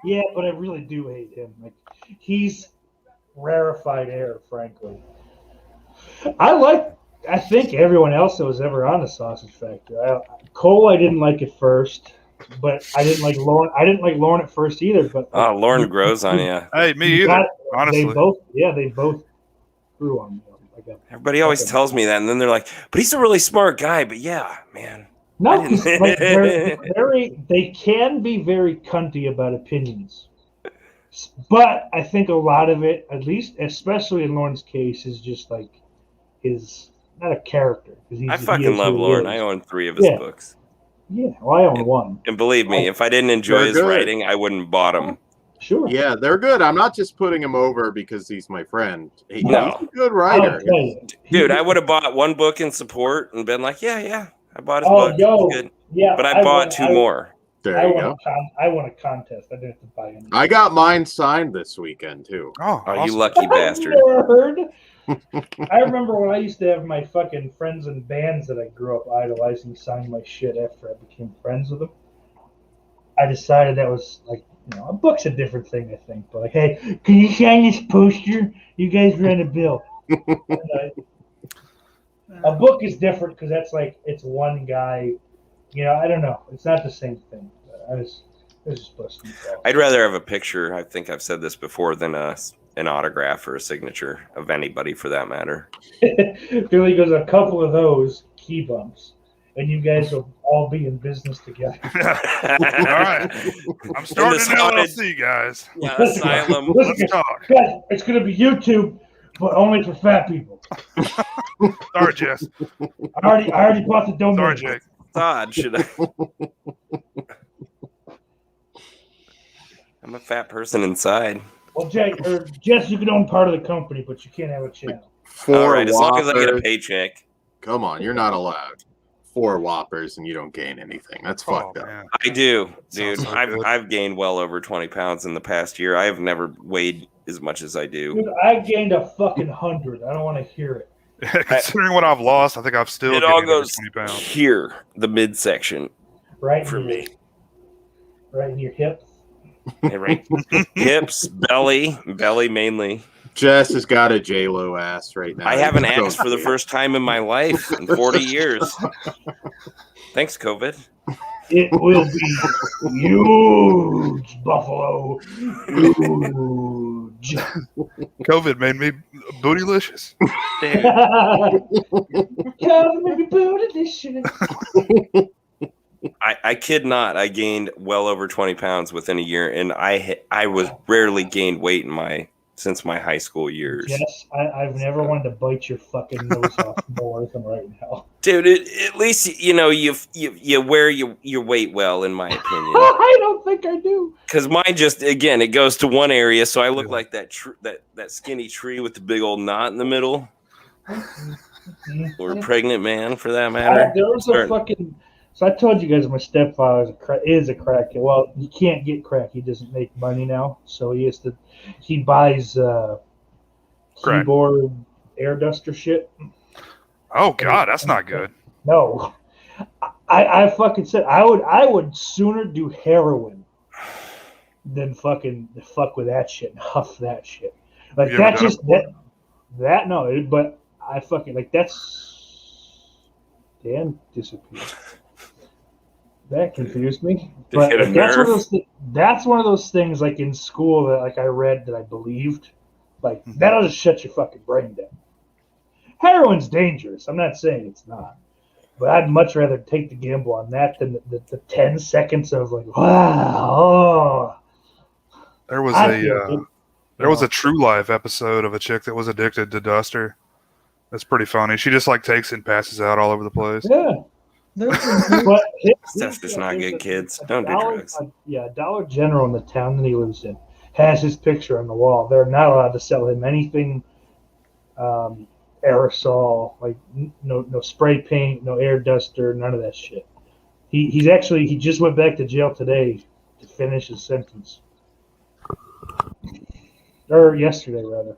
Yeah, but I really do hate him. Like, he's rarefied air, frankly. I think everyone else that was ever on the Sausage Factory. Cole, I didn't like at first, but I didn't like Lauren. I didn't like Lauren at first either. But
Oh, Lauren grows on you.
Hey, me
you
either.
got-
Honestly,
they both grew on me. Like
Everybody always tells me that, and then they're like, "But he's a really smart guy." But yeah, man.
no,
I
'cause,
didn't-
like, they can be very cunty about opinions. But I think a lot of it, at least, especially in Lauren's case, is just like his not a character.
I fucking love Lauren. I own 3 of his
Yeah.
books,
Yeah, well, I own one.
and believe me, if I didn't enjoy
They're
his
good.
writing, I wouldn't bought him.
Sure.
Yeah, they're good. I'm not just putting him over because he's my friend.
No.
He's a good
I'll
writer.
tell you.
Dude, I would have bought one book in support and been like, yeah, I bought his
Oh,
book.
yo,
It's good.
yeah.
But I bought 2 more.
There
I
you
won,
go.
I won a contest. I didn't have to buy any.
I got mine signed this weekend too.
oh,
Oh, you
awesome.
lucky bastard.
Nerd. I remember when I used to have my fucking friends and bands that I grew up idolizing sign my shit after I became friends with them. I decided that was like, a book's a different thing, I think. But like, hey, can you sign this poster? You guys ran a bill. A book is different because that's like, it's one guy. I don't know. It's not the same thing. I was just busting.
I'd rather have a picture, I think I've said this before, than an autograph or a signature of anybody for that matter.
Billy goes, a couple of those key bumps, and you guys will all be in business together.
All right. I'm starting
this
an
haunted-
LLC, guys.
Yeah, asylum.
Let's talk.
Guys, it's going to be YouTube, but only for fat people.
Sorry, Jess.
I already bought the domain.
Sorry, Jake.
Todd, should I? I'm a fat person inside.
Well, Jess, you can own part of the company, but you can't have a channel.
4
All right, as long as I get a
Whoppers.
paycheck.
Come on, you're not allowed. 4 Whoppers and you don't gain anything. That's
Oh,
fucked up.
man.
I do, dude.
Sounds so good.
I've gained well over 20 pounds in the past year. I have never weighed as much as I do.
Dude, I gained a fucking 100. I don't want to hear it.
Considering what I've lost, I think I've still
It all
gained over
goes
20 pounds.
here, the midsection
Right
for
in your,
me.
Right in your hips.
Yeah, right. Hips, belly mainly.
Jess has got a J-Lo ass right now.
I haven't
It's
asked for the first time in my life in 40 years. Thanks, COVID.
It will be huge, Buffalo. Huge.
COVID made me bootylicious.
Come maybe booty this shit.
I kid not. I gained well over 20 pounds within a year, and I was rarely gained weight since my high school years.
Yes, I've never wanted to bite your fucking nose off more than right now.
Dude, at least you wear your weight well, in my opinion.
I don't think I do.
Because mine just it goes to one area, so I look like that skinny tree with the big old knot in the middle, or a pregnant man for that matter.
There was a fucking. So I told you guys my stepfather is a crackhead. Well, he can't get crack. He doesn't make money now, so he buys
Crack.
keyboard air duster shit.
Oh, God, that's not good.
No, I fucking said I would sooner do heroin than fuck with that shit and huff that shit. Like
Have you ever
that just that no, but I fucking like that's Dan disappeared. That confused me.
Did
But
hit a
like, that's one of
nerve?
those. That's one of those things like in school that like I read that I believed. Like that'll just shut your fucking brain down. Heroin's dangerous. I'm not saying it's not, but I'd much rather take the gamble on that than the 10 seconds of like wow.
There was
I feel good.
there was a True Life episode of a chick that was addicted to Duster. That's pretty funny. She just like takes it and passes out all over the place.
Yeah.
There's
But
Stuff's just not
there's
good, kids. Don't do
Dollar,
drugs.
Dollar General in the town that he lives in has his picture on the wall. They're not allowed to sell him anything aerosol, like no spray paint, no air duster, none of that shit. He just went back to jail today to finish his sentence. Or yesterday, rather.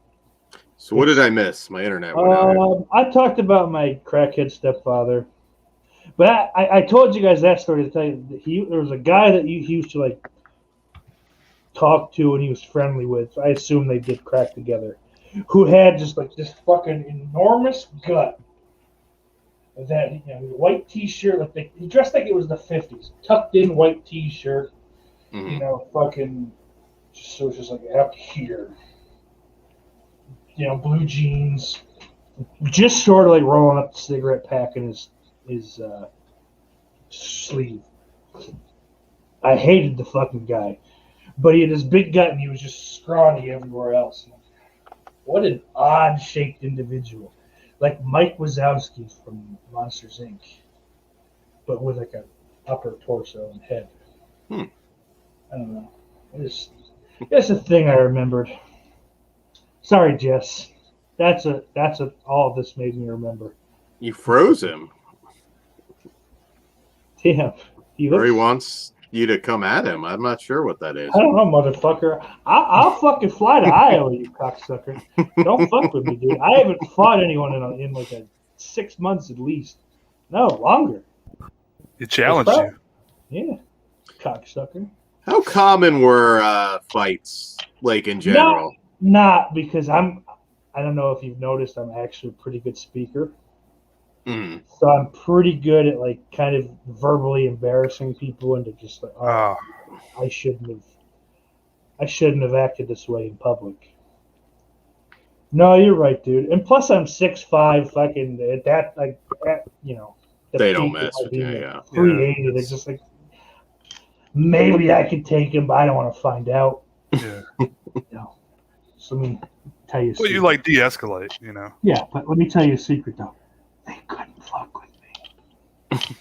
So what did I miss? My internet went out.
I talked about my crackhead stepfather. But I told you guys that story to tell you that there was a guy that he used to like talk to and he was friendly with. So I assume they did crack together. Who had just like this fucking enormous gut. That white T-shirt, like he dressed like it was the 50s, tucked in white T-shirt. Fucking so it's just like up here. Blue jeans, just sort of like rolling up the cigarette pack in his sleeve. I hated the fucking guy, but he had this big gut and he was just scrawny everywhere else. What an odd shaped individual, like Mike Wazowski from Monsters Inc., but with like a upper torso and head. I don't know. That's a thing I remembered. Sorry, Jess. That's all of this made me remember.
You froze him.
Damn.
Or he wants you to come at him. I'm not sure what that is.
I don't know, motherfucker. I'll fucking fly to Iowa, you cocksucker. Don't fuck with me, dude. I haven't fought anyone in like 6 months at least. No, longer.
It challenged you.
Yeah, cocksucker.
How common were fights, like in general?
Not because I don't know if you've noticed, I'm actually a pretty good speaker. So I'm pretty good at like kind of verbally embarrassing people into just like, I shouldn't have acted this way in public. No, you're right, dude. And plus I'm 6'5", fucking at that like
they don't mess with you, yeah.
380. They're just like maybe I could take him, but I don't want to find out.
Yeah.
So let me tell you.
Well, you like de-escalate,
Yeah, but let me tell you a secret though. They couldn't fuck with me.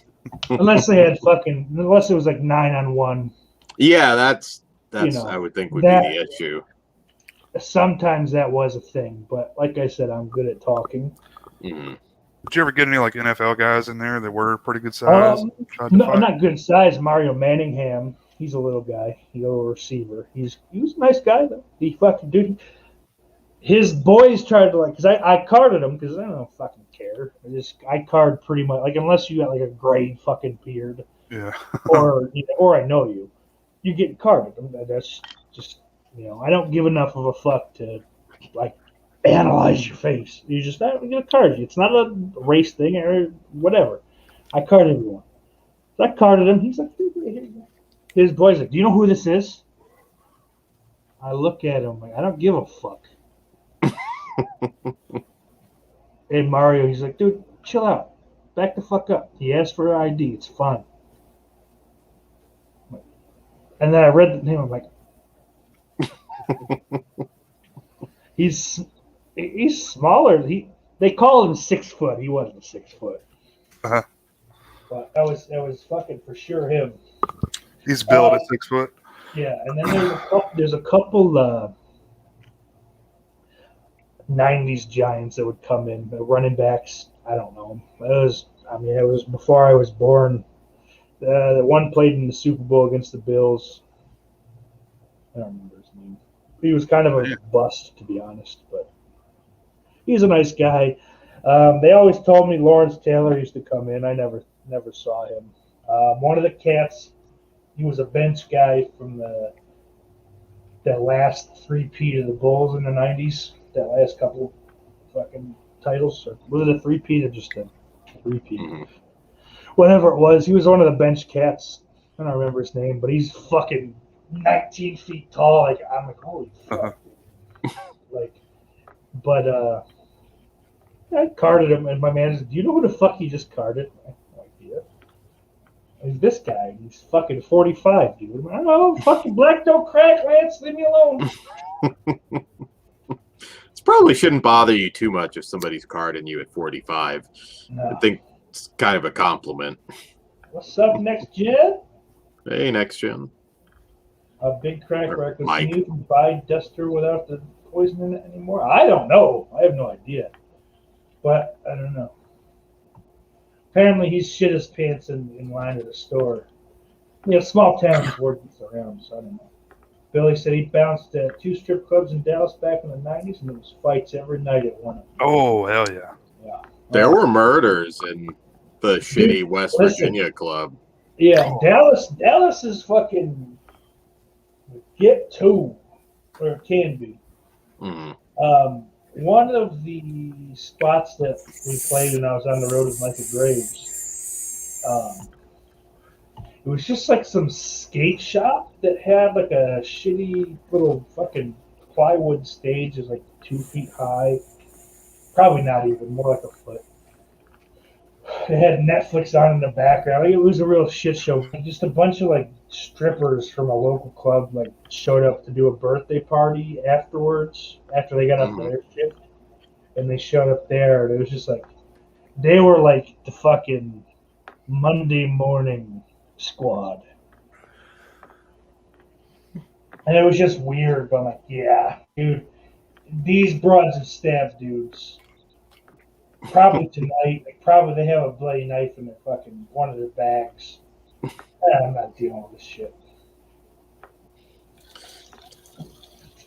unless it was like 9-on-1.
Yeah, that's I would think would be the issue.
Sometimes that was a thing, but like I said, I'm good at talking.
Did you ever get any like NFL guys in there that were pretty good size?
No, not good size. Mario Manningham, he's a little guy. He's a little receiver. He was a nice guy though. He fucking dude. His boys tried to because I carded him because I don't fucking care. I card pretty much like unless you got like a gray fucking beard.
Yeah.
or I know you get carded. That's just I don't give enough of a fuck to like analyze your face. You just I'm gonna card you. It's not a race thing or whatever. I card everyone. So I carded him. He's like, here you go. His boy's like, do you know who this is? I look at him like I don't give a fuck. And Mario, he's like, dude, chill out. Back the fuck up. He asked for an ID. It's fine. And then I read the name. I'm like, he's smaller. They call him 6 foot. He wasn't 6 foot.
Uh-huh.
But that was fucking for sure him.
He's built at 6 foot.
Yeah, and then there's a couple 90s giants that would come in, running backs. I don't know. It was before I was born. The one played in the Super Bowl against the Bills. I don't remember his name. He was kind of a bust, to be honest, but he's a nice guy. They always told me Lawrence Taylor used to come in. I never saw him. One of the cats, he was a bench guy from that last 3-peat of the Bulls in the 90s. That last couple fucking titles? Or was it a three-peat or just a three-peat?
Mhm.
Whatever it was, he was one of the bench cats. I don't remember his name, but he's fucking 19 feet tall. Like I'm like, holy fuck. Like, but I carded him, and my man said, "Do you know who the fuck he just carded?" I have no idea. He's this guy. He's fucking 45, dude. I don't know. Fucking black don't crack, Lance. Leave me alone.
It probably shouldn't bother you too much if somebody's carding you at 45.
No.
I think it's kind of a compliment.
What's up, next gen?
Hey, next gen.
A big crack record.
Mike.
Can you buy Duster without the poison in it anymore? I don't know. I have no idea. But I don't know. Apparently, he's shit his pants in line at a store. You know, small towns working around, so I don't know. Billy said he bounced at 2 strip clubs in Dallas back in the 90s, and there was fights every night at one of them.
Oh, hell yeah.
Yeah.
There were murders in the shitty West Virginia club.
Yeah, Dallas is fucking get to, or it can be.
Mhm.
One of the spots that we played when I was on the road with Micah Graves, it was just like some skate shop that had like a shitty little fucking plywood stage. It was like 2 feet high. Probably not even, more like a foot. It had Netflix on in the background. Like, it was a real shit show. Just a bunch of like strippers from a local club like showed up to do a birthday party afterwards, after they got off their shift. And they showed up there, and it was just like, they were like the fucking Monday morning squad. And it was just weird, but I'm like, yeah, dude, these broads have stabbed dudes. Probably tonight. Like, probably they have a bloody knife in their fucking one of their bags. I'm not dealing with this shit.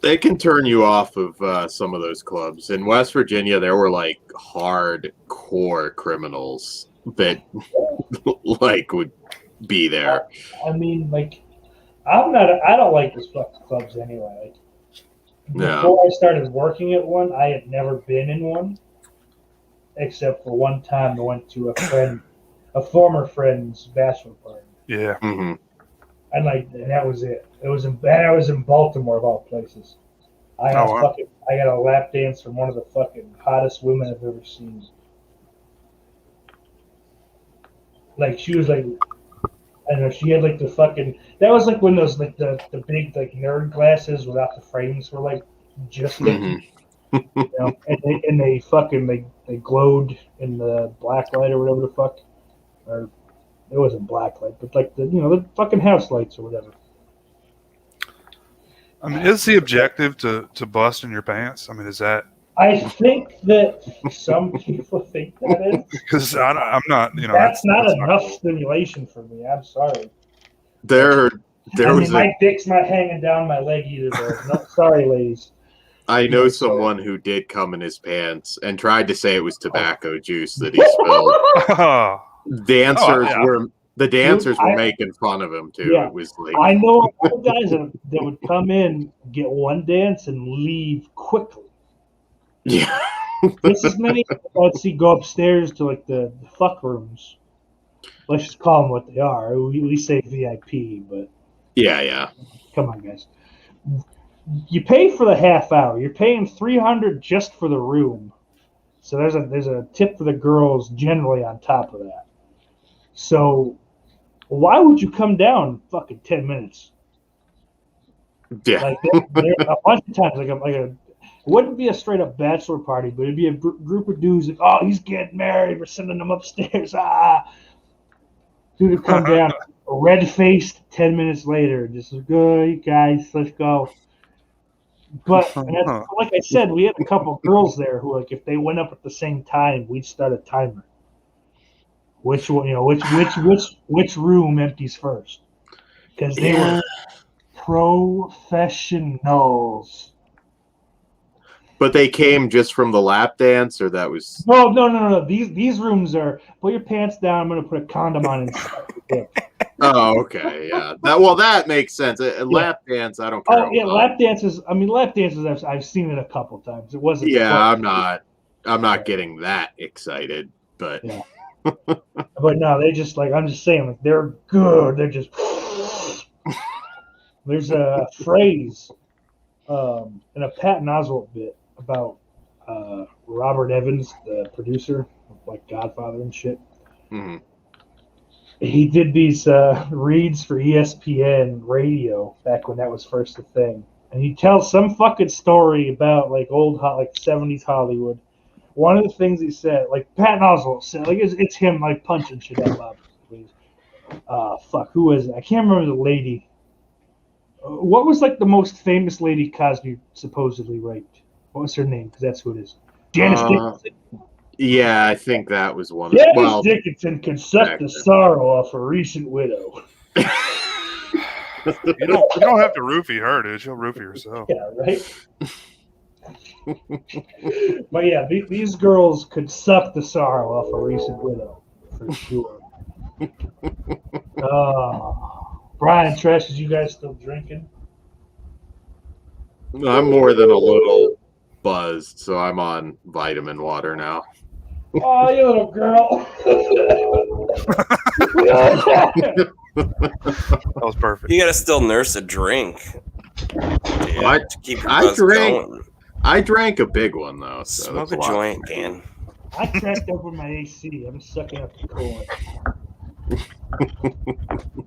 They can turn you off of some of those clubs. In West Virginia, there were like hardcore criminals that like would be there.
I mean, like, I don't like those fucking clubs anyway. Like, before I started working at one, I had never been in one, except for one time I went to a former friend's bachelor party.
Yeah.
Mm-hmm.
And that was it. I was in Baltimore of all places. I got a lap dance from one of the fucking hottest women I've ever seen. Like, she was like, I don't know, she had like the fucking, that was like when those like the big like nerd glasses without the frames were like just you know, and they fucking they glowed in the black light or whatever the fuck, or it wasn't black light, but like the fucking house lights or whatever.
I mean, is the objective to bust in your pants? I mean, is that?
I think that some people think that is.
Because I'm not,
That's not enough stimulation for me. I'm sorry.
There was
my dick's not hanging down my leg either, though. No, sorry, ladies.
I know someone who did come in his pants and tried to say it was tobacco juice that he spilled. The dancers were making fun of him too.
Yeah.
It was like,
I know other guys that would come in, get one dance, and leave quickly.
yeah.
This is many. Let's see, go upstairs to like the fuck rooms. Let's just call them what they are. We say VIP, but
yeah.
come on, guys. You pay for the half hour. You're paying $300 just for the room. So there's a tip for the girls generally on top of that. So why would you come down fucking 10 minutes?
Yeah.
Like there a bunch of times, it wouldn't be a straight up bachelor party, but it'd be a group of dudes like, oh, he's getting married. We're sending him upstairs. Dude would come down, red faced. 10 minutes later, just good guys, let's go. But like I said, we had a couple girls there who, like, if they went up at the same time, we'd start a timer. Which one, which room empties first? Because they were professionals.
But they came just from the lap dance, or that was
No. These rooms are put your pants down. I'm gonna put a condom on and
Oh, okay, yeah. That makes sense. A lap dance, I don't care.
Oh yeah, lap dances. I mean, lap dances. I've seen it a couple times. It wasn't.
Yeah, I'm not I'm not getting that excited, but
Yeah. But no, they just like I'm just saying, like they're good. They're just there's a phrase in a Patton Oswalt bit about Robert Evans, the producer of like Godfather and shit.
mhm.
He did these reads for ESPN radio back when that was first a thing, and he tells some fucking story about like old like 70s Hollywood. One of the things he said, like Patton Oswalt said, like it's him like punching shit out loud. Fuck, who was it? I can't remember the lady. What was like the most famous lady Cosby supposedly raped? What was her name? Because that's who it is. Janice Dickinson.
Yeah, I think that was one of
Janice Dickinson could suck the sorrow off a recent widow.
You don't have to roofie her, dude. She'll roofie herself.
Yeah, right. But yeah, these girls could suck the sorrow off a recent widow for sure. Brian, Trash, is you guys still drinking?
I'm more than a little buzzed, so I'm on vitamin water now.
Oh, you little girl.
That was perfect.
You gotta still nurse a drink.
I-
to keep your
I
buzz
drank-
going.
I drank a big one though. So
Smoke
that's
a
lot.
joint, Dan.
I cracked open my AC. I'm sucking up the corn.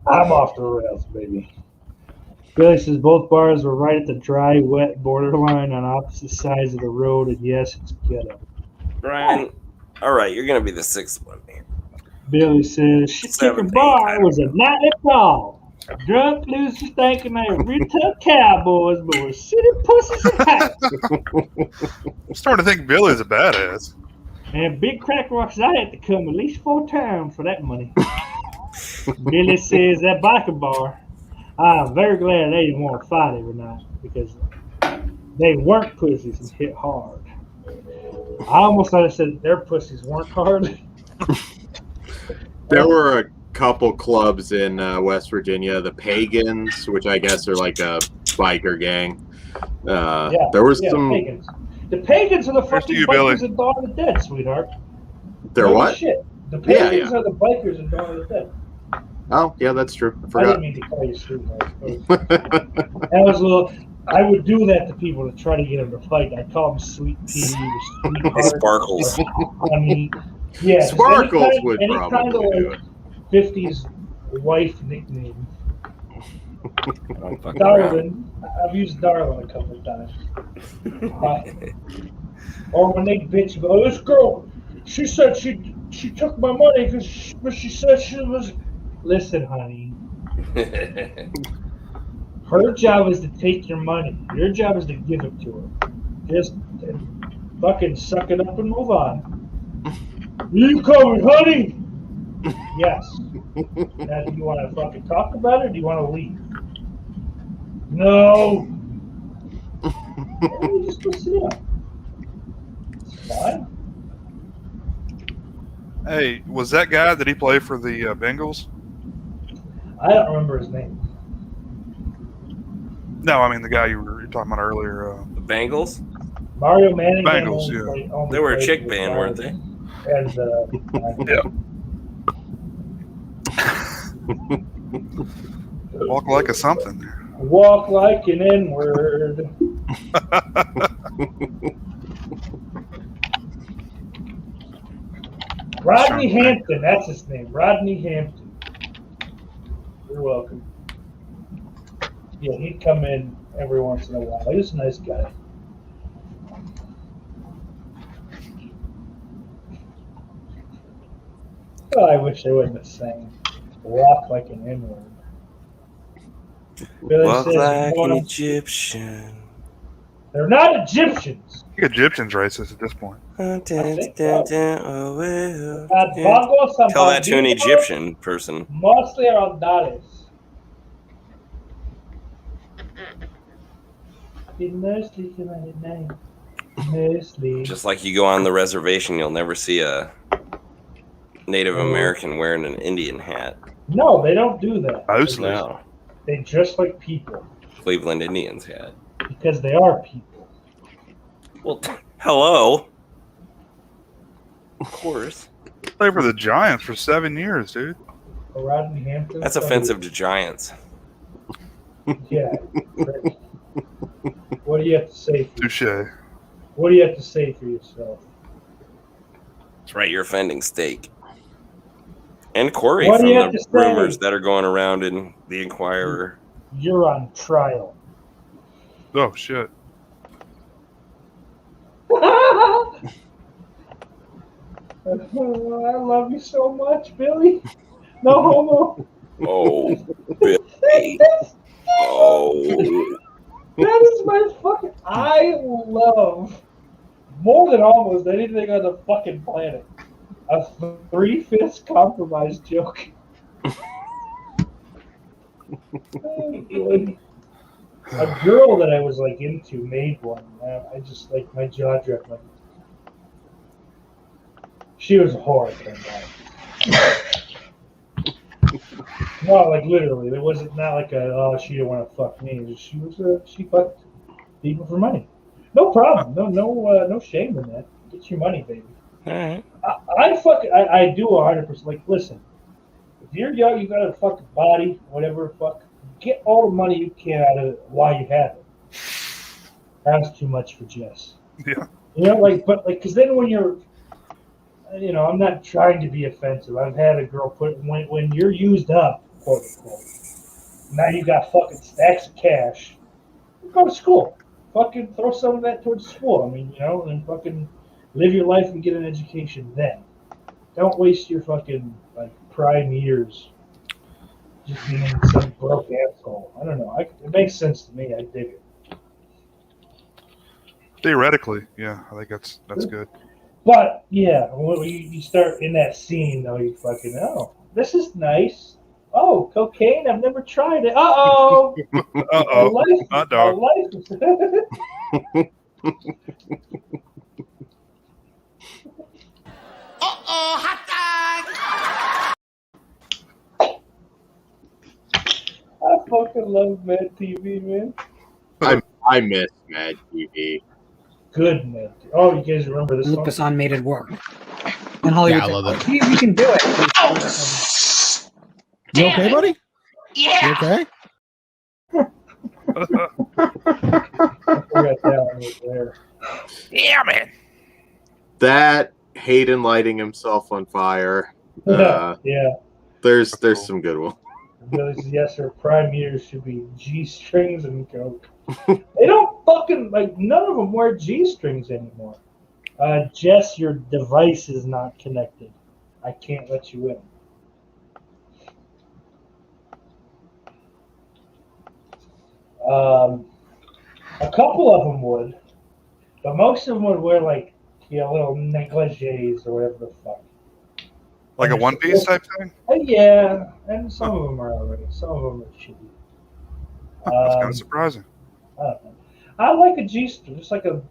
I'm off the rails, baby. Billy says both bars were right at the dry, wet borderline on opposite sides of the road, and yes, it's ghetto.
Brian, all right, you're gonna be the sixth one here.
Billy says shit
Seven,
kicking
eight, I
bar
don't
was a nightly brawl. Drunk losers thinking they were retail cowboys, but were city pussies and hats.
I'm starting to think Billy's a badass.
And Big Crack Rocks, I had to come at least 4 times for that money. Billy says that biker bar, I'm very glad they didn't want to fight every night because they weren't pussies and hit hard. I almost thought I said their pussies weren't hard.
There were a couple clubs in West Virginia, the Pagans, which I guess are like a biker gang. There was some.
Pagans. The Pagans are the
Here's to
fucking
you,
bikers
Billy.
in Dawn of the Dead, sweetheart.
They're
No
what?
Shit. The
Yeah,
Pagans are the bikers in Dawn of the Dead.
Oh, yeah, that's true. I
I
forgot.
didn't mean to call you sweetheart. That was a little. I would do that to people to try to get them to fight. I call them sweet pea, sweetheart,
Sparkles.
honey. Yeah, just
Sparkles would
any
probably
kind of
do
like
it.
50s wife nickname.
Don't fuck around.
Darling. I've used Darling a couple of times. Or when they bitch about, oh, this girl, she said she took my money but she said she was. Listen, honey. Her job is to take your money. Your job is to give it to her. Just fucking suck it up and move on. You coming, honey? Yes. Now, do you want to fucking talk about it or do you want to leave? No. Well, just go sit down. It's fine.
Hey, was that guy that he played for the Bengals?
I don't remember his name.
No, I mean the guy you were talking about earlier.
The Bengals?
Mario Manning.
Bengals, yeah.
They were a chick band, weren't they?
And
Yeah. Walk like a something.
walk like an N-word. Rodney Hampton, that's his name. Rodney Hampton. You're welcome. Yeah, he'd come in every once in a while. He was a nice guy. Oh, I wish they wouldn't have sang walk like an N-word. Billy
Walk
says,
like
"You
an
know,
Egyptian.
they're not Egyptians.
I think Egyptian's racist at this point.
Tell
think
that to an Egyptian person.
Mostly are Dallas. Mostly come out at night. Mostly.
Just like you go on the reservation, you'll never see a Native American wearing an Indian hat.
No, they don't do that.
Mostly.
No,
They dress like people
Cleveland Indians hat.
because they are people.
Well, hello. Of course.
Played for the Giants for 7 years, dude.
Rodney Hampton.
That's offensive to Giants.
Yeah. What do you have to say?
Touche.
What do you have to say for yourself?
That's right. You're offending Steak. And Corey
What do
from
you have
the
to say?
rumors that are going around in the Inquirer.
You're on trial.
Oh, shit.
I love you so much, Billy. No homo.
Oh, Billy. Oh.
That is my fucking. I love more than almost anything on the fucking planet. A 3/5 compromise joke. Oh, boy. A girl that I was like into made one. I just like my jaw dropped. Like, she was a whore. No, like literally, it wasn't not like she didn't want to fuck me. She fucked people for money. No problem. No shame in that. Get your money, baby.
All right.
I do 100%. Like, listen, if you're young, you got a fucking body, whatever. Fuck, get all the money you can out of it while you have it. That's too much for Jess.
Yeah.
You know, because then when you're, I'm not trying to be offensive. I've had a girl when you're used up, quote unquote. Now you got fucking stacks of cash. Go to school. Fucking throw some of that towards school. I mean, and fucking live your life and get an education then. Don't waste your fucking prime years just being some broke asshole. I don't know. It makes sense to me. I dig it.
Theoretically, yeah, I think that's good.
But yeah, when you start in that scene, though, you fucking this is nice. Oh, cocaine! I've never tried it. Uh-oh.
Uh-oh. Hot dog.
Hot
I fucking love Mad TV, man.
I miss Mad TV.
Good Mad TV. Oh, you guys remember this
Lucas
song?
on made it work. And Hollywood
Yeah, I love
said, "You can do it."
You okay, buddy?
Yeah.
You okay?
I forgot that one was there.
Yeah, man.
That Hayden lighting himself on fire.
Yeah.
There's some good ones.
Billy says, yes, sir. Prime years should be G-strings and coke. They don't fucking, none of them wear G-strings anymore. Jess, your device is not connected. I can't let you in. A couple of them would, but most of them would wear little negligees or whatever the fuck.
Like a One Piece type thing?
Yeah, and some of them are already. Some of them are shitty.
That's kind of surprising.
I don't know. I like a G-string, just like a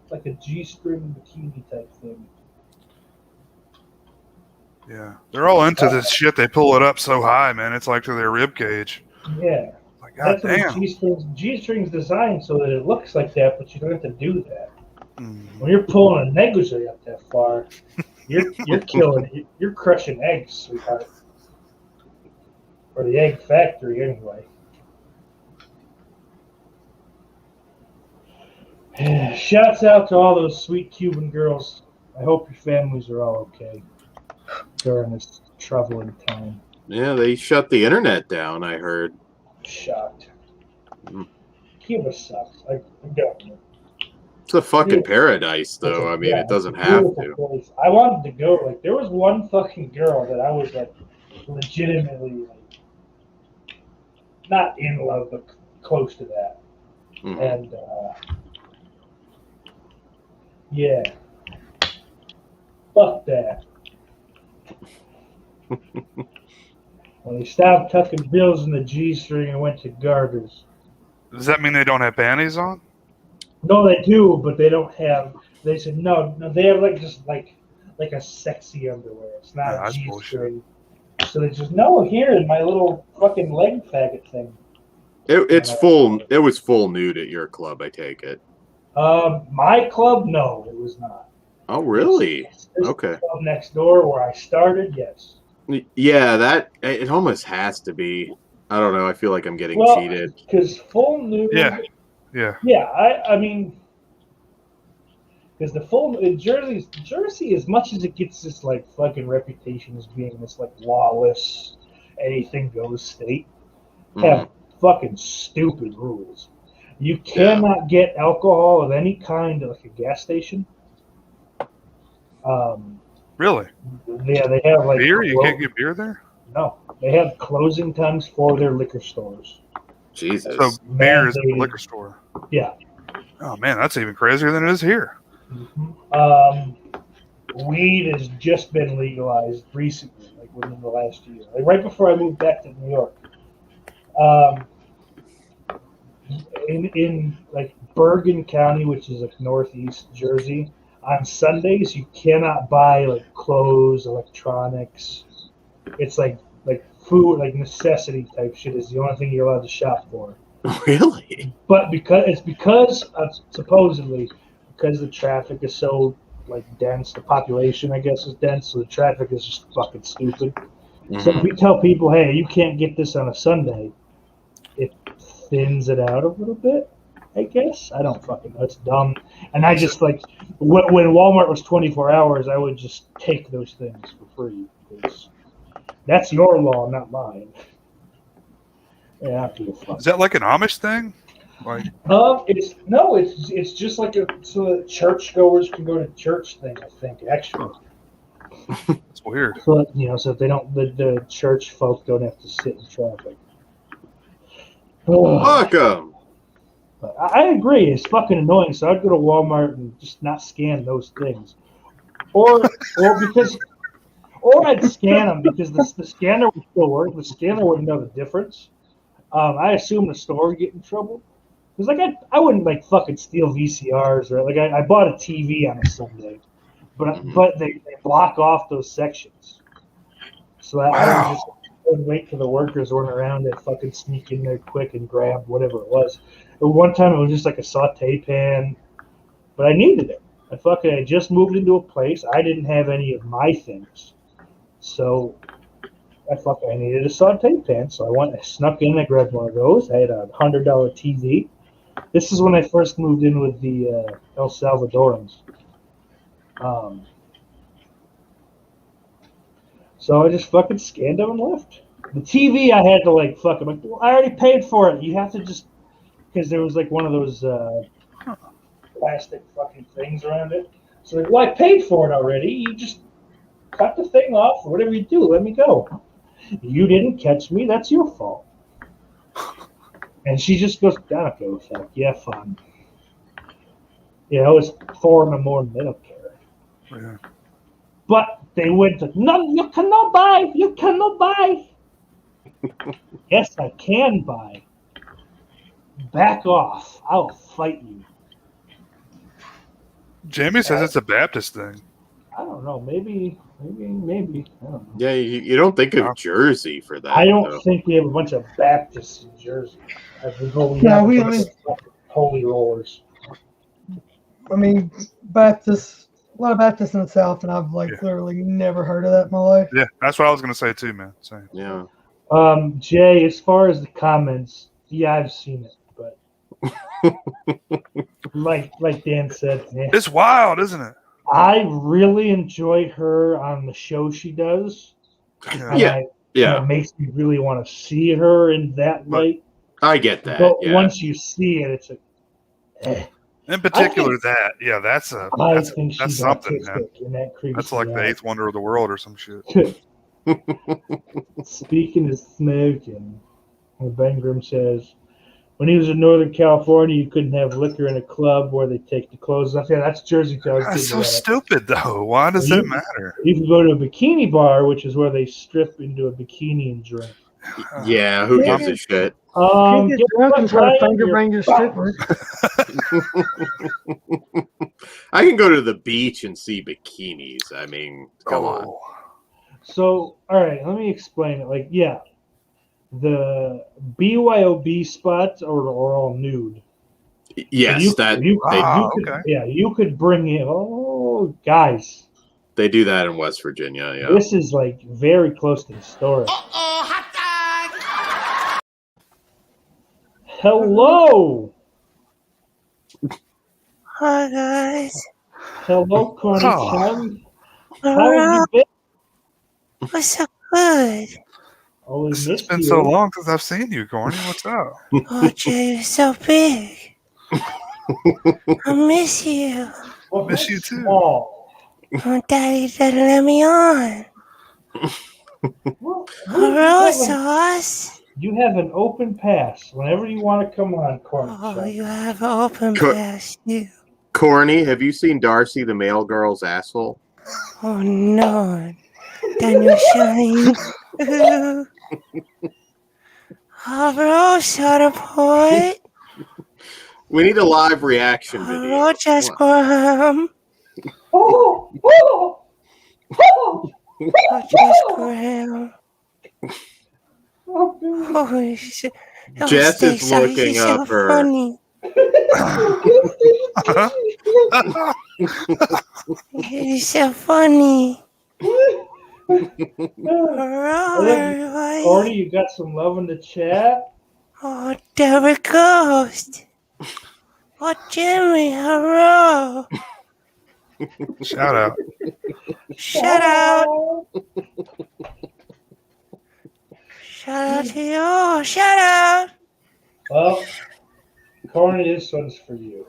G-string bikini type thing.
Yeah. They're all into this shit. They pull it up so high, man. It's like to their rib cage.
Yeah.
Like, God
That's
damn.
what G-string's designed so that it looks like that, but you don't have to do that.
Mm.
When you're pulling a negligee up that far, you're you're crushing eggs, sweetheart. Or the egg factory, anyway. Shouts out to all those sweet Cuban girls. I hope your families are all okay during this troubling time.
Yeah, they shut the internet down, I heard.
Shocked.
Mm.
Cuba sucks. I don't.
It's a fucking paradise, though. I mean, it doesn't have to.
Place. I wanted to go. There was one fucking girl that I was legitimately not in love, but close to that.
Mhm.
And yeah, fuck that. When they stopped tucking bills in the G-string and went to garters.
Does that mean they don't have panties on?
No, they do, but they don't have. They said no. They have just a sexy underwear. It's not
Yeah,
a
that's
G-string. So they just here in my little fucking leg faggot thing.
It's full. It was full nude at your club, I take it.
My club, no, it was not.
Oh, really?
This
Okay.
club next door where I started, yes.
Yeah, it almost has to be. I don't know. I feel like I'm getting
Well,
cheated.
because full noon,
Yeah.
I mean, because the full Jersey, as much as it gets this like fucking reputation as being this like lawless, anything goes state, have fucking stupid rules. You cannot get alcohol of any kind at like a gas station.
Really?
Yeah, they have like
Beer? You can't get beer there?
no. They have closing times for their liquor stores.
Jesus.
So beer is at the
Mandated.
liquor store.
Yeah.
Oh man, that's even crazier than it is here.
Weed has just been legalized recently, like within the last year, like right before I moved back to New York. In like Bergen County, which is like northeast Jersey, on Sundays you cannot buy like clothes, electronics. It's like food, like necessity type shit is the only thing you're allowed to shop for.
Really?
But because of, supposedly because the traffic is so like dense, the population I guess is dense, so the traffic is just fucking stupid. So if we tell people, hey, you can't get this on a Sunday, it thins it out a little bit, I guess. I don't fucking know. It's dumb. And I just like when Walmart was 24 hours, I would just take those things for free because that's your law, not mine. Yeah, I feel fucked.
Is that like an Amish thing? Like
it's just like so that churchgoers can go to church thing. I think actually.
it's weird.
So so they don't the church folk don't have to sit in traffic.
Fuck 'em.
I agree, it's fucking annoying. So I'd go to Walmart and just not scan those things, or I'd scan them because the scanner would still work. The scanner wouldn't know the difference. I assume the store would get in trouble because like I wouldn't like fucking steal VCRs or like I bought a TV on a Sunday, but they block off those sections, so I would wait for the workers weren't around to fucking sneak in there quick and grab whatever it was. But one time it was just like a saute pan, but I needed it. I just moved into a place. I didn't have any of my things, so I needed a saute pan. So I snuck in, I grabbed one of those. I had a $100 TV. This is when I first moved in with the El Salvadorans. So I just fucking scanned them and left. The TV I had to like fuck. I'm like, well, I already paid for it. You have to just because there was like one of those plastic fucking things around it. So like, well, I paid for it already. You just cut the thing off or whatever you do. Let me go. You didn't catch me. That's your fault. And she just goes, okay, fuck. Yeah, fine. It was 4 a.m. They don't care.
Yeah.
But they went to, no, you cannot buy. You cannot buy. Yes, I can buy. Back off. I'll fight you.
Jamie says it's a Baptist thing.
I don't know. Maybe. I don't know.
Yeah, you don't think of Jersey for that.
I don't
though.
think we have a bunch of Baptists in Jersey. I think we
Yeah,
have
we-
a bunch of holy rollers.
I mean, Baptists, a lot of Baptists in the South, and I've like literally never heard of that in my life.
Yeah, that's what I was going to say too, man. Same.
Yeah.
Jay, as far as the comments, yeah, I've seen it, but like Dan said,
It's wild, isn't it?
I really enjoy her on the show she does.
Yeah.
It makes me really want to see her in that light.
I get that.
But
Yeah.
once you see it, it's like,
In particular, that's something, man.
And that creeps
That's like
me
the
out.
eighth wonder of the world or some shit.
Speaking of smoking, Ben Grimm says, when he was in Northern California, you couldn't have liquor in a club where they take the clothes off. Yeah, that's Jersey.
That's so stupid, though. Why does that matter?
You can go to a bikini bar, which is where they strip into a bikini and drink.
Yeah, who gives a shit?
You get drunk and try to finger bang your stripper.
I can go to the beach and see bikinis. I mean, come on.
So, all right, let me explain it. Like, yeah, the BYOB spots are all nude.
Yes,
So you could bring in. Oh, Oh, guys,
They do that in West Virginia. Yeah.
this is like very close to historic. Hello.
Hi guys.
Hello, Corny
Oh.
Chum. How have you been?
What's so good?
Oh, we
It's
missed
been
you.
so long since I've seen you, Corny. What's up?
Oh, Jay, you're so big. I miss you.
Well,
Miss
we're
you too.
small.
Oh, Daddy doesn't let me on. Hello, Sauce.
You have an open pass whenever you want to come on, Corny
Oh,
Chum.
you have an open
Co-
pass, you.
Corny, have you seen Darcy the mail girl's asshole?
Oh, no. Daniel Shine. Hello, Soda Boy.
We need a live reaction
Hello,
video.
Jess Graham.
Oh, oh, oh,
Oh, Jess Graham.
oh, baby.
Oh, shit. Oh,
Jess is
Sticks, oh,
looking
you're so
up her.
funny. You're so funny. Hello, everybody.
Corny, you got some love in the chat?
Oh, there it goes. Oh, Jimmy, hello.
Shout out.
Shout out. Shout out to you. Shout out.
Well, Corny, this one's for you.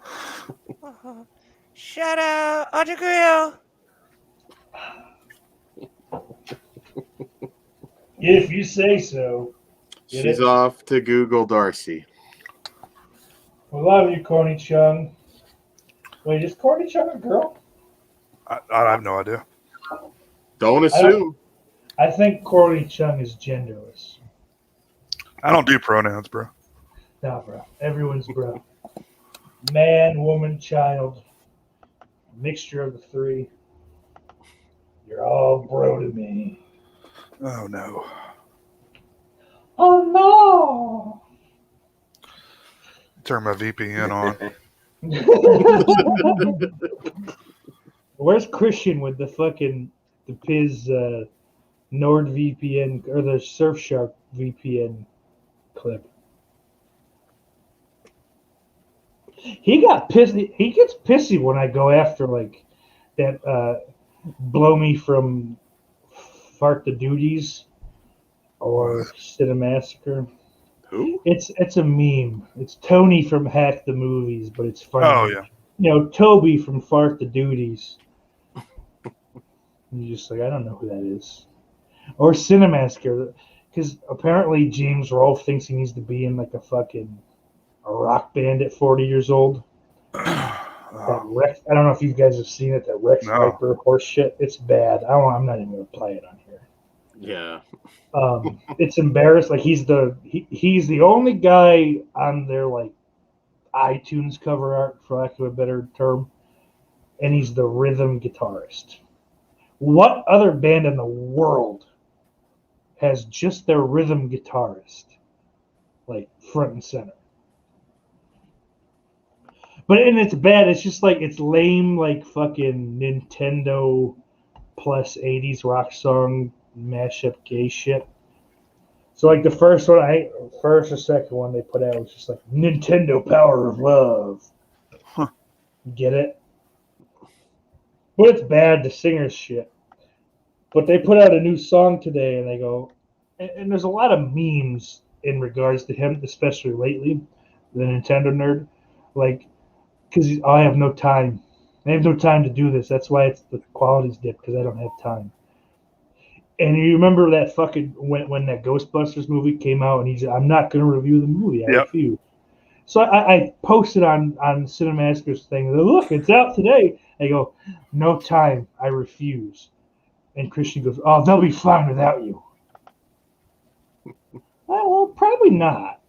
Oh, shout out on the grill.
If you say so. Get
She's
it?
off to Google Darcy.
We love you, Corny Chung. Wait, is Corny Chung a girl?
I have no idea.
Don't assume.
I think Corny Chung is genderless.
I don't do pronouns, bro.
Nah, bro. Everyone's bro. Man, woman, child. Mixture of the three. You're all bro to me.
Oh no.
Oh
Turn my VPN on.
no! Where's Christian with the Piz NordVPN or the Surfshark VPN clip? He got pissed. He gets pissy when I go after like that blow me from Fart the Duties or Cinemassacre.
Who?
It's a meme. It's Tony from Hack the Movies, but it's funny.
Oh yeah.
You know, Toby from Fart the Duties. And you're just like, I don't know who that is. Or Cinemassacre, because apparently James Rolfe thinks he needs to be in like a rock band at 40 years old. That Rex, I don't know if you guys have seen it. That Rex
No.
Viper horse shit. It's bad. I'm not even gonna play it on here.
Yeah.
It's embarrassed. Like he's the only guy on their like iTunes cover art, for lack of a better term, and he's the rhythm guitarist. What other band in the world has just their rhythm guitarist like front and center? But and it's bad. It's just like it's lame, like fucking Nintendo plus 80s rock song mashup gay shit. So like the first or second one they put out was just like Nintendo Power of Love.
Huh.
Get it? But it's bad. The singer's shit. But they put out a new song today, and they go, and there's a lot of memes in regards to him, especially lately, the Nintendo nerd, like, because I have no time. I have no time to do this. That's why the quality's dipped, because I don't have time. And you remember that fucking when that Ghostbusters movie came out, and he's, I'm not going to review the movie. I
Yep.
refuse. So I posted on Cinemassacre's thing. Look, it's out today. I go, no time. I refuse. And Christian goes, oh, they'll be fine without you. Well, probably not.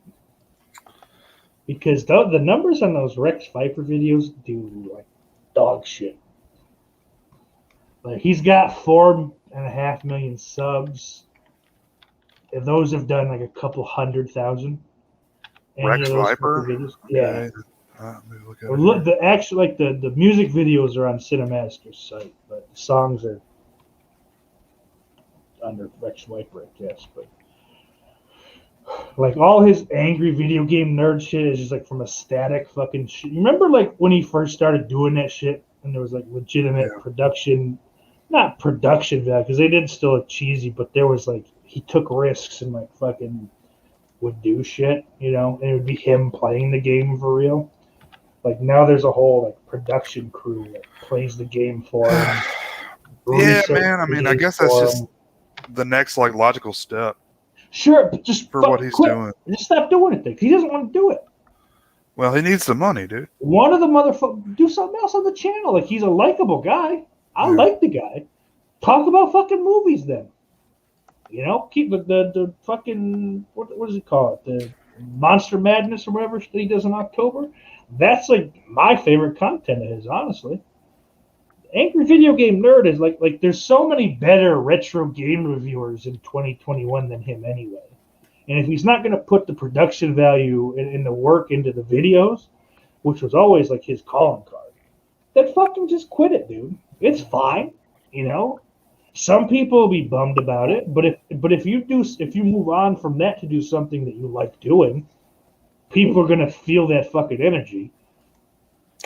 Because the numbers on those Rex Viper videos do like dog shit. Like he's got 4.5 million subs. And those have done like a couple 100,000. Any
Rex
of those
Viper?
videos? Yeah.
Let me look at it.
Look, the actual like the music videos are on Cinemaster's site, but the songs are under Rex Wiper, I guess. But like all his angry video game nerd shit is just like from a static fucking shit. You remember like when he first started doing that shit and there was like legitimate production, not production value because they did still look cheesy, but there was like he took risks and like fucking would do shit, you know, and it would be him playing the game for real. Like now there's a whole like production crew that plays the game for him.
Yeah, man. I mean, I guess that's just the next like logical step.
Sure, but just
for what he's doing.
Just stop doing it then. He doesn't want to do it.
Well, he needs the money, dude.
One of the motherfuckers do something else on the channel. Like he's a likable guy. I like the guy. Talk about fucking movies then. You know, keep the fucking what does he call it? The Monster Madness or whatever he does in October. That's like my favorite content of his, honestly. Angry Video Game Nerd is like there's so many better retro game reviewers in 2021 than him anyway. And if he's not going to put the production value and the work into the videos, which was always like his calling card, then fucking just quit it, dude. It's fine, you know. Some people will be bummed about it, but if you move on from that to do something that you like doing, people are going to feel that fucking energy.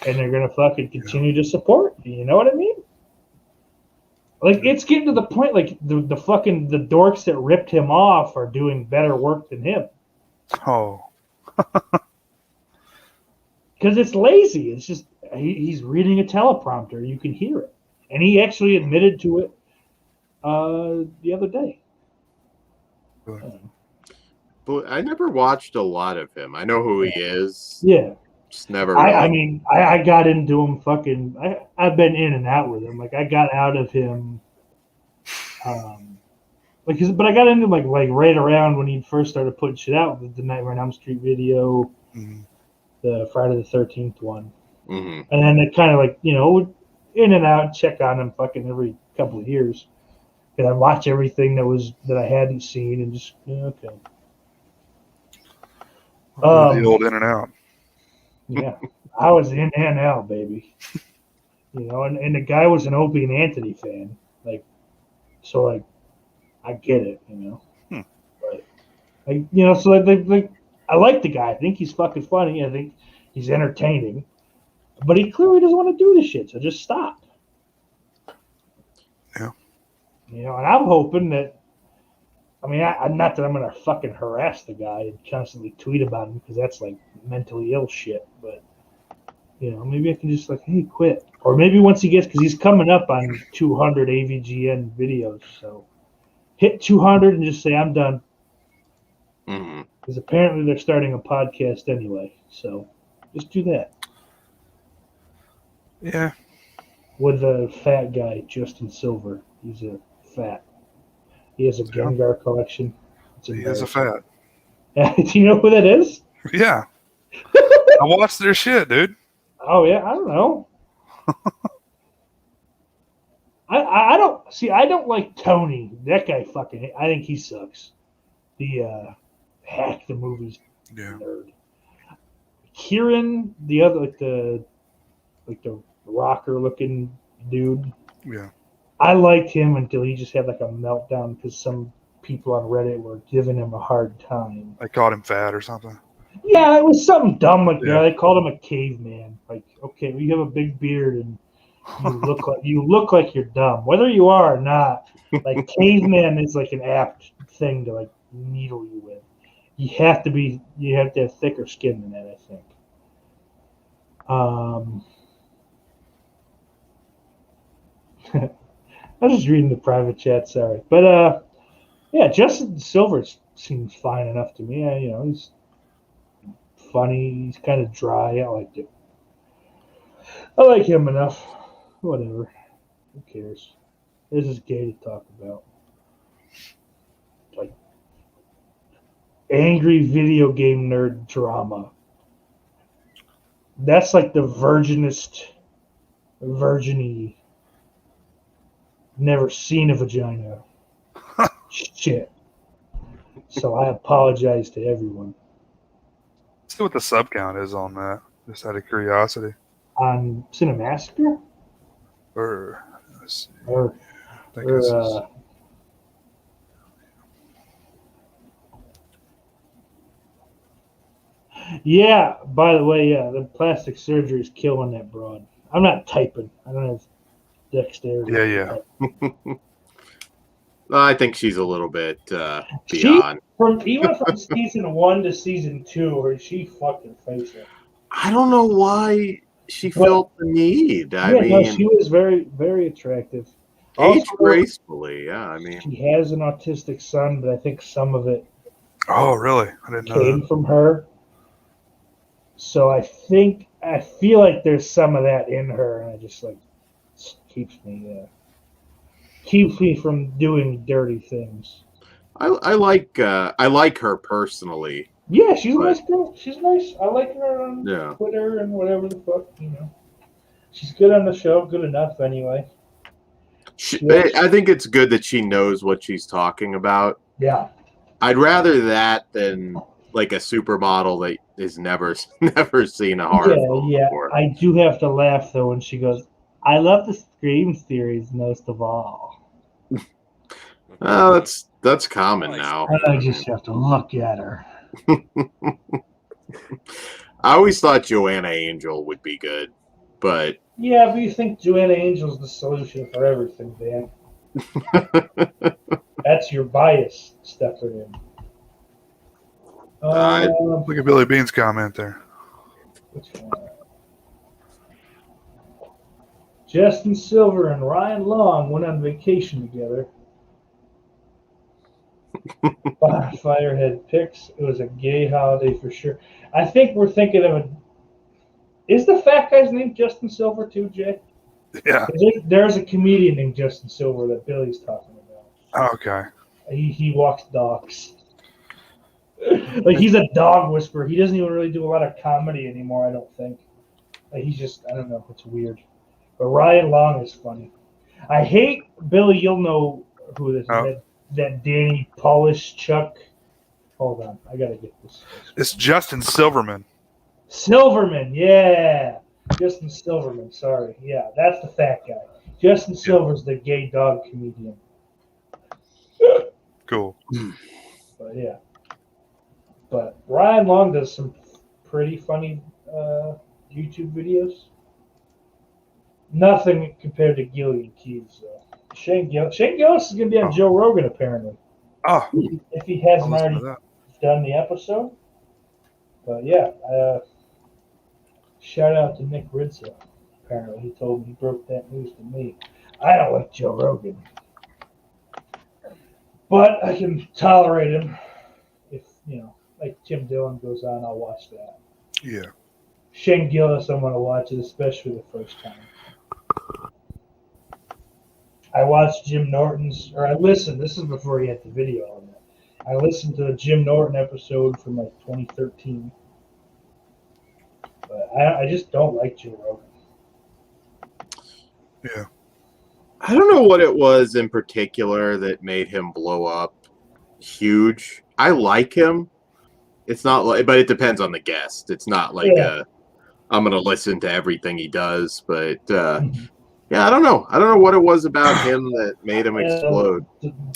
And they're gonna fucking continue to support. You know what I mean? Like it's getting to the point like the dorks that ripped him off are doing better work than him.
Oh.
Because it's lazy. It's just he's reading a teleprompter. You can hear it, and he actually admitted to it the other day.
But I never watched a lot of him. I know who he is.
Yeah.
Never.
I mean, I got into him fucking. I've been in and out with him. Like I got out of him, but I got into him like right around when he first started putting shit out with the Nightmare on Elm Street video, the Friday the 13th one, and then it kind of like in and out, check on him fucking every couple of years, and I watch everything that I hadn't seen and just okay.
The old in and out.
Yeah, I was in and out, baby. And the guy was an Opie and Anthony fan, so I get it, But so I like the guy. I think he's fucking funny. I think he's entertaining, but he clearly doesn't want to do this shit. So just stop.
Yeah.
And I'm hoping that. I mean, not that I'm gonna fucking harass the guy and constantly tweet about him because that's like mentally ill shit. But maybe I can just hey, quit. Or maybe once he gets, because he's coming up on 200 AVGN videos, so hit 200 and just say I'm done. Because apparently they're starting a podcast anyway, so just do that.
Yeah.
With the fat guy, Justin Silver. He's a fat. He has a Gengar collection.
He has a fat.
Do you know who that is?
Yeah. I watched their shit, dude.
Oh, yeah? I don't know. I don't like Tony. That guy fucking, I think he sucks. The hack the movies nerd. Kieran, the other, the rocker looking dude.
Yeah.
I liked him until he just had a meltdown because some people on Reddit were giving him a hard time.
They called him fat or something.
Yeah, it was something dumb they called him a caveman. Okay, well, you have a big beard and you look like you're dumb, whether you are or not. Caveman is an apt thing to needle you with. You have to have thicker skin than that, I think. I was just reading the private chat, sorry. But, Justin Silver seems fine enough to me. He's funny. He's kind of dry. I liked it. I like him enough. Whatever. Who cares? This is gay to talk about. Angry video game nerd drama. That's the virgin-y. Never seen a vagina. Shit. So I apologize to everyone.
Let's see what the sub count is on that. Just out of curiosity.
On Cinemassacre?
Or, let's see.
Or,
I think this is.
yeah, by the way, yeah, the plastic surgery is killing that broad. I'm not typing. I don't have dexterity.
Yeah.
I think she's a little bit
She,
beyond.
even from season 1 to season 2, she fucking faced it.
I don't know why she felt the need. I mean,
no, she was very, very attractive.
age
Also,
gracefully. Yeah, I mean,
she has an autistic son, but I think some of it
Oh, really? I didn't know
came
that.
from her. So I feel like there's some of that in her, and it just like keeps me from doing dirty things.
I like her personally.
Yeah, she's a
But-
nice girl. She's nice. I like her on
Yeah.
Twitter and whatever the fuck, She's good on the show, good enough anyway.
I think it's good that she knows what she's talking about.
Yeah.
I'd rather that than like a supermodel that is never seen a horror film before.
I do have to laugh though when she goes, "I love the Scream series most of all."
Oh, that's common now.
I just have to look at her.
I always thought Joanna Angel would be good, but
Yeah, but you think Joanna Angel's the solution for everything, Dan. That's your bias stepping in.
Look at Billy Bean's comment there.
Which one? Justin Silver and Ryan Long went on vacation together. Firehead picks. It was a gay holiday for sure. I think we're thinking of a. Is the fat guy's name Justin Silver too, Jay?
Yeah.
There's a comedian named Justin Silver that Billy's talking about.
Oh, okay.
He walks dogs. Like he's a dog whisperer. He doesn't even really do a lot of comedy anymore, I don't think. Like he's just, I don't know, it's weird. But Ryan Long is funny. I hate Billy. You'll know who this is. That Danny Polish Chuck. Hold on, I gotta get this.
It's Justin Silverman.
Silverman, yeah, Justin Silverman. Sorry, yeah, that's the fat guy. Justin Silver's the gay dog comedian.
Cool.
But yeah, but Ryan Long does some pretty funny YouTube videos. Nothing compared to Gillian Keys, though. Shane Gillis is going to be on Joe Rogan, apparently.
Oh.
If he hasn't
I'll listen
already
to that.
done the episode. But yeah, shout out to Nick Ridza. Apparently, he told me, he broke that news to me. I don't like Joe Rogan. But I can tolerate him. If, like Tim Dillon goes on, I'll watch that.
Yeah.
Shane Gillis, I'm going to watch it, especially the first time. I watched Jim Norton's, or I listened, this is before he had the video on that. I listened to a Jim Norton episode from like 2013. But I just don't like Joe Rogan.
Yeah.
I don't know what it was in particular that made him blow up huge. I like him. It's not like, but it depends on the guest. It's not like I'm going to listen to everything he does, but yeah, I don't know. I don't know what it was about him that made him explode.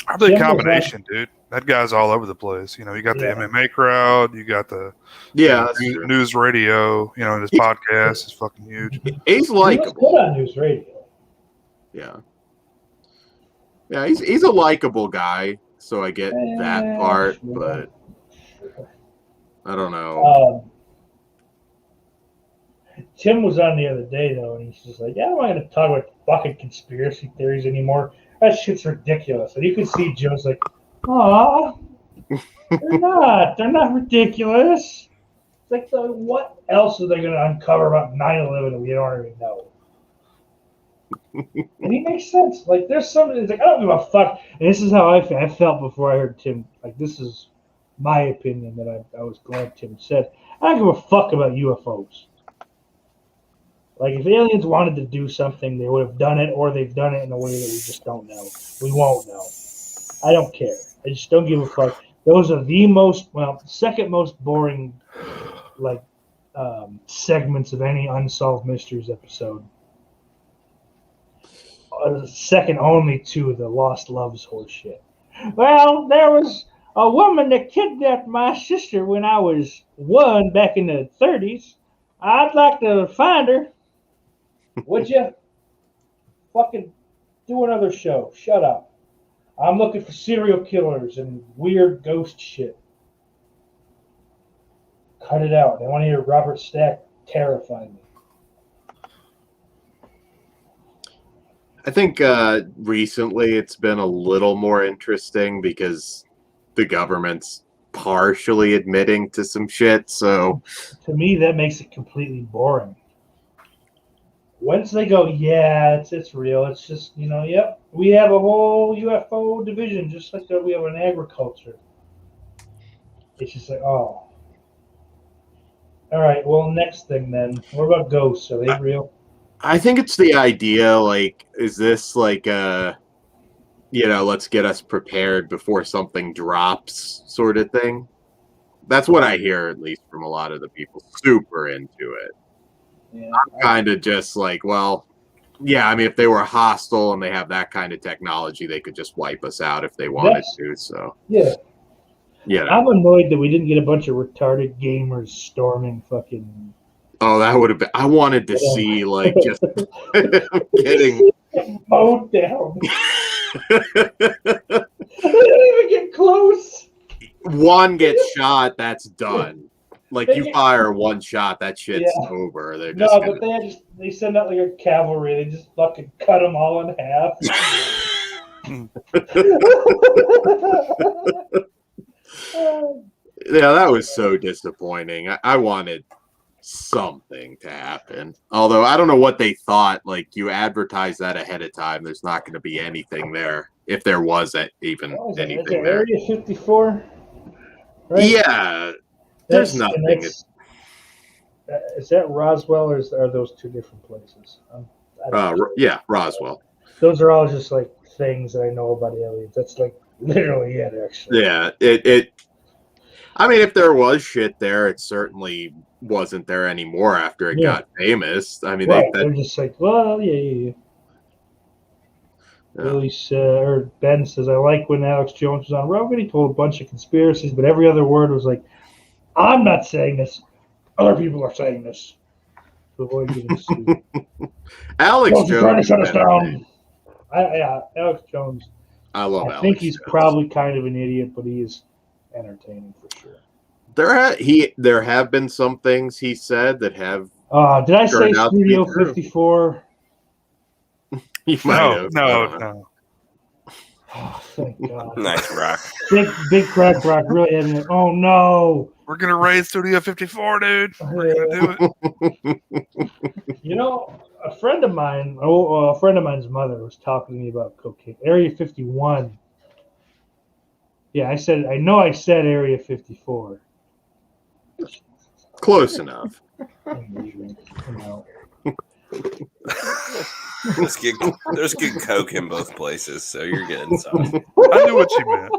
Probably a combination, dude. That guy's all over the place. You got the MMA crowd. You got the news radio. And his podcast is fucking huge.
He's likable.
He was good on news radio.
Yeah. Yeah, he's a likable guy, so I get that part, but I don't know.
Tim was on the other day, though, and he's just like, yeah, I'm not going to talk about fucking conspiracy theories anymore. That shit's ridiculous. And you can see Joe's like, aw, they're not ridiculous. It's like, so what else are they going to uncover about 9/11 that we don't already know? And he makes sense. Like, there's something that's like, I don't give a fuck. And this is how I felt before I heard Tim. Like, this is my opinion that I was glad Tim said. I don't give a fuck about UFOs. Like, if aliens wanted to do something, they would have done it, or they've done it in a way that we just don't know. We won't know. I don't care. I just don't give a fuck. Those are the second most boring, like, segments of any Unsolved Mysteries episode. Second only to the Lost Loves horse shit. Well, there was a woman that kidnapped my sister when I was 1 back in the 30s. I'd like to find her. Would you? Fucking do another show. Shut up. I'm looking for serial killers and weird ghost shit. Cut it out. I want to hear Robert Stack terrify me.
I think recently it's been a little more interesting because the government's partially admitting to some shit. So
To me, that makes it completely boring. Once they go, yeah, it's real. It's just, yep, we have a whole UFO division, just like we have an agriculture. It's just like, oh. All right, well, next thing then. What about ghosts? Are they real?
I think it's the idea, like, is this like let's get us prepared before something drops sort of thing? That's what I hear, at least from a lot of the people super into it.
Yeah.
I'm kind of just like, well, yeah, I mean, if they were hostile and they have that kind of technology, they could just wipe us out if they wanted to. So,
yeah.
Yeah.
I'm annoyed that we didn't get a bunch of retarded gamers storming fucking.
Oh, that would have been. I wanted to see, like, just getting
mowed down. They didn't even get close.
One gets shot, that's done. Like, you fire one shot, that shit's over. They're just
but they send out like a cavalry. They just fucking cut them all in half.
Yeah, that was so disappointing. I wanted something to happen. Although I don't know what they thought. Like, you advertise that ahead of time. There's not going to be anything there. If there was anything there.
Area 54? Right?
Yeah. There's nothing.
Is that Roswell, or are those two different places?
Yeah, Roswell.
Those are all just like things that I know about aliens. That's like literally it, actually.
Yeah, I mean, if there was shit there, it certainly wasn't there anymore after it got famous. I mean,
they're just like, well, yeah. Billy or Ben says, I like when Alex Jones was on Rogan. He told a bunch of conspiracies, but every other word was like, I'm not saying this. Other people are saying this. To avoid getting sued.
Alex Jones
is trying to shut us down. Alex Jones.
I love
Alex.
I
think he's probably kind of an idiot, but he is entertaining for sure.
There have been some things he said that have.
Did I say Studio 54?
You might have.
No.
Oh, thank God.
Nice rock.
Big crack rock really having it. Oh no.
We're gonna raid Studio 54, dude. We're gonna do
it. A friend of mine's mother was talking to me about cocaine. Area 51. Yeah, I said Area 54.
Close enough.
There's good coke in both places, so you're getting some.
I knew what you meant.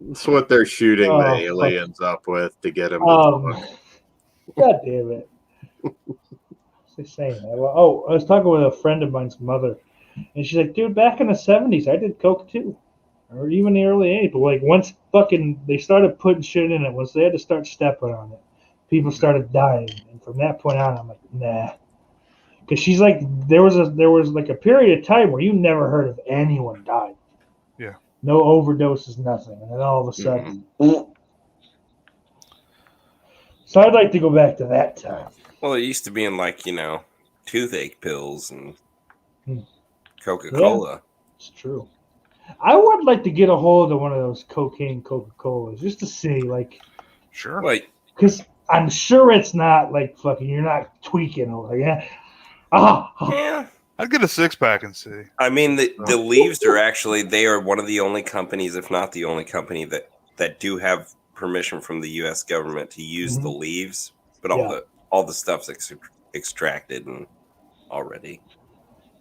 That's what they're shooting the aliens up with to get them.
God damn it. What's they saying? I was talking with a friend of mine's mother, and she's like, dude, back in the 70s, I did coke too. Or even the early 80s. But like once they started putting shit in it, once they had to start stepping on it, people started dying. And from that point on, I'm like, nah. Because she's like, there was like a period of time where you never heard of anyone dying.
Yeah.
No overdoses, nothing. And then all of a sudden. So I'd like to go back to that time.
Well, it used to be in like, toothache pills and Coca-Cola.
Yeah, it's true. I would like to get a hold of one of those cocaine Coca-Colas just to see, like.
Sure.
Like.
Because I'm sure it's not like fucking, you're not tweaking over, yeah.
Yeah.
I'd get a 6-pack and see.
I mean, the leaves they are one of the only companies, if not the only company, that do have permission from the U.S. government to use the leaves, but all the stuff's extracted and already.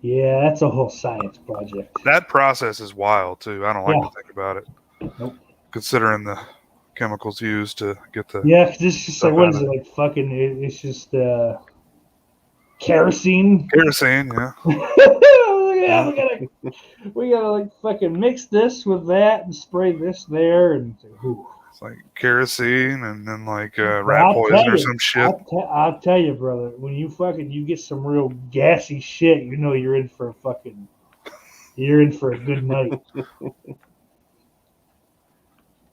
Yeah, that's a whole science project.
That process is wild too. I don't like to think about it.
Nope.
Considering the chemicals used to get the.
Yeah, 'cause it's just like,
Stuff
what
out
is
of
it, like fucking, it's just kerosene.
Kerosene, yeah.
Yeah, we gotta like fucking mix this with that and spray this there and ooh.
It's like kerosene and then like
But
rat
I'll
poison
tell
or
you,
some shit.
I'll tell you, brother, when you get some real gassy shit, you know you're in for a good night.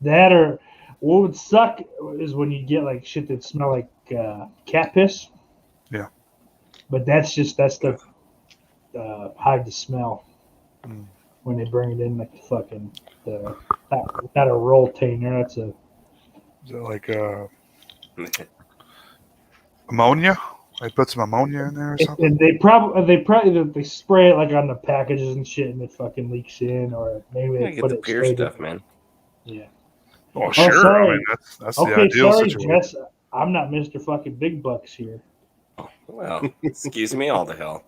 That or what would suck is when you get like shit that smell like cat piss.
Yeah.
But that's the hide the smell
Mm.
when they bring it in like the fucking not a roll tainer. That's a
Is it like ammonia? They put some ammonia in there or something.
and they spray it like on the packages and shit, and it fucking leaks in, or maybe
Yeah,
they
get
put
the
it
pure
straight
stuff,
in.
man.
Yeah.
Oh, sure.
sorry.
I mean, that's the
Okay,
ideal
sorry,
situation.
Jess. I'm not Mr. Fucking Big Bucks here.
Well, excuse me, all the hell.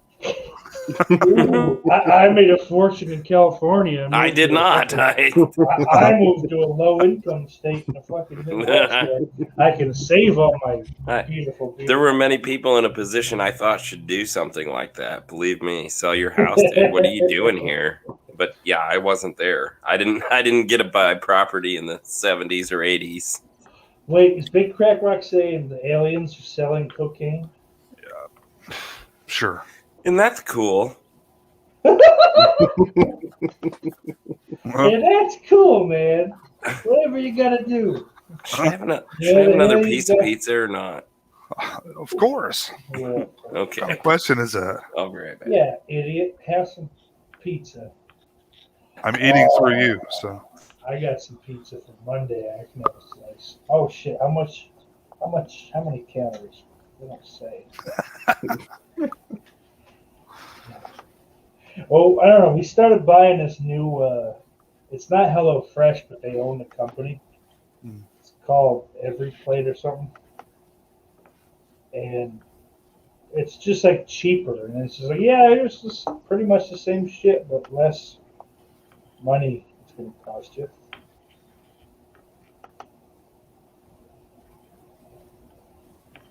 Ooh, I made a fortune in California.
I did not.
I moved to a low income state in the fucking Midwest where I can save all my beautiful.
There were many people in a position I thought should do something like that. Believe me, sell your house, dude. What are you doing here? But yeah, I wasn't there. I didn't get to buy property in the 70s or 80s.
Wait, is Big Crack Rock saying the aliens are selling cocaine?
Sure.
And that's cool.
Yeah, that's cool, man. Whatever you gotta do.
Should I have another piece of pizza or not?
Of course.
Yeah.
Okay.
What kind of question is that?
I'll be right back.
Yeah, idiot. Have some pizza.
I'm eating through you, so.
I got some pizza for Monday. I can have a slice. Oh shit! How many calories? They don't say. Oh, I don't know. We started buying this new. It's not Hello Fresh, but they own the company.
Hmm.
It's called Every Plate or something, and it's just like cheaper. And it's just like, yeah, it's just pretty much the same shit, but less money it's going to cost you.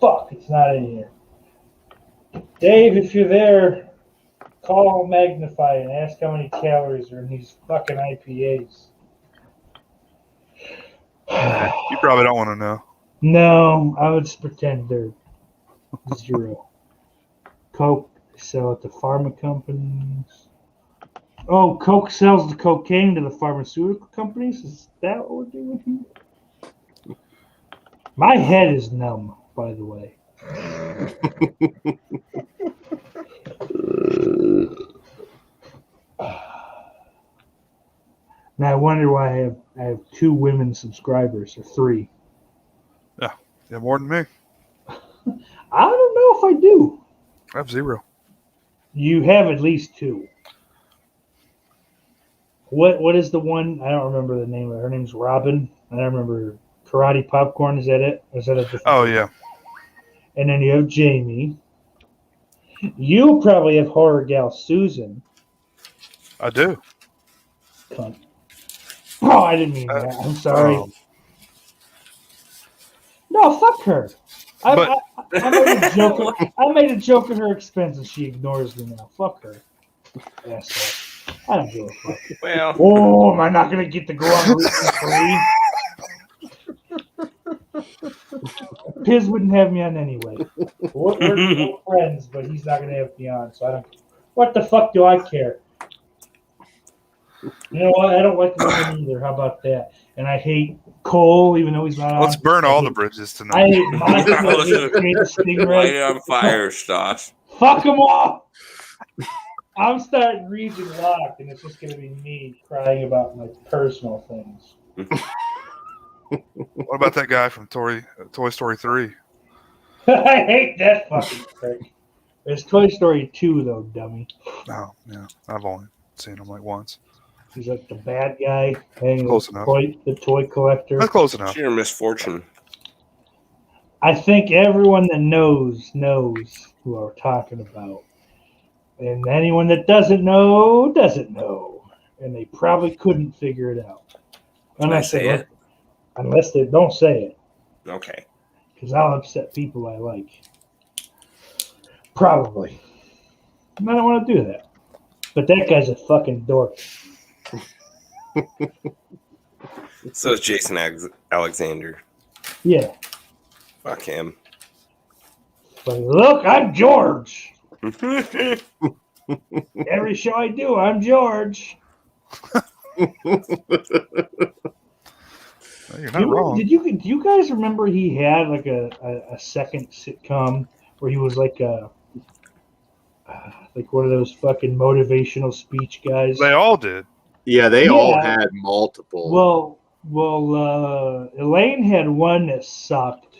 Fuck, it's not in here. Dave, if you're there, call Magnify and ask how many calories are in these fucking IPAs.
You probably don't want to know.
No, I would just pretend they're 0. Coke, sell it to pharma companies. Oh, Coke sells the cocaine to the pharmaceutical companies? Is that what we're doing here? My head is numb, by the way. Now I wonder why I have 2 women subscribers or 3.
Yeah, more than me.
I don't know if I do.
I have 0.
You have at least 2. What is the one? I don't remember the name of her. Her name's Robin. I don't remember. Karate Popcorn. Is that it? Or is that a different?
Oh yeah.
And then you have Jamie. You probably have horror gal Susan.
I do.
Cunt. Oh, I didn't mean that. I'm sorry. No, fuck her. I made a joke at her expense and she ignores me now. Fuck her. Asshole. I don't give a fuck.
Well,
Oh, am I not going to get to go on free? Piz wouldn't have me on anyway. We're good friends, but he's not going to have me on, so I don't. What the fuck do I care? You know what? I don't like women either. How about that? And I hate Cole, even though he's not on.
Let's burn all the bridges
I
tonight.
hate Monica. I hate Stingray.
light it on fire, Stoss.
Fuck them all. I'm starting Region Locked, and it's just going to be me crying about my personal things.
What about that guy from Toy Story 3?
I hate that fucking prick. There's Toy Story 2, though, dummy.
Oh, yeah. I've only seen him like once.
He's like the bad guy, hanging
Close enough.
The toy collector.
That's close enough.
It's your misfortune.
I think everyone that knows who we're talking about. And anyone that doesn't know, doesn't know. And they probably couldn't figure it out.
Can I say it?
Unless they don't say it,
Okay.
because I'll upset people I like. Probably. And I don't want to do that. But that guy's a fucking dork.
So is Jason Alexander.
Yeah.
Fuck him.
But look, I'm George. Every show I do, I'm George.
You're not wrong.
Do you guys remember he had like a second sitcom where he was like one of those fucking motivational speech guys?
They all did.
Yeah, they
Yeah.
all had multiple.
Well, Elaine had one that sucked,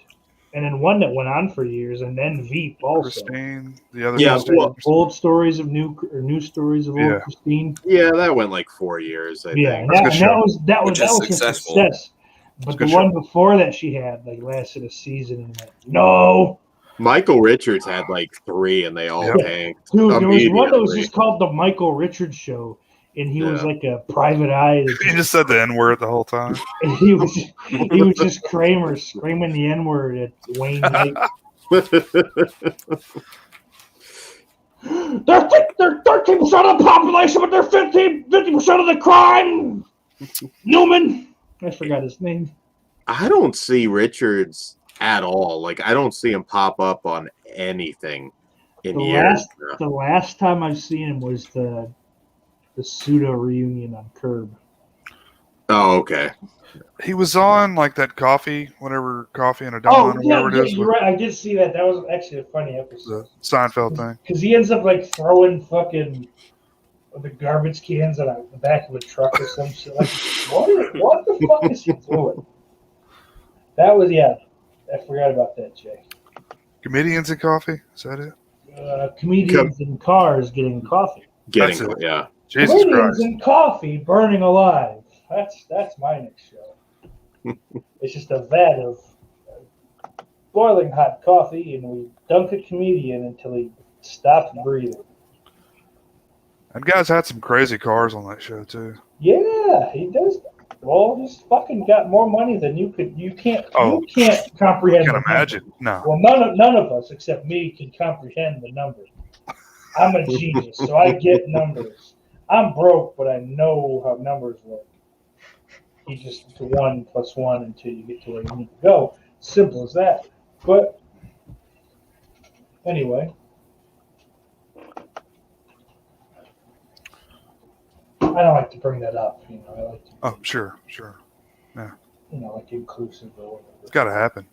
and then one that went on for years, and then Veep also.
Christine, the other
Yeah,
Christine.
well,
Old stories of new stories of
Yeah.
old Christine.
Yeah, that went like 4 years, I
Yeah,
think.
and
That's a good
that
Which
was
is
a
successful.
success.
It's
But
a
the
good
one
show.
before that she had like lasted a season and went, no.
Michael Richards had like 3, and they all
Yep.
tanked.
Dude, there was one that was
immediately.
just called the Michael Richards Show, and he was
Yeah.
like a private eye. that
He just said the N word the whole time.
he was just Kramer screaming the N word at Wayne Knight. They're 13% of the population, but they're 50% of the crime. Newman, I forgot his name.
I don't see Richards at all. Like, I don't see him pop up on anything in years.
The last time I've seen him was the pseudo reunion on Curb.
Oh, okay.
He was on like that coffee and a Dawn or whatever it is.
You're right. I did see that. That was actually a funny episode.
The Seinfeld thing.
Because he ends up like throwing fucking the garbage cans on the back of a truck or some shit. Like, what the fuck is he doing? That was, yeah. I forgot about that, Jay.
Comedians and coffee? Is that it?
Comedians in cars getting coffee.
That's it.
Yeah.
Jesus
Comedians
Christ.
in coffee burning alive. That's my next show. It's just a vat of boiling hot coffee, and we dunk a comedian until he stops breathing.
And guys had some crazy cars on that show too.
Yeah, he does. Well, he's fucking got more money than you could. You can't comprehend.
I can
the
imagine.
numbers.
No.
Well, none of us except me can comprehend the numbers. I'm a genius, so I get numbers. I'm broke, but I know how numbers work. You just to 1 + 1 until you get to where you need to go. Simple as that. But anyway. I don't like to bring that up, I like to.
Oh, sure.
Like inclusive or whatever.
It's got to happen.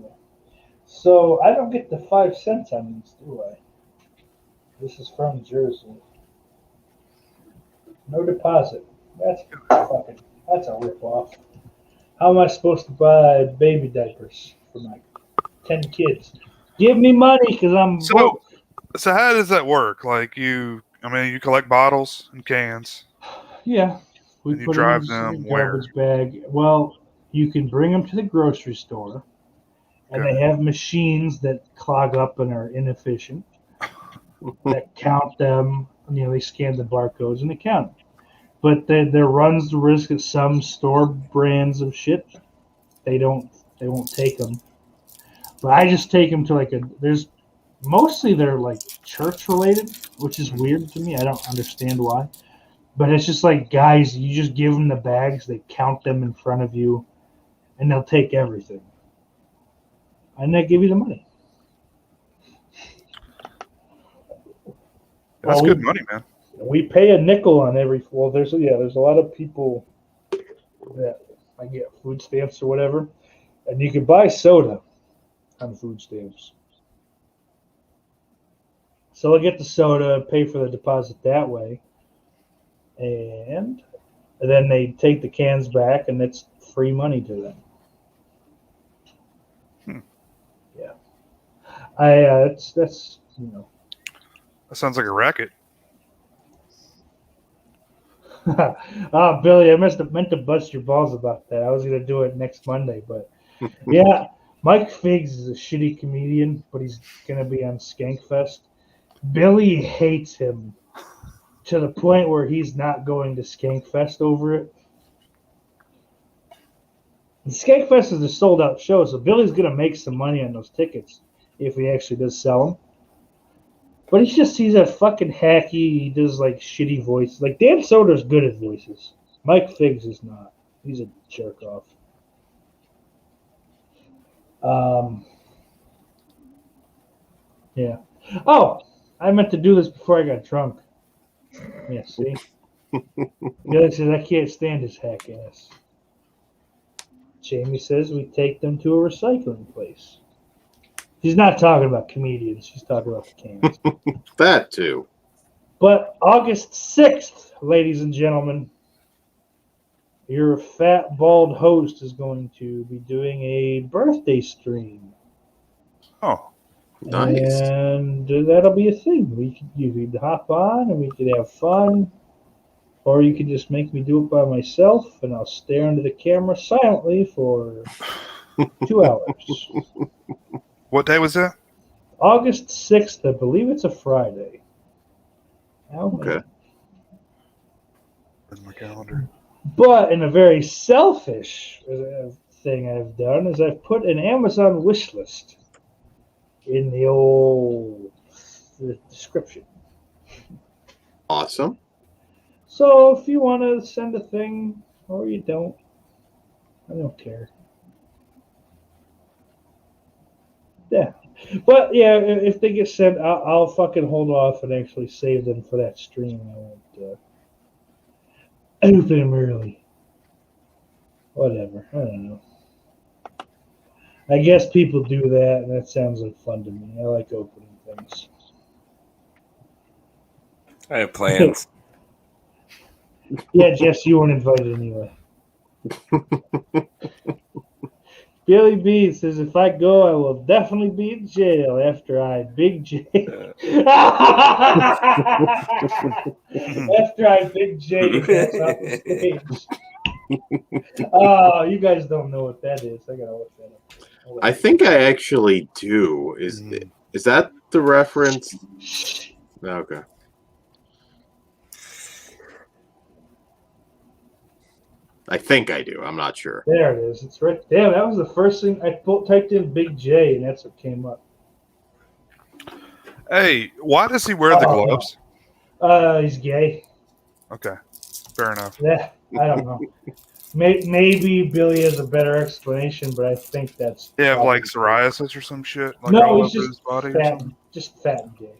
Yeah. So I don't get the 5 cents on these, do I? This is from Jersey. No deposit. That's a rip-off. How am I supposed to buy baby diapers for my 10 kids? Give me money because I'm broke.
So how does that work? Like you collect bottles and cans.
Yeah. We
And you
put
drive
them in
them
a garbage bag. Well, you can bring them to the grocery store, and
Okay.
they have machines that clog up and are inefficient that count them. They scan the barcodes and they count them. But there runs the risk that some store brands of shit they won't take them. But I just take them to mostly they're like church related, which is weird to me. I don't understand why. But it's just like, guys, you just give them the bags, they count them in front of you, and they'll take everything. And they give you the money.
That's good money, man.
We pay a nickel on every. Well, there's a lot of people that I get food stamps or whatever, and you can buy soda on food stamps. So I get the soda, pay for the deposit that way, and then they take the cans back, and it's free money to them. Yeah, that's
That sounds like a racket.
Billy, I meant to bust your balls about that. I was going to do it next Monday, but yeah, Mike Figs is a shitty comedian, but he's going to be on Skankfest. Billy hates him to the point where he's not going to Skankfest over it. Skankfest is a sold out show, so Billy's gonna make some money on those tickets if he actually does sell them. But he's a fucking hacky. He does like shitty voices. Like Dan Soder's good at voices. Mike Figs is not. He's a jerk off. Yeah. Oh, I meant to do this before I got drunk. Yeah, see? Billy says, I can't stand his hack ass. Jamie says we take them to a recycling place. She's not talking about comedians. She's talking about the cans.
That too.
But August 6th, ladies and gentlemen, your fat, bald host is going to be doing a birthday stream.
Oh,
Nice.
And that'll be a thing. You could hop on and we could have fun. Or you could just make me do it by myself and I'll stare into the camera silently for 2 hours.
what day was that?
August 6th, I believe it's a Friday.
Okay.
In my calendar.
But in a very selfish thing I've done is I've put an Amazon wish list in the description.
Awesome.
So if you want to send a thing or you don't, I don't care. Yeah. But yeah, if they get sent, I'll fucking hold off and actually save them for that stream. I won't open them early. Whatever. I don't know. I guess people do that, and that sounds like fun to me. I like opening things.
I have plans.
Yeah, Jess, you weren't invited anyway. Billy B says, if I go, I will definitely be in jail after I Big J. After I Big J gets off the stage. Oh, you guys don't know what that is. I gotta look that up.
I think I actually do. Is that the reference? Okay. I think I do. I'm not sure.
There it is. It's right. Damn, that was the first thing I typed in Big J, and that's what came up.
Hey, why does he wear the gloves?
He's gay.
Okay, fair enough.
Yeah, I don't know. Maybe Billy has a better explanation, but I think that's.
They have like psoriasis or some shit. Like
no,
all
he's
over
just
his body.
fat, just fat and gay.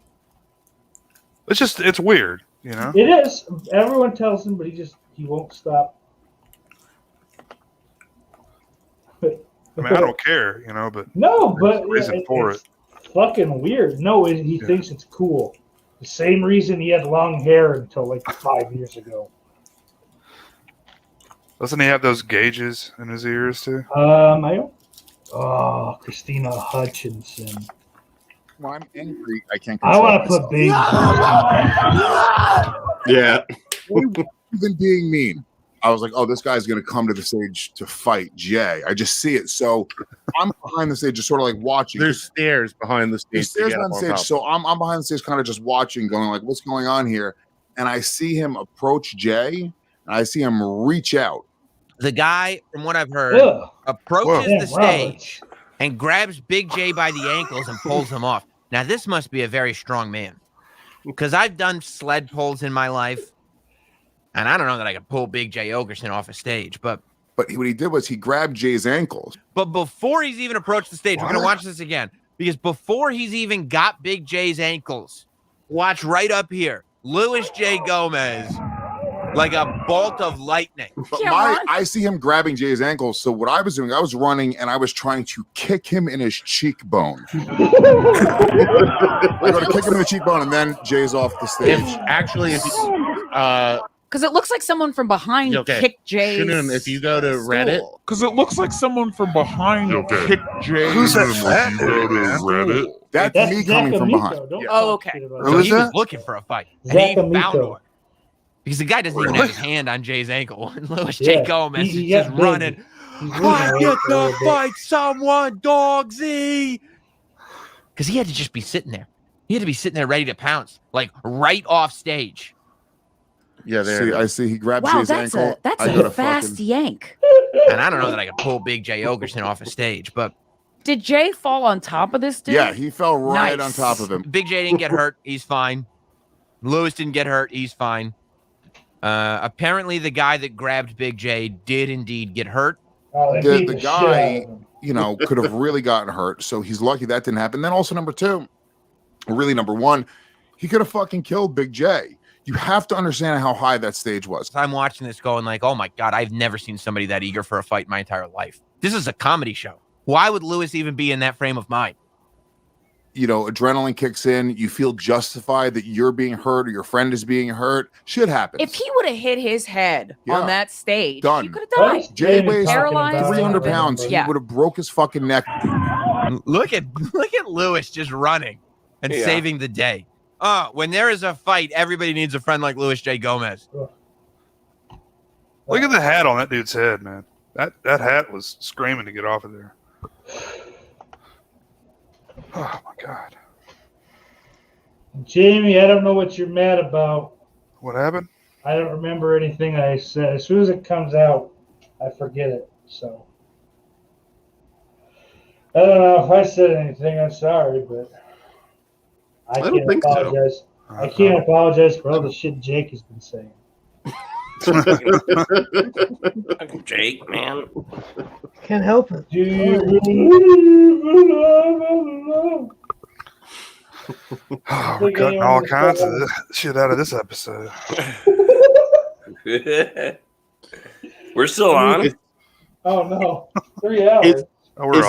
It's weird, you know.
It is. Everyone tells him, but he won't stop.
I mean, I don't care, you know, but
no, but
reason for
it's fucking weird. No, he thinks it's cool. The same reason he had long hair until like 5 years ago.
Doesn't he have those gauges in his ears too?
I don't. Oh, Christina Hutchinson.
Well, I'm angry. I can't.
I want to put baby.
Yeah.
Even being mean. I was like, oh, this guy's going to come to the stage to fight Jay. I just see it. So I'm behind the stage, just sort of like watching.
There's stairs behind the stage.
There's stairs behind the stage. So I'm behind the stage, kind of just watching, going like, what's going on here? And I see him approach Jay, and I see him reach out.
The guy, from what I've heard, approaches the stage and grabs Big J by the ankles and pulls him off. Now, this must be a very strong man, because I've done sled pulls in my life. And I don't know that I could pull Big J Ogerson off a stage, but
what he did was he grabbed Jay's ankles.
But before he's even approached the stage, we're going to watch this again, because before he's even got Big J's ankles, watch right up here, Louis J. Gomez, like a bolt of lightning.
But I see him grabbing Jay's ankles. So what I was doing, I was running and I was trying to kick him in his cheekbone. I go to kick him in the cheekbone, and then Jay's off the stage.
Because it looks like someone from behind kicked Jay's.
If you go to Reddit,
because it looks like someone from behind kicked Jay.
Who's that?
If you go to Reddit,
that's me coming from behind.
Oh, okay.
So he was looking for a fight, and he found one. Because the guy doesn't even have his hand on Jay's ankle, and Louis J. Gomez is just running. I get to fight someone, dogsy. Because he had to just be sitting there. He had to be sitting there ready to pounce, like right off stage.
Yeah, there.
See,
it
I
is.
see. He grabs
Wow,
his
that's
ankle.
a
I go to
fast
fucking.
yank.
And I don't know that I could pull Big J Ogerson off a stage, but
Did Jay fall on top of this dude?
Yeah, he fell right on
Nice.
top of him.
Big J didn't get hurt. He's fine. Lewis didn't get hurt. He's fine. Apparently, the guy that grabbed Big J did indeed get hurt.
Oh, they beat
The
the shit out
guy,
of him.
you know, could have really gotten hurt. So he's lucky that didn't happen. Then also number two, really number one, he could have fucking killed Big J. You have to understand how high that stage was.
I'm watching this going like, oh my God, I've never seen somebody that eager for a fight in my entire life. This is a comedy show. Why would Lewis even be in that frame of mind?
You know, adrenaline kicks in. You feel justified that you're being hurt or your friend is being hurt. Shit happens.
If he would have hit his head on that stage,
Done.
he could have died.
Jay weighs
Paralyzed.
300 pounds.
Yeah.
He would have broke his fucking neck.
Look at Lewis just running and saving the day. When there is a fight, everybody needs a friend like Louis J. Gomez.
Look at the hat on that dude's head, man. That hat was screaming to get off of there. Oh my God.
Jamie, I don't know what you're mad about.
What happened?
I don't remember anything I said. As soon as it comes out, I forget it. So I don't know if I said anything. I'm sorry, but I
don't
can't
think so.
apologize. I can't apologize for all the shit Jake has been saying.
Jake, man.
Can't help it.
Do you
Oh, we're cutting all kinds of shit out of this episode.
We're still on.
Oh no, 3 hours.
Is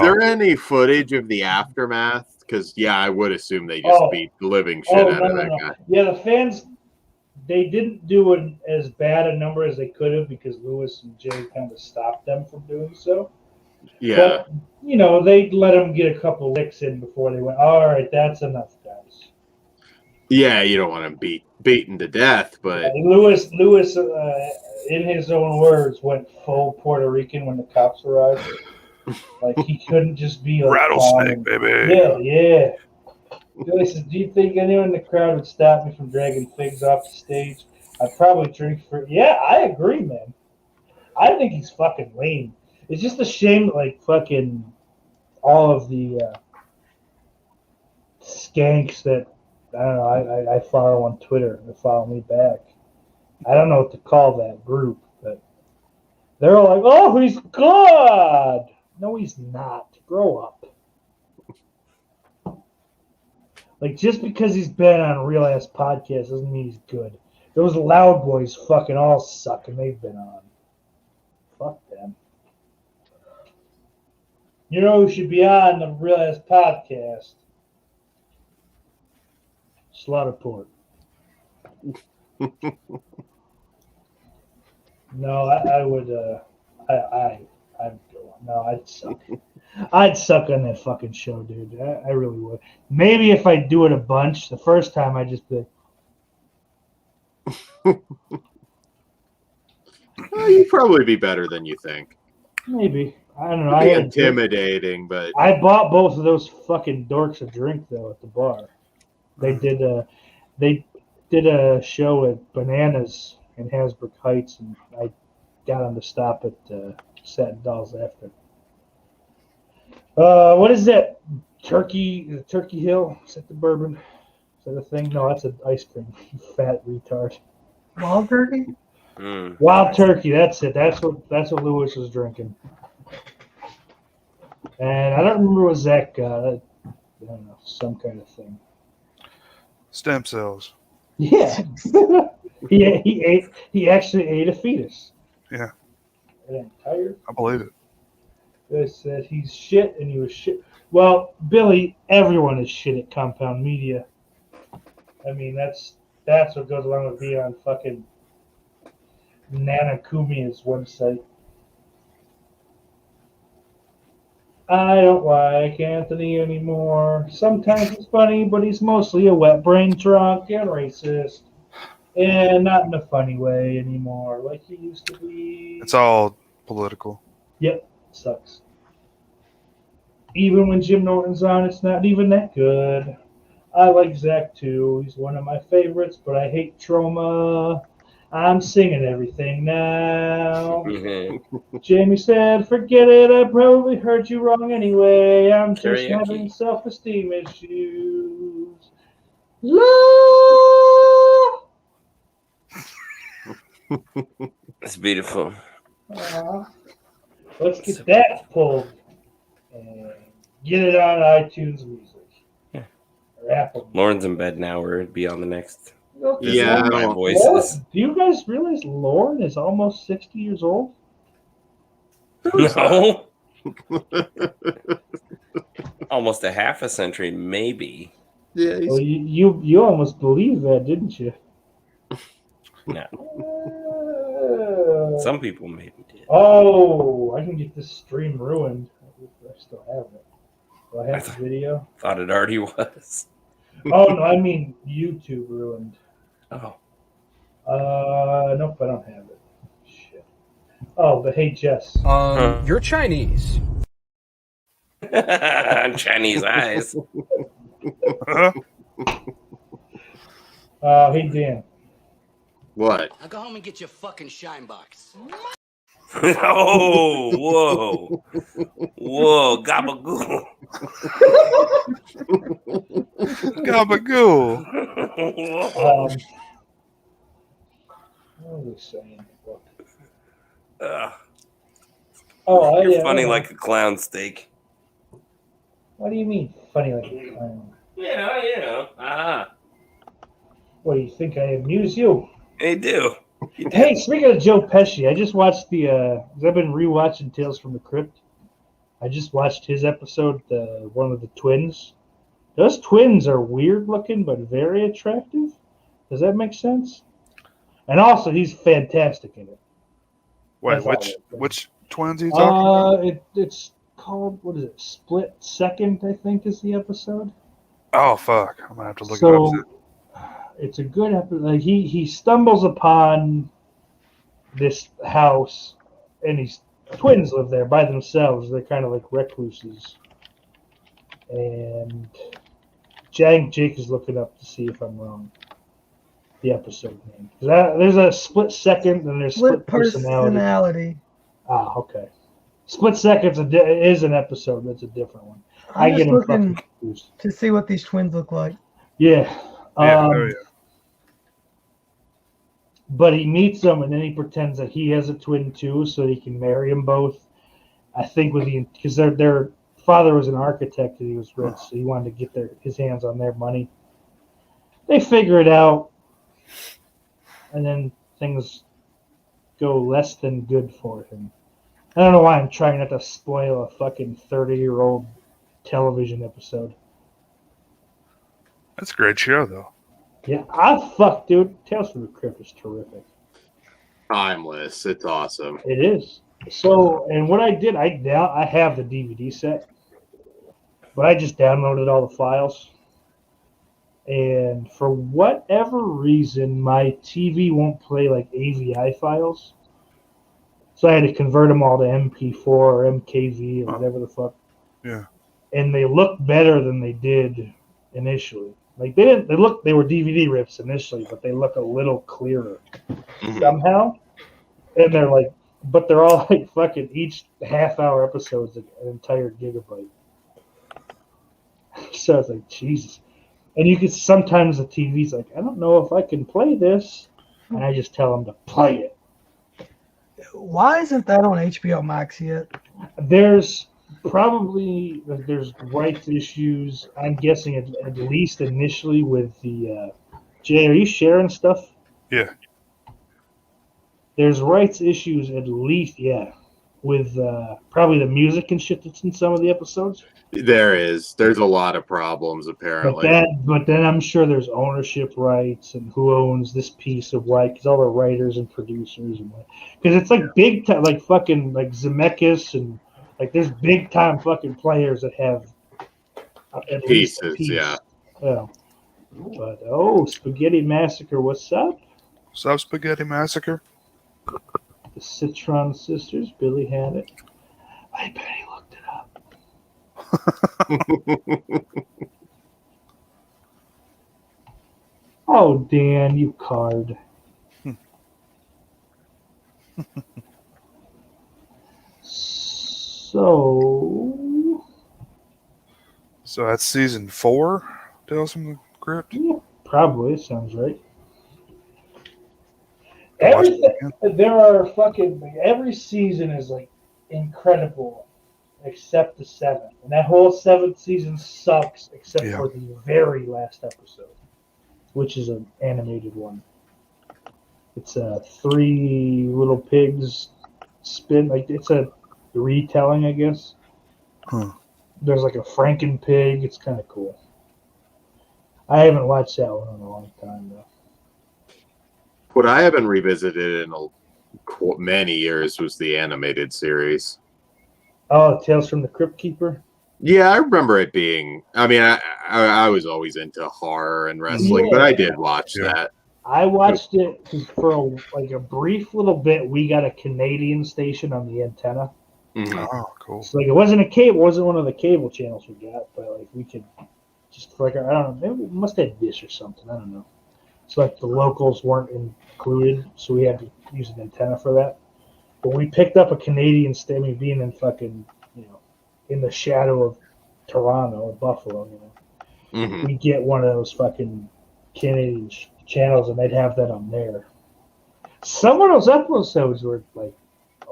there any footage of the aftermath? Because I would assume they just beat the living shit out of that guy.
Yeah, the fans, they didn't do as bad a number as they could have because Lewis and Jay kind of stopped them from doing so.
Yeah.
But, you know, they let them get a couple licks in before they went, all right, that's enough, guys.
Yeah, you don't want him beaten to death, but
Lewis, in his own words, went full Puerto Rican when the cops arrived. Like, he couldn't just be like
rattlesnake, baby.
Yeah. Billy says, do you think anyone in the crowd would stop me from dragging Figs off the stage? I'd probably drink for... Yeah, I agree, man. I think he's fucking lame. It's just a shame that, like, fucking all of the skanks that, I don't know, I follow on Twitter that follow me back. I don't know what to call that group, but they're all like, oh, he's good. No, he's not. Grow up. Like, just because he's been on a real ass podcast doesn't mean he's good. Those Loud Boys fucking all suck, and they've been on. Fuck them. You know who should be on the real ass podcast? Slaughterport. No, I would. I'd go. No, I'd suck. I'd suck on that fucking show, dude. I really would. Maybe if I do it a bunch, the first time I just be.
You'd probably be better than you think.
Maybe. I don't know.
It'd be intimidating, but
I bought both of those fucking dorks a drink though at the bar. They did a show at Bananas in Hasbrook Heights, and I got them to stop at Satin Dolls after. What is that? Turkey Hill? Is that the bourbon? Is that a thing? No, that's an ice cream. You fat retard.
Wild turkey?
Wild turkey. That's it. That's what Lewis was drinking. And I don't remember what Zach got. I don't know, some kind of thing.
Stem cells.
Yeah. He actually ate a fetus.
Yeah.
An entire.
I believe it.
They said he's shit and he was shit. Well, Billy, everyone is shit at Compound Media. I mean, that's what goes along with being on fucking Nana Kumia's website. I don't like Anthony anymore. Sometimes it's funny, but he's mostly a wet brain drunk and racist. And not in a funny way anymore, like he used to be.
It's all political.
Yep, sucks. Even when Jim Norton's on, it's not even that good. I like Zach too. He's one of my favorites, but I hate Troma. I'm singing everything now. Jamie said, forget it, I probably heard you wrong anyway. I'm just
Karaoke.
having self-esteem issues. Love!
It's beautiful.
Let's get that pulled and get it on iTunes Music.
Yeah.
Or Apple.
Lauren's in bed now. We're be on the next.
Yeah,
my
Lauren,
voices.
do you guys realize Lauren is almost 60 years old?
No. Almost a half a century, maybe.
Yeah.
Well, you almost believed that, didn't you?
No. Some people maybe did.
Oh, I can get this stream ruined. I still have it. Do I have the video?
Thought it already was.
Oh no, I mean YouTube ruined.
Oh.
Nope, I don't have it. Shit. Oh, but hey, Jess.
You're Chinese.
Chinese eyes.
Hey, Dan.
What?
Now go home and get your fucking shine box.
Oh, whoa. Whoa, gabagool.
Gabagool.
What was I saying?
You're funny like a clown steak.
What do you mean, funny like a clown?
Yeah.
What, do you think I amuse you?
They do.
Hey, speaking of Joe Pesci, I just watched I've been rewatching Tales from the Crypt. I just watched his episode, one of the twins. Those twins are weird looking, but very attractive. Does that make sense? And also, he's fantastic in it.
Wait, which twins are you talking about?
It's called, what is it? Split Second, I think, is the episode.
Oh, fuck. I'm going to have to look it up.
It's a good episode. Like he stumbles upon this house, and these twins live there by themselves. They're kind of like recluses. And Jake is looking up to see if I'm wrong. The episode name. There's a split second, and there's split personality. Ah, okay. Split Second's is an episode. That's a different one.
I'm just looking to see what these twins look like.
Yeah. But he meets them, and then he pretends that he has a twin too, so he can marry them both. I think because their father was an architect and he was rich, so he wanted to get his hands on their money. They figure it out, and then things go less than good for him. I don't know why I'm trying not to spoil a fucking 30-year-old television episode.
That's a great show, though.
Yeah, dude. Tales from the Crypt is terrific.
Timeless. It's awesome.
It is. So, and what I did, I have the DVD set, but I just downloaded all the files. And for whatever reason, my TV won't play like AVI files. So I had to convert them all to MP4 or MKV or whatever the fuck.
Yeah.
And they look better than they did initially. Like they were DVD rips initially, but they look a little clearer somehow. And they're like, but they're all like fucking each half-hour episodes, an entire gigabyte. So it's like, Jesus. And you could sometimes the TV's like, I don't know if I can play this, and I just tell them to play it.
Why isn't that on HBO Max yet?
There's rights issues. I'm guessing at least initially with the Jay. Are you sharing stuff?
Yeah.
There's rights issues at least, yeah, with probably the music and shit that's in some of the episodes.
There's a lot of problems apparently.
But then I'm sure there's ownership rights and who owns this piece of what, because all the writers and producers and what, because it's like big time, like fucking like Zemeckis and like there's big time fucking players that have at least a piece.
Yeah.
But Spaghetti Massacre, what's up?
What's up, Spaghetti Massacre?
The Citron Sisters, Billy had it. I bet he looked it up. Oh, Dan, you card. So
that's season 4. Tales from the Crypt.
yeah, probably sounds right.
Watch it
There are every season is like incredible, except the 7th, and that whole 7th season sucks except for the very last episode, which is an animated one. It's 3 little pigs spin it's a retelling, I guess.
Huh.
There's like a Franken pig. It's kind of cool. I haven't watched that one in a long time though.
What I haven't revisited in many years was the animated series.
Oh, Tales from the Crypt Keeper.
Yeah, I remember it being. I mean, I was always into horror and wrestling, but I did watch that.
I watched it because for a brief little bit, we got a Canadian station on the antenna.
Mm-hmm.
Oh, cool.
So it wasn't wasn't one of the cable channels we got, but we could just I don't know, maybe we must have Dish or something. I don't know. So the locals weren't included, so we had to use an antenna for that. But we picked up a Canadian station, being in in the shadow of Toronto or Buffalo.
Mm-hmm.
We get one of those fucking Canadian channels, and they'd have that on there. Some of those episodes were a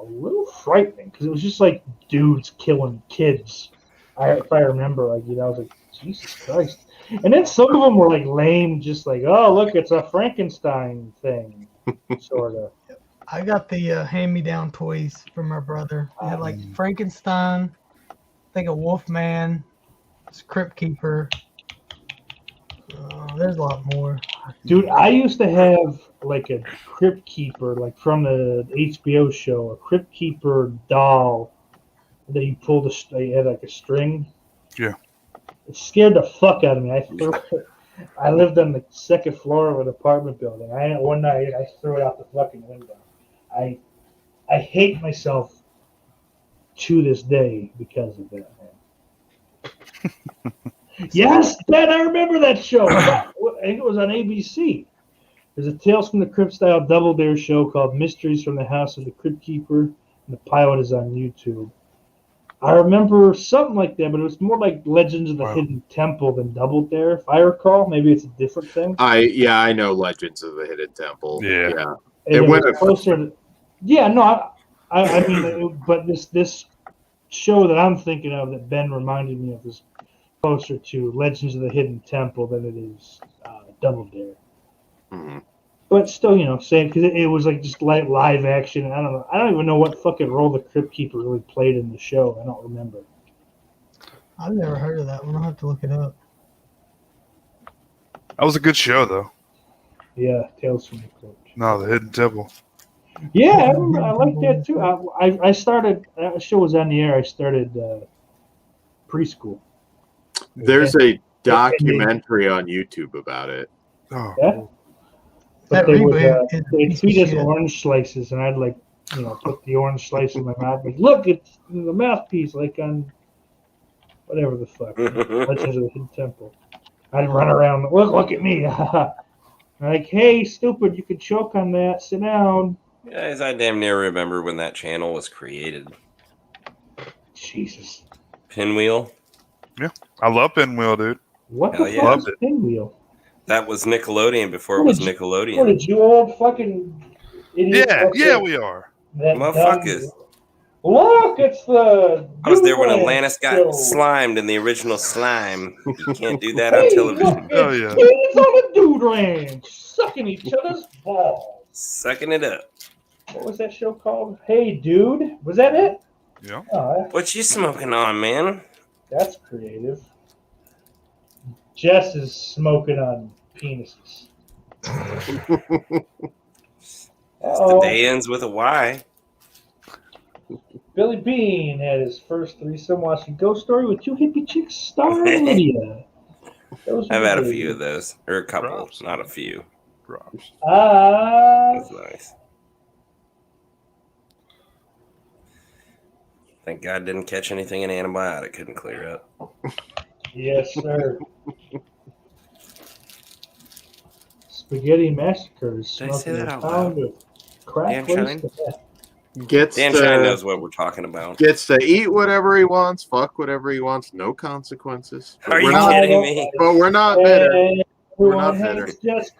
little frightening because it was just dudes killing kids. If I remember, I was like, Jesus Christ. And then some of them were lame, just oh, look, it's a Frankenstein thing, sort of.
I got the hand-me-down toys from my brother. They had Frankenstein, I think a Wolfman, Crypt Keeper. There's a lot more.
Dude, I used to have a Crypt Keeper, from the HBO show, a Crypt Keeper doll that you pulled you had a string.
Yeah.
It scared the fuck out of me. I lived on the 2nd floor of an apartment building. One night I threw it out the fucking window. I hate myself to this day because of that, man. Yes, Ben, I remember that show. I think it was on ABC. There's a Tales from the Crypt style Double Dare show called Mysteries from the House of the Crypt Keeper, and the pilot is on YouTube. I remember something like that, but it was more like Legends of the Hidden Temple than Double Dare, if I recall. Maybe it's a different thing.
I know Legends of the Hidden Temple. Yeah.
It went closer to. Yeah, no, I mean, but this show that I'm thinking of that Ben reminded me of is closer to Legends of the Hidden Temple than it is Double Dare.
Mm-hmm.
But still, same, because it was just live action. I don't know. I don't even know what fucking role the Crypt Keeper really played in the show. I don't remember.
I've never heard of that one. I'll have to look it up.
That was a good show, though.
Yeah, Tales from the Crypt.
No, the Hidden Temple.
Yeah, I remember. I liked that too. I started. That show was on the air. I started preschool.
There's a documentary on YouTube about it.
Oh.
Yeah. But they'd feed us orange slices, and I'd put the orange slice in my mouth. Look, it's the mouthpiece, on whatever the fuck. Legends of the Hidden Temple. I'd run around. Look at me. Hey, stupid! You can choke on that. Sit down.
Guys, I damn near remember when that channel was created.
Jesus.
Pinwheel.
Yeah, I love Pinwheel, dude.
What the fuck is Pinwheel?
That was Nickelodeon before it was Nickelodeon.
What did you old fucking idiot?
Yeah, we are.
Motherfuckers.
Look, it's the.
I was there when Atlantis got slimed in the original Slime. You can't do that on television.
Oh yeah. Kids on a dude ranch sucking each other's balls.
Sucking it up.
What was that show called? Hey, dude. Was that it?
Yeah.
What you smoking on, man?
That's creative. Jess is smoking on penises.
The day ends with a Y.
Billy Bean had his first threesome watching Ghost Story with 2 hippie chicks starring Lydia.
I've had a few of those. Or a couple, not a few.
That's
nice. Thank God didn't catch anything an antibiotic couldn't clear up.
Yes, sir. Spaghetti Massacre is
Did I say
smoking
that
a
out
pound
loud?
of crack
Dan
laced to death.
Gets
Dan
to,
Shine knows what we're talking about.
Gets to eat whatever he wants, fuck whatever he wants, no consequences. But
Are you
not,
kidding me?
But we're not bitter. We're not bitter.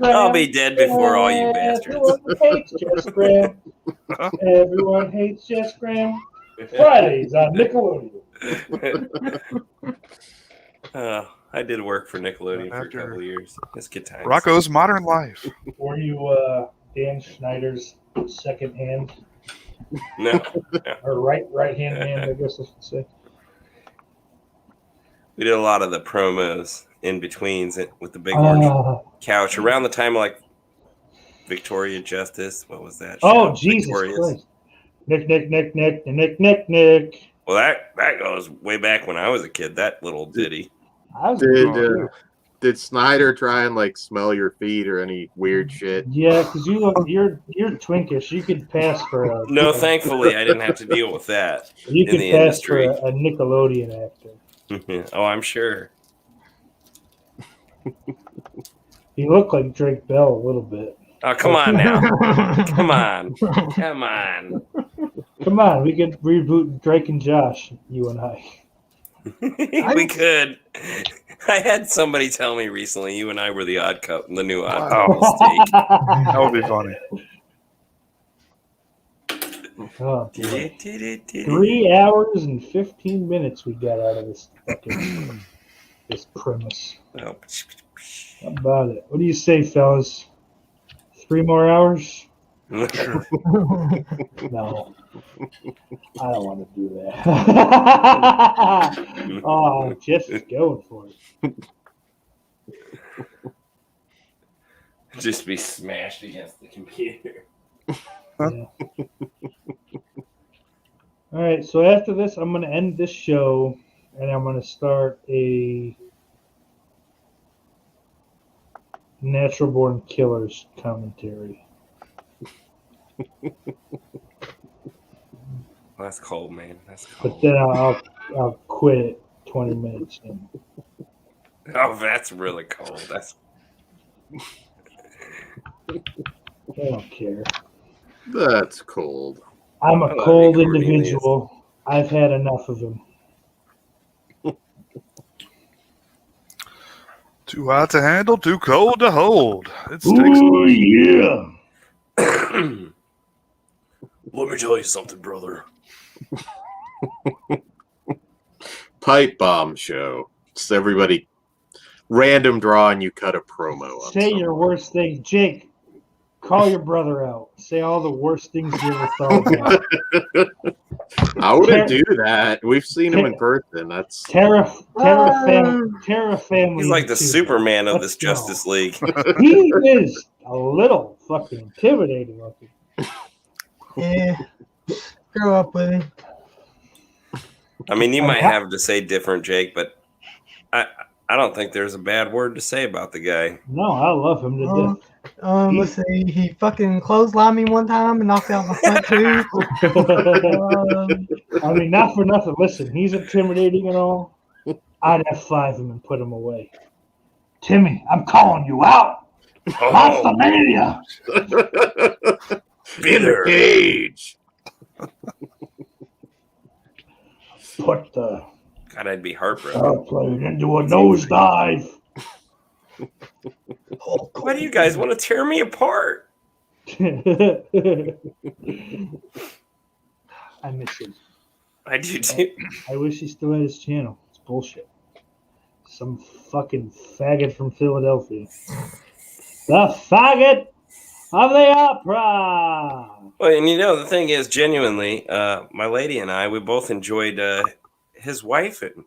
I'll be dead before all you bastards.
Everyone hates Jess Graham. Everyone hates Jess Graham. Fridays on Nickelodeon.
I did work for Nickelodeon for a couple of years. It's good times.
Rocco's Modern Life.
Were you Dan Schneider's second hand?
No.
Or right hand man, I guess I should say.
We did a lot of the promos in betweens with the big orange couch around the time of like Victoria Justice. What was that?
Oh,
show?
Jesus
Victorious.
Christ. Nick.
Well, that goes way back when I was a kid, that little ditty.
Did Snyder try and like smell your feet or any weird shit?
Yeah, because you're twinkish. You could pass for a
No, thankfully I didn't have to deal with that
you
in
could
the
pass
industry.
for a Nickelodeon actor.
Oh, I'm sure.
He looked like Drake Bell a little bit.
Oh, come on now. Come on.
Come on, we could reboot Drake and Josh, you and I.
We could. I had somebody tell me recently you and I were the odd couple, the new odd couple steak.
That would be funny.
Oh, 3 hours and 15 minutes we got out of this fucking this premise.
Oh.
How about it? What do you say, fellas? 3 more hours?
Sure.
No. I don't want to do that. Oh, Jess is going for it.
Just be smashed against the computer.
Yeah. All right, so after this, I'm going to end this show, and I'm going to start a Natural Born Killers commentary.
That's cold, man. That's cold.
But then I'll quit it 20 minutes in.
Oh, that's really cold. That's.
I don't care.
That's cold.
I'm a cold individual. I've had enough of him.
Too hot to handle, too cold to hold. It's
Ooh, yeah.
Let me tell you something, brother.
Pipe bomb show. It's everybody random draw and you cut a promo.
Say your worst thing. Jake, call your brother out. Say all the worst things you ever thought about.
I wouldn't do that. We've seen him in person. That's
Terra family.
He's like the
too.
Superman of
Let's
this
go.
Justice League.
He is a little fucking intimidating looking.
Yeah. Grow up with him.
I mean, you might have to say different, Jake, but I don't think there's a bad word to say about the guy.
No, I love him to death.
Let's see. He fucking clotheslined me one time and knocked out my front tooth.
I mean, not for nothing. Listen, he's intimidating and all. I'd F5 him and put him away. Timmy, I'm calling you out. Monster Mania.
in the cage.
Put the
God, I'd be heartbroken.
airplane into a nosedive.
Why do you guys want to tear me apart?
I miss him.
I do too.
I wish he still had his channel. It's bullshit. Some fucking faggot from Philadelphia. The faggot of the opera.
Well, and you know, the thing is, genuinely, my lady and I, we both enjoyed his wife and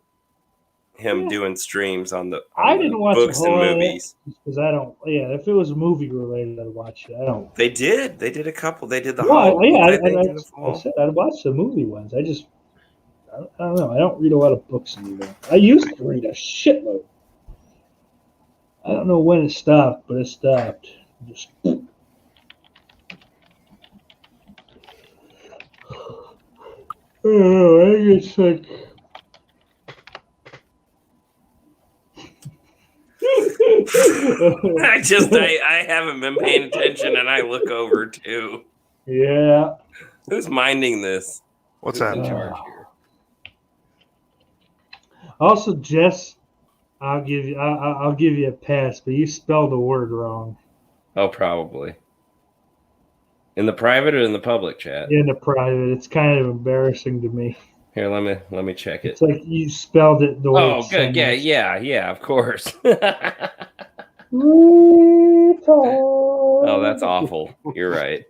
him doing streams on the
I didn't watch
books
the
and
whole
movies.
Because I don't. Yeah, if it was movie related, I'd watch it. I don't.
They did a couple. They did the
Well,
Hall.
yeah,
I think, in the
I
fall.
said I'd watch the movie ones. I don't know. I don't read a lot of books anymore. I used to read a shitload. I don't know when it stopped, but it stopped. Just. Oh, I get sick.
I haven't been paying attention, and I look over too.
Yeah.
Who's minding this?
What's
Who's
that?
in charge here?
Also, Jess, I'll give you a pass, but you spelled the word wrong.
Oh, probably. In the private or in the public chat?
In the private, it's kind of embarrassing to me.
Here, let me check it.
It's like you spelled it the way
Oh,
it's
good.
so
Yeah, of course.
much.
Oh, that's awful. You're right.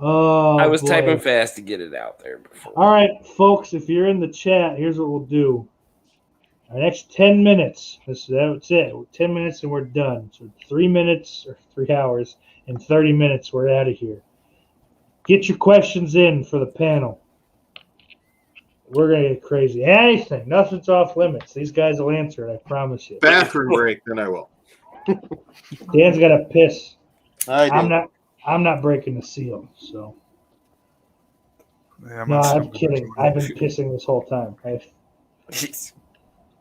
Oh,
I was
boy.
typing fast to get it out there before.
All right, folks, if you're in the chat, here's what we'll do. Our next 10 minutes, that's it. 10 minutes and we're done. So 3 minutes or 3 hours and 30 minutes, we're out of here. Get your questions in for the panel. We're going to get crazy. Anything. Nothing's off limits. These guys will answer it, I promise you.
Bathroom break, then I will.
Dan's got to piss.
I do.
I'm not breaking the seal, so.
Yeah,
No, I'm kidding. I've been pissing this whole time.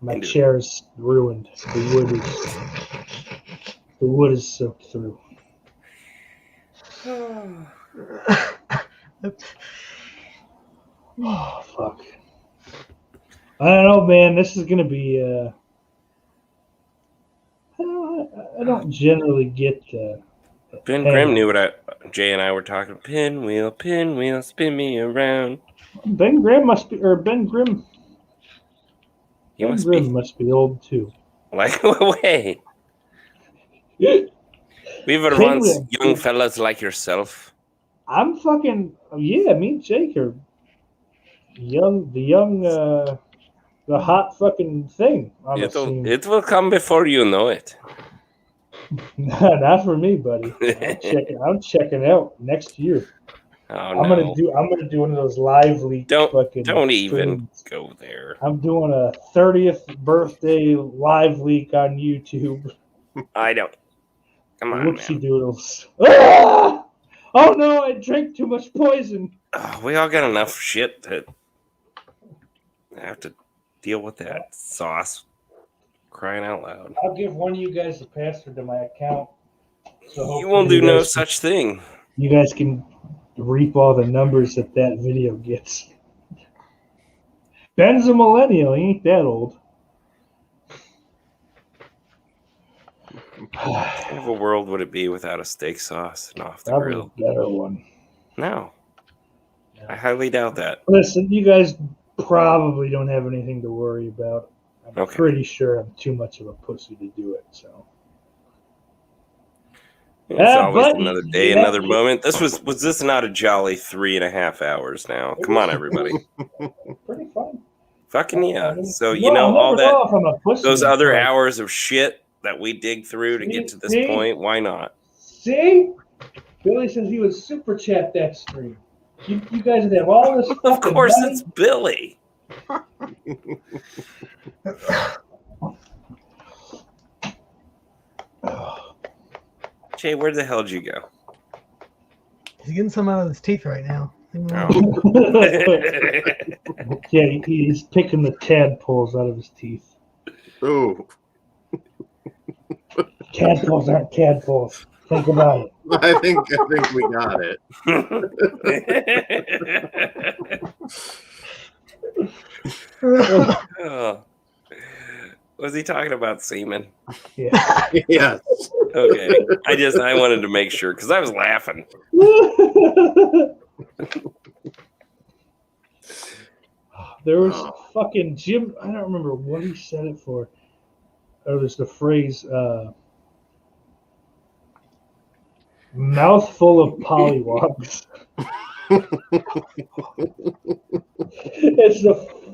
My chair is ruined. The wood is soaked through. Oh, fuck. I don't know, man. This is gonna be. I don't generally get.
Ben Grimm knew what Jay and I were talking. Pinwheel, spin me around.
Ben Grimm must be, or Ben Grimm.
He
Ben Grimm must be old too.
Like what way? We've run young fellas like yourself.
I'm fucking yeah. Me and Jake are the hot fucking thing on the scene.
It will come before you know it.
Not for me, buddy. I'm checking out next year.
Oh,
I'm gonna do one of those live leak.
Don't even go there.
I'm doing a 30th birthday live leak on YouTube.
I don't. Come on,
Whoopsie doodles. Ah! Oh no! I drank too much poison.
Oh, we all got enough shit to have to deal with that sauce. Crying out loud.
I'll give one of you guys the password to my account. So
You won't do no such thing.
You guys can reap all the numbers that video gets. Ben's a millennial. He ain't that old.
What kind of a world would it be without a steak sauce and off the
Probably
grill?
a better one.
No. I highly doubt that.
Listen, you guys probably don't have anything to worry about. I'm pretty sure I'm too much of a pussy to do it. So
it's always another day, another moment. Was this not a jolly 3.5 hours now? Come on, everybody.
Pretty fun.
Fucking yeah. So
all
those other hours of shit that we dig through to get to this point, why not?
See? Billy says he would super chat that stream. You guys would have all this.
Of course, it's Billy. Jay, where the hell did you go?
He's getting some out of his teeth right now.
Yeah, he's picking the tadpoles out of his teeth.
Ooh.
Tadpoles aren't tadpoles. Think about it.
I think we got it.
Oh. Was he talking about semen?
Yeah.
Yes.
Okay. I wanted to make sure because I was laughing.
There was fucking Jim. I don't remember what he said it for. It was the phrase "mouthful of pollywogs." It's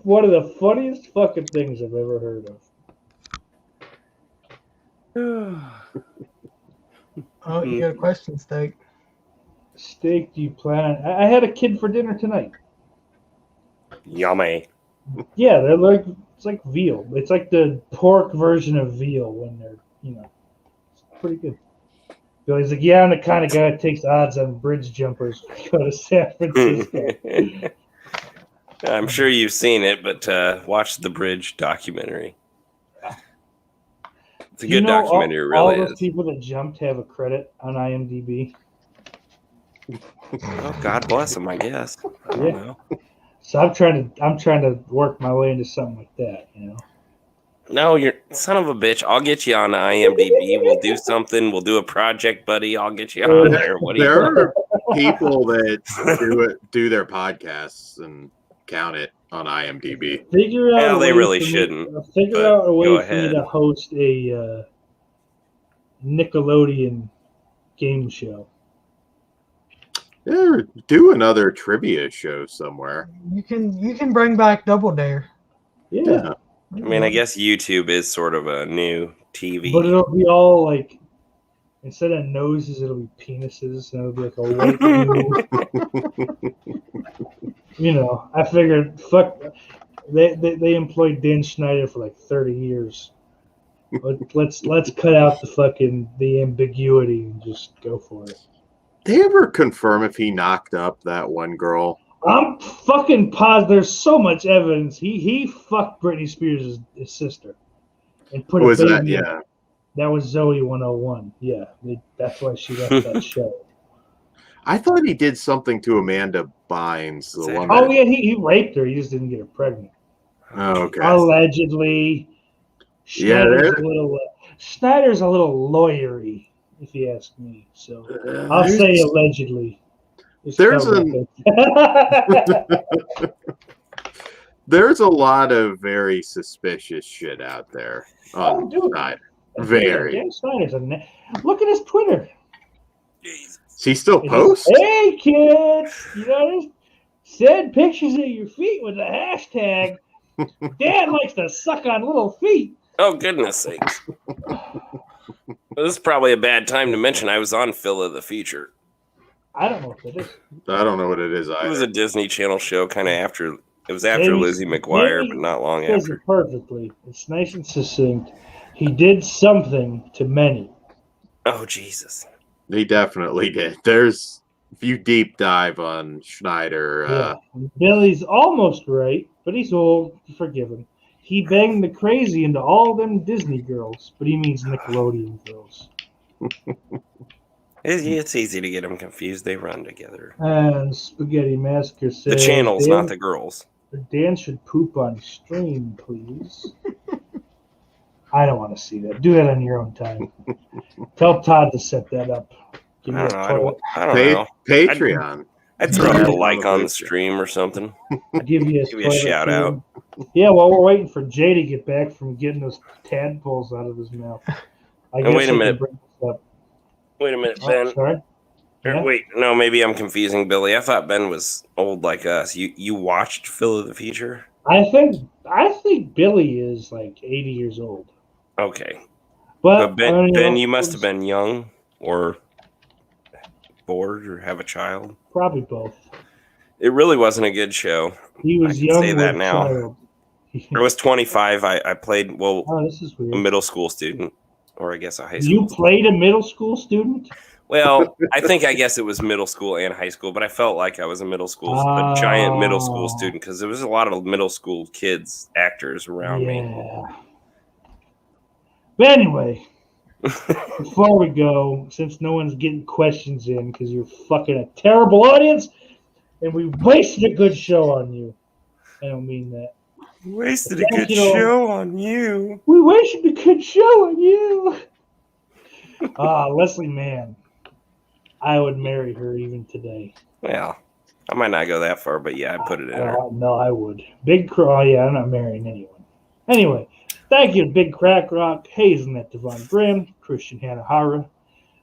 one of the funniest fucking things I've ever heard of.
Oh, you got a question, Steak?
Steak, do you plan? I had a kid for dinner tonight.
Yummy.
Yeah, it's like veal. It's like the pork version of veal when they're, it's pretty good. Billy's like, yeah, I'm the kind of guy that takes odds on bridge jumpers when we go to San Francisco.
I'm sure you've seen it, but watch the Bridge documentary. It's a good documentary,
all
really
those people that jumped have a credit on IMDb.
Oh, God bless him, I guess. I don't know.
So I'm trying to work my way into something like that, you know.
No, you're son of a bitch. I'll get you on IMDb. We'll do something. We'll do a project, buddy. I'll get you on there. What do you?
There are people that do their podcasts and count it on IMDb.
Figure out.
Well,
a
they
way
really
for me-
shouldn't.
Figure
but
out a way
go
for me
ahead.
to host a Nickelodeon game show.
Yeah, do another trivia show somewhere.
You can bring back Double Dare.
Yeah.
I mean, I guess YouTube is sort of a new TV.
But it'll be all like, instead of noses, it'll be penises, and it'll be like a white You know, I figured, fuck, they employed Dan Schneider for like 30 years. Let's cut out the ambiguity and just go for it.
They ever confirm if he knocked up that one girl?
I'm fucking positive. There's so much evidence. He fucked Britney Spears' his sister and put
Was
a baby.
that yeah?
That was Zoe 101. Yeah, that's why she left that show.
I thought he did something to Amanda Bynes, the one.
Oh yeah, he raped her. He just didn't get her pregnant.
Oh, okay.
Allegedly. Schneider's a little lawyery, if you ask me. So I'll say allegedly.
There's a lot of very suspicious shit out there on Schneider. Very.
Dan Schneider's look at his Twitter.
He still posts?
Hey kids, you know, send pictures of your feet with the hashtag. Dad likes to suck on little feet.
Oh, goodness sakes. This is probably a bad time to mention I was on Phil of the Future.
I don't know what it is.
I don't know what it is either.
It was a Disney Channel show kind of after, it was after Lizzie McGuire, but not long
says
after.
it perfectly. It's nice and succinct. He did something to many.
Oh, Jesus.
He definitely did. If you deep dive on Schneider.
Billy's almost right, but he's old. Forgive him. He banged the crazy into all them Disney girls, but he means Nickelodeon girls.
It's easy to get them confused. They run together.
And Spaghetti Massacre says
The channels, not the girls.
Dan should poop on stream, please. I don't want to see that. Do that on your own time. Tell Todd to set that up. Give me
I
that
don't
toilet.
know.
Patreon.
I'd throw up a like on the stream or something.
Give you a
Give you a shout out.
Yeah, while we're waiting for Jay to get back from getting those tadpoles out of his mouth.
Wait a minute.
Ben.
Wait a minute, Ben.
Sorry? Yeah?
Wait, no, maybe I'm confusing Billy. I thought Ben was old like us. You watched Phil of the Future?
I think Billy is like 80 years old.
Okay.
But
Ben, you must have been young or bored or have a child.
Probably both.
It really wasn't a good show.
He was
I can
young.
say that
with
now.
child.
I was 25. I played,
this is weird.
a middle school student, or I guess a high school
You played a middle school student?
Well, I guess it was middle school and high school, but I felt like I was a a giant middle school student because there was a lot of middle school kids, actors around me.
But anyway, before we go, since no one's getting questions in because you're fucking a terrible audience and we wasted a good show on you. I don't mean that.
Wasted a good show on you.
We wasted a good show on you. Leslie Mann. I would marry her even today.
Well, I might not go that far, but yeah, I'd put it in her.
No, I would. I'm not marrying anyone. Anyway, thank you to Big Crack Rock, Hazelnut Devon Grimm, Christian Hanahara,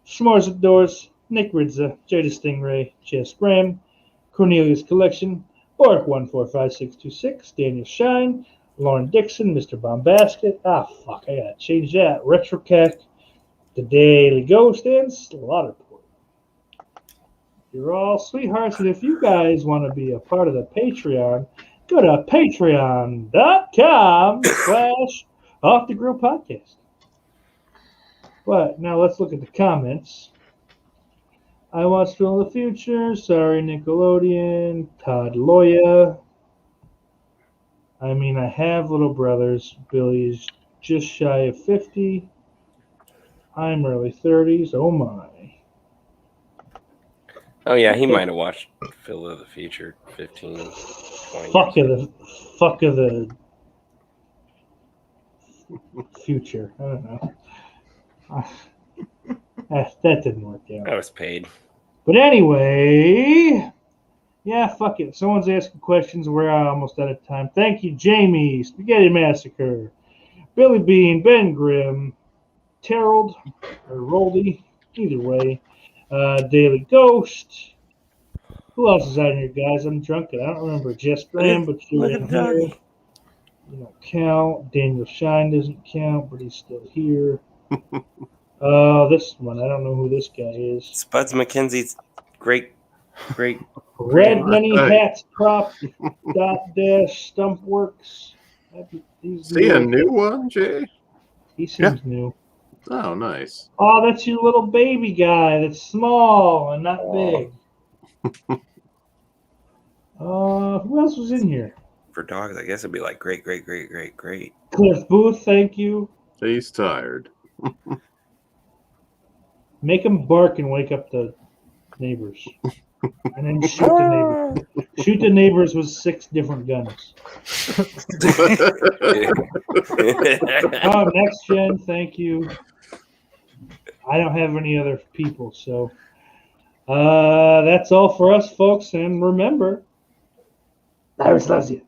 S'mores Outdoors, Nick Ridza, Jada Stingray, Jess Graham, Cornelius Collection, Bork 145626, Daniel Shine, Lauren Dixon, Mr. Bombasket. I gotta change that. RetroCack, The Daily Ghost, and Slaughterport. You're all sweethearts, and if you guys want to be a part of the Patreon, go to patreon.com/Off the Grill Podcast. But now let's look at the comments. I watched Phil in the Future. Sorry, Nickelodeon. Todd Loya. I mean, I have little brothers. Billy is just shy of 50. I'm early 30s. Oh my.
Oh yeah, he might have watched Phil of the Future 15, 20
Fuck of the future. I don't know. That didn't work out.
I was paid.
But anyway, yeah, fuck it. Someone's asking questions. We're almost out of time. Thank you, Jamie, Spaghetti Massacre, Billy Bean, Ben Grimm, Terrell, or Roldy, either way, Daily Ghost. Who else is out here, guys? I'm drunk and I don't remember Jess Graham, but you're in here. You don't count. Daniel Shine doesn't count, but he's still here. This one, I don't know who this guy is.
Spuds McKenzie's great.
Red Many Hats Prop Dot Dash Stump Works.
See a new one, Jay?
He seems new.
Oh, nice.
Oh, that's your little baby guy that's small and not big. Who else was in here?
For dogs, I guess it'd be like great.
Cliff Booth, thank you.
He's tired.
Make him bark and wake up the neighbors. And then shoot the neighbors. Shoot the neighbors with 6 different guns. Next Gen, thank you. I don't have any other people, so that's all for us, folks. And remember, Iris loves you.